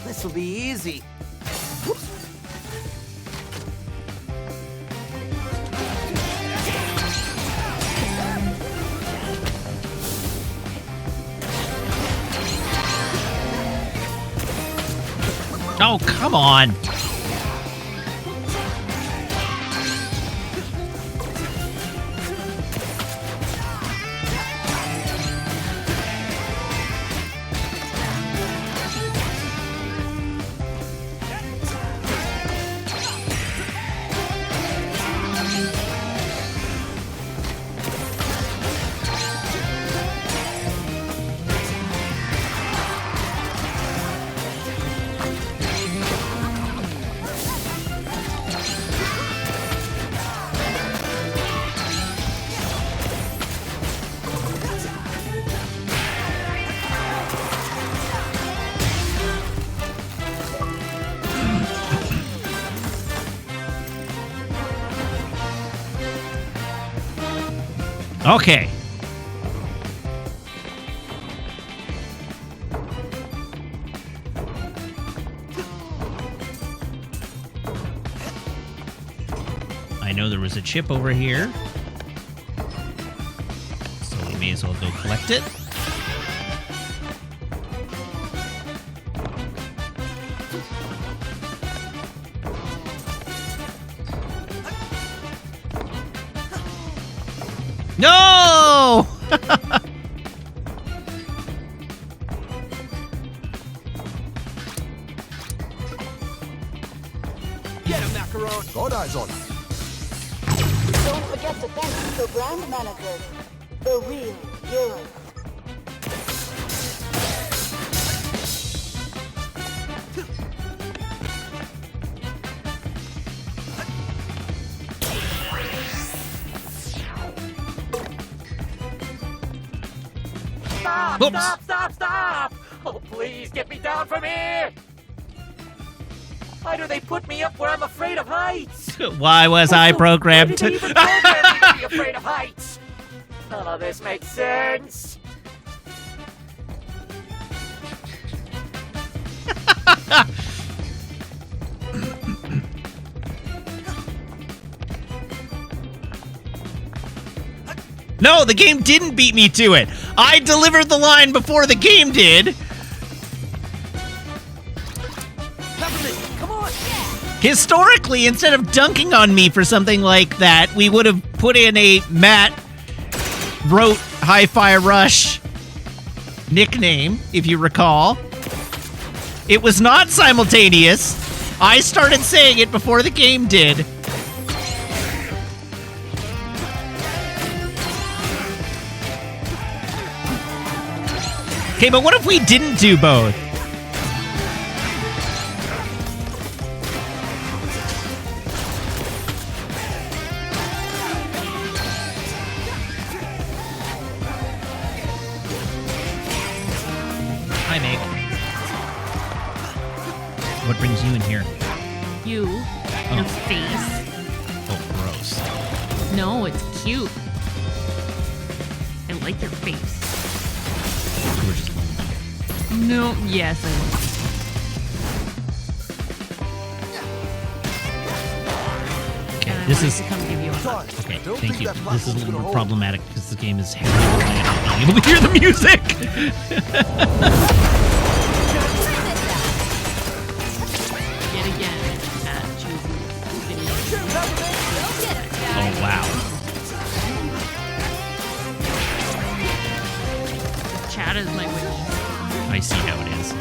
This'll be easy. Whoops. Oh, come on. Okay. I know there was a chip over here, so we may as well go collect it. No! Get him, Macaron! Got eyes on him. Don't forget to thank the brand manager, the real hero. Stop! Oops. Stop! Stop! Stop! Oh, please get me down from here! Why do they put me up where I'm afraid of heights? Why was I programmed Why did they to... even program me to be afraid of heights? None of this makes sense. No, the game didn't beat me to it. I delivered the line before the game did. Come on. Historically, instead of dunking on me for something like that, we would have put in a Matt wrote Hi-Fi Rush nickname, if you recall. It was not simultaneous. I started saying it before the game did. Okay, but what if we didn't do both? Hi, Meg. What brings you in here? You. Oh. Your face. Oh, gross. No, it's cute. I like your face. You were just No, yes, I will. Okay, this is... Come give you a hug. Okay, thank you. This is a little more problematic because the game is heavily reliant on being able to hear the music. Yet again, Matt choosing video. Oh, wow. Chat is my witness. I see how it is.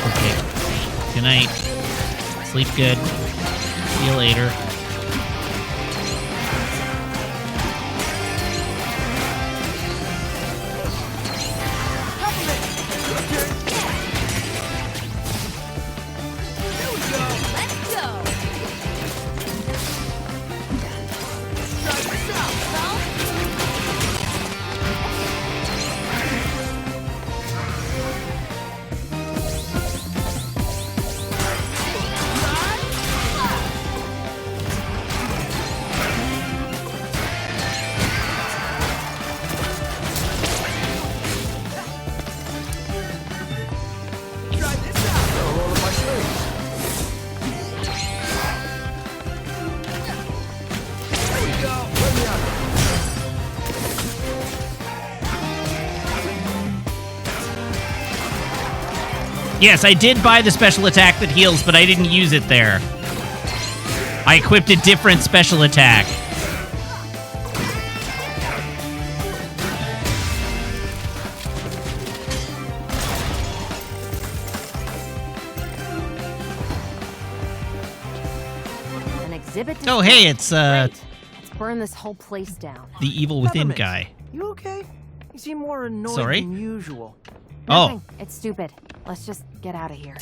Okay. Good night. Sleep good. See you later. Yes, I did buy the special attack that heals, but I didn't use it there. I equipped a different special attack. An exhibit. Oh, hey, it's Let's burn this whole place down. the Evil Within Peppermint, guy. You okay? You seem more annoyed Sorry? than usual. Oh. Nothing. It's stupid. Let's just get out of here.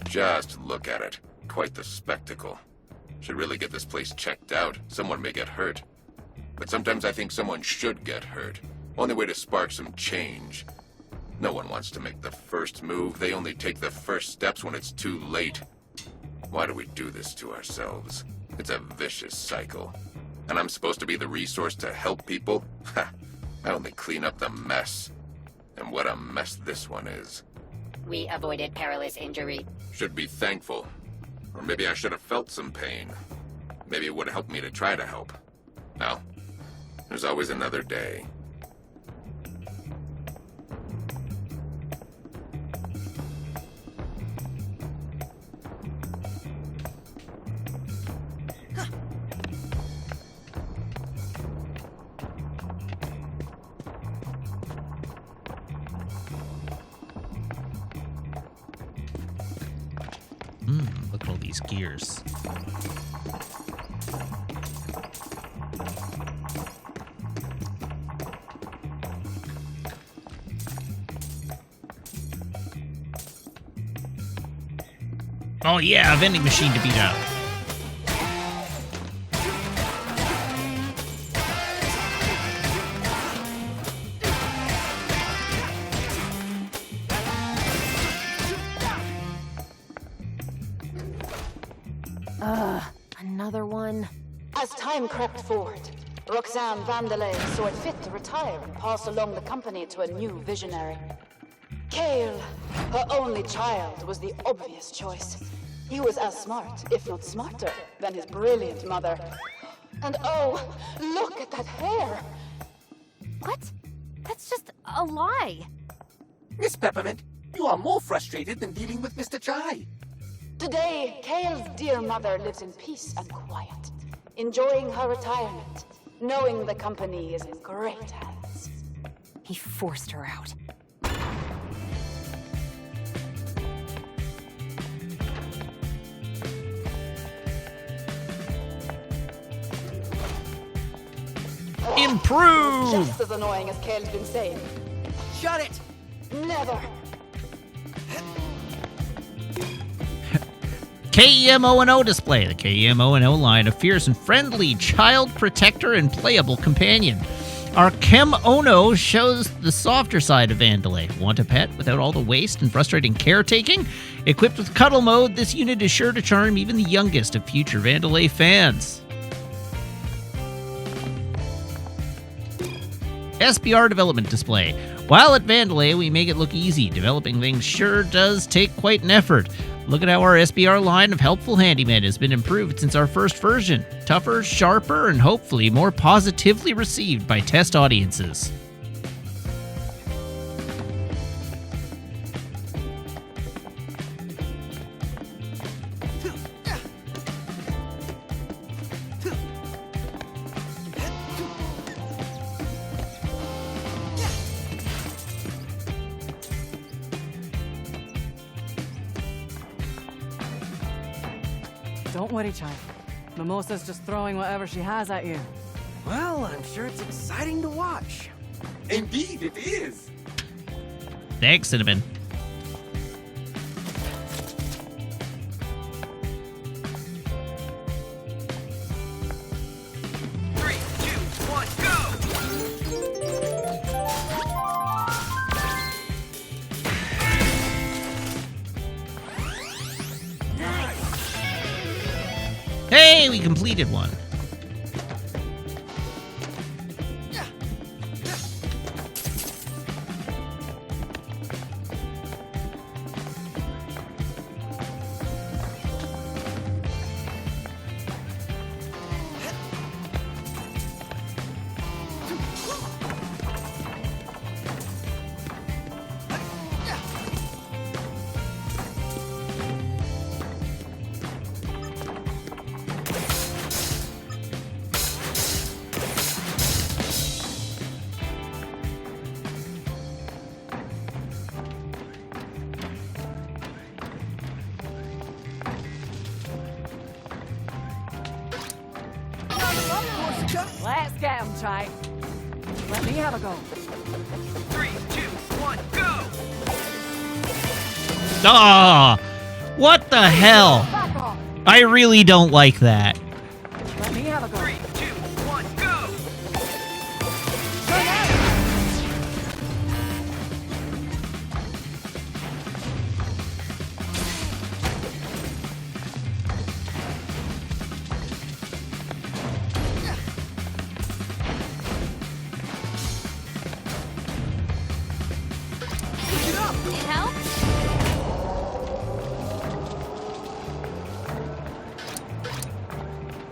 Just look at it. Quite the spectacle. Should really get this place checked out. Someone may get hurt. But sometimes I think someone should get hurt. Only way to spark some change. No one wants to make the first move. They only take the first steps when it's too late. Why do we do this to ourselves? It's a vicious cycle. And I'm supposed to be the resource to help people? Ha! I only clean up the mess. And what a mess this one is. We avoided perilous injury. Should be thankful. Or maybe I should have felt some pain. Maybe it would have helped me to try to help. Well, there's always another day. Look at all these gears. Oh yeah, a vending machine to beat up. Another one. As time crept forward, Roxanne Vandelay saw it fit to retire and pass along the company to a new visionary. Cale, her only child, was the obvious choice. He was as smart, if not smarter, than his brilliant mother. And oh, look at that hair! What? That's just a lie. Miss Peppermint, you are more frustrated than dealing with Mr. Chai. Today, Cale's dear mother lives in peace and quiet, enjoying her retirement, knowing the company is in great hands. He forced her out. Improve! Just as annoying as Cale's been saying. Shut it! Never! KEM-O&O display. The KEM-O&O line of fierce and friendly child protector and playable companion. Our Chem-O-No shows the softer side of Vandelay. Want a pet without all the waste and frustrating caretaking? Equipped with cuddle mode, this unit is sure to charm even the youngest of future Vandelay fans. SBR development display. While at Vandelay, we make it look easy. Developing things sure does take quite an effort. Look at how our SBR line of helpful handymen has been improved since our first version. Tougher, sharper, and hopefully more positively received by test audiences. Don't worry, Chai. Mimosa's just throwing whatever she has at you. Well, I'm sure it's exciting to watch. Indeed, it is. Thanks, Cinnamon. Hey, we completed one. Let's get him, Chai. Let me have a go. 3, 2, 1, go! Ah! What the hell? Back off. I really don't like that. Let me have a go. 3, 2, 1, go! Turn out. Need help?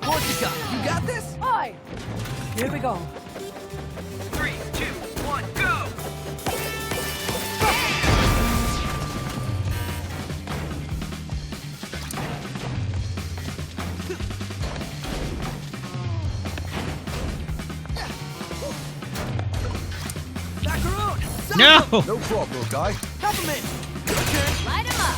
Corsica, you got this? Aye. Here we go. 3, 2, 1, go! Macaroon! No! No problem, little guy. Help him in! Your turn! Light him up!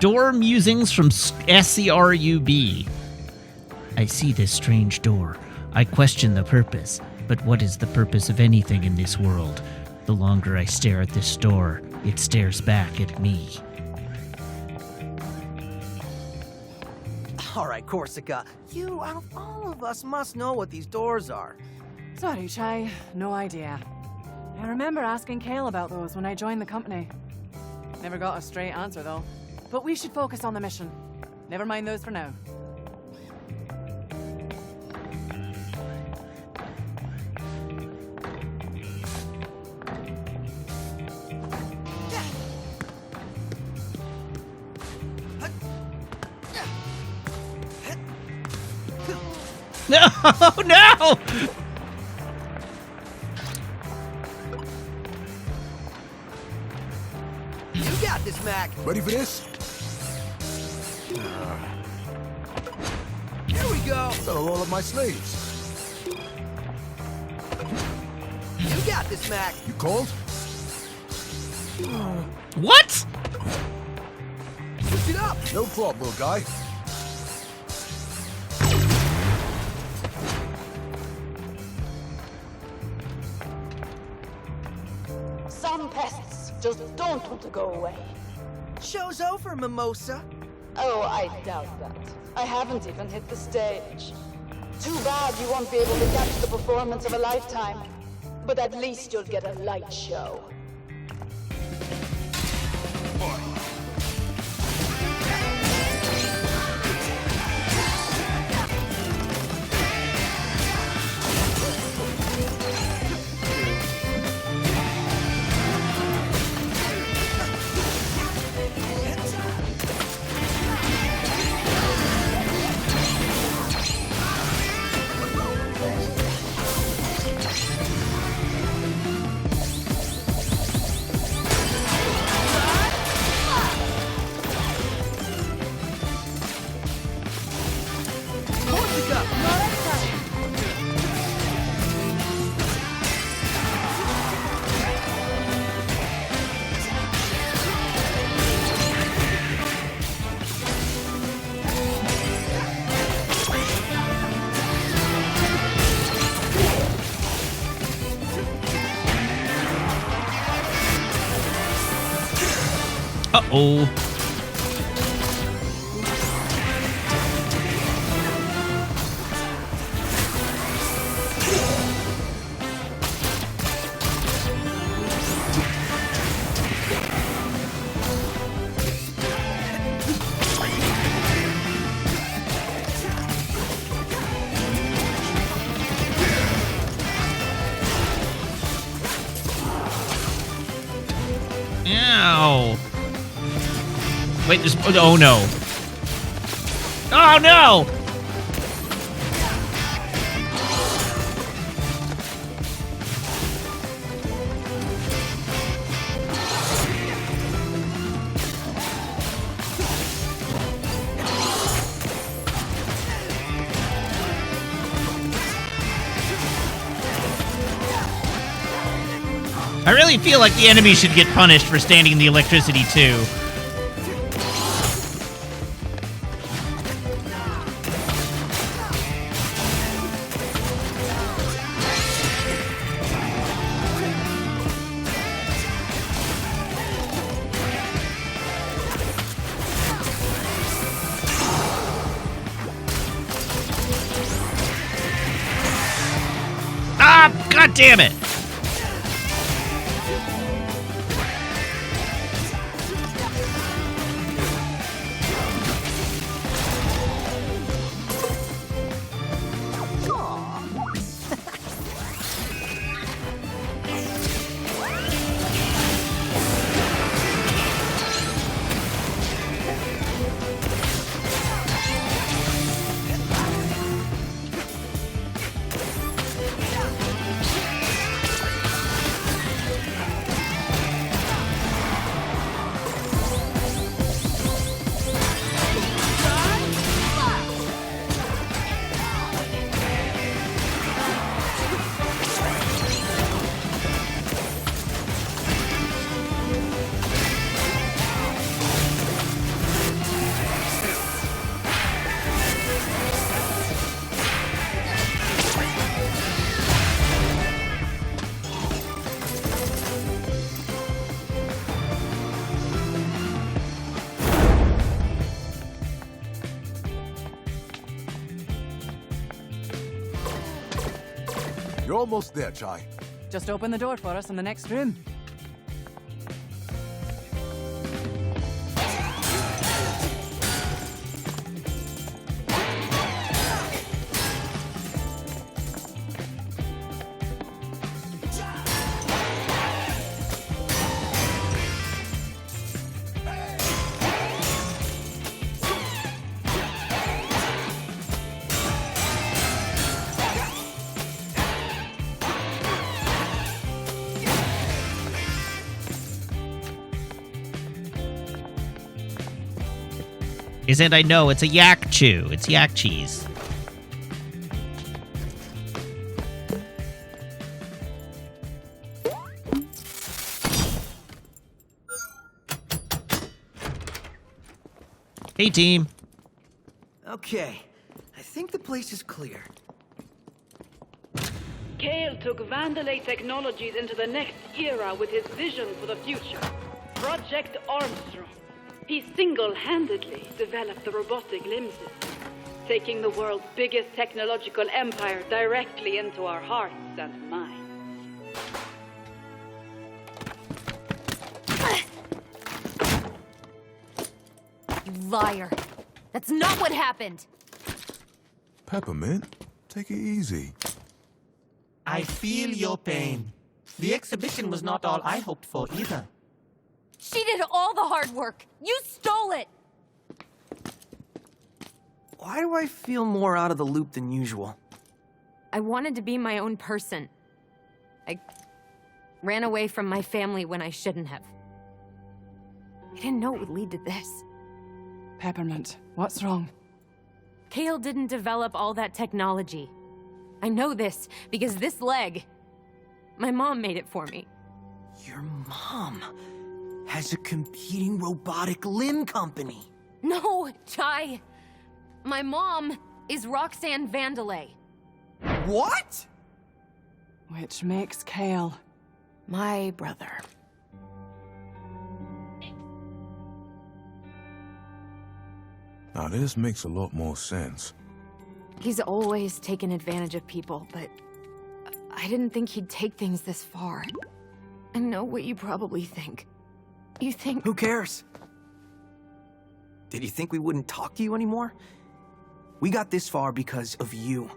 Door musings from SCRUB. I see this strange door. I question the purpose. But what is the purpose of anything in this world? The longer I stare at this door, it stares back at me. All right, Corsica. You, out of all of us, must know what these doors are. Sorry, Chai. No idea. I remember asking Kale about those when I joined the company. Never got a straight answer, though. But we should focus on the mission. Never mind those for now. No, no! You got this, Mac. Ready for this? Here we go. That'll roll up my sleeves. You got this, Mac. You cold? What? Switch it up. No problem, little guy. Some pests just don't want to go away. Show's over, Mimosa. Oh, I doubt that. I haven't even hit the stage. Too bad you won't be able to catch the performance of a lifetime. But at least you'll get a light show. Uh-oh. Ow. Wait, there's... Oh, no. Oh, no! I really feel like the enemy should get punished for standing in the electricity, too. Ah, God damn it! almost there, Chai. Just open the door for us in the next room. Isn't I know it's a yak chew. It's yak cheese. Hey, team. Okay, I think the place is clear. Kale took Vandalay Technologies into the next era with his vision for the future. Project Armstrong. He single-handedly developed the robotic limb system, taking the world's biggest technological empire directly into our hearts and minds. You liar. That's not what happened. Peppermint, take it easy. I feel your pain. The exhibition was not all I hoped for either. She did all the hard work. You stole it. Why do I feel more out of the loop than usual? I wanted to be my own person. I ran away from my family when I shouldn't have. I didn't know it would lead to this. Peppermint, what's wrong? Kale didn't develop all that technology. I know this because this leg, my mom made it for me. Your mom has a competing robotic limb company. No, Chai. My mom is Roxanne Vandalay. What? Which makes Kale my brother. Now this makes a lot more sense. He's always taken advantage of people, but I didn't think he'd take things this far. I know what you probably think. You think... Who cares? Did you think we wouldn't talk to you anymore? We got this far because of you.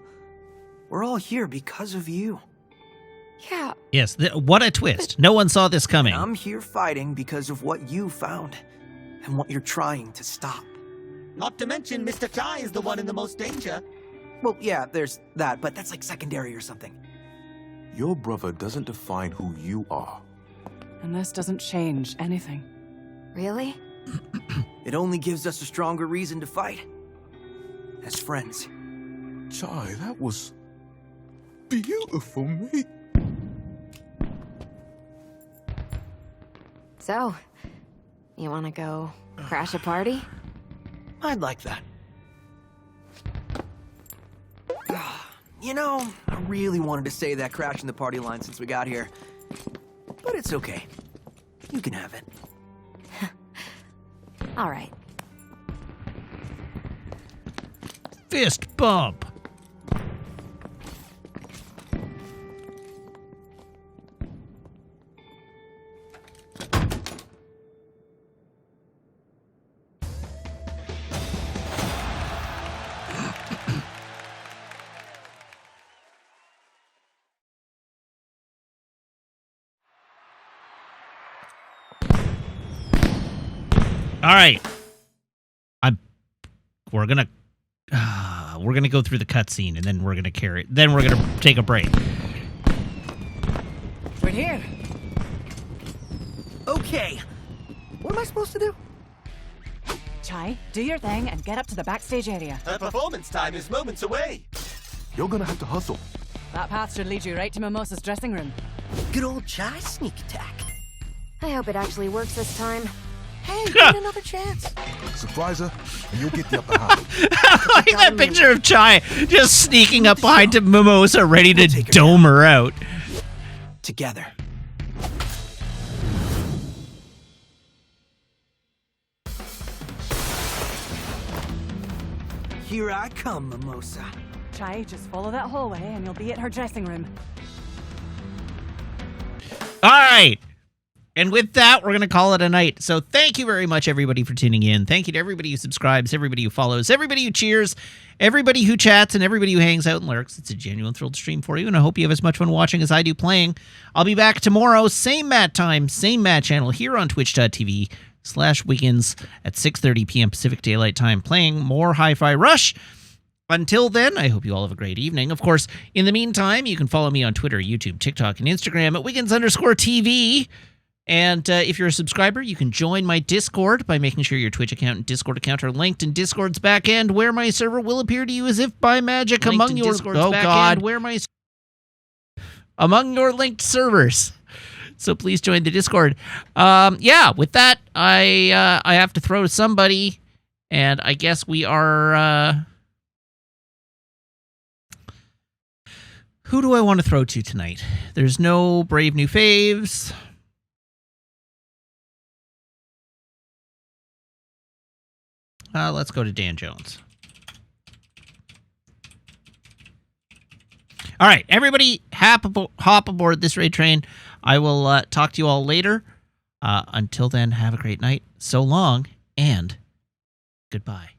We're all here because of you. Yeah. Yes, what a twist. No one saw this coming. I'm here fighting because of what you found and what you're trying to stop. Not to mention, Mr. Chai is the one in the most danger. Well, yeah, there's that, but that's like secondary or something. Your brother doesn't define who you are. And this doesn't change anything. Really? It only gives us a stronger reason to fight. As friends. Chai, that was beautiful, mate. So, you want to go crash a party? I'd like that. You know, I really wanted to say that crashing the party line since we got here. But it's okay. You can have it. All right. Fist bump. All right, we're gonna go through the cutscene and then we're gonna carry it. Then we're gonna take a break. We're here. Okay, what am I supposed to do? Chai, do your thing and get up to the backstage area. Her performance time is moments away. You're gonna have to hustle. That path should lead you right to Mimosa's dressing room. Good old Chai sneak attack. I hope it actually works this time. Hey, get another chance. Surprise her, and you'll get the upper hand. I like that picture of Chai just sneaking up behind Mimosa, ready to dome her out. Together. Here I come, Mimosa. Chai, just follow that hallway and you'll be at her dressing room. All right. And with that, we're going to call it a night. So thank you very much, everybody, for tuning in. Thank you to everybody who subscribes, everybody who follows, everybody who cheers, everybody who chats, and everybody who hangs out and lurks. It's a genuine thrill to stream for you, and I hope you have as much fun watching as I do playing. I'll be back tomorrow, same Matt time, same Matt channel, here on twitch.tv/Wiggins at 6:30 p.m. Pacific Daylight Time, playing more Hi-Fi Rush. Until then, I hope you all have a great evening. Of course, in the meantime, you can follow me on Twitter, YouTube, TikTok, and Instagram at Wiggins_TV. And if you're a subscriber, you can join my Discord by making sure your Twitch account and Discord account are linked in Discord's backend, where my server will appear to you as if by magic linked among your among your linked servers. So please join the Discord. Yeah, with that, I have to throw to somebody, and I guess we are. Who do I want to throw to tonight? There's no Brave New Faves. Let's go to Dan Jones. All right, everybody, hop aboard this raid train. I will talk to you all later. Until then, have a great night. So long, and goodbye.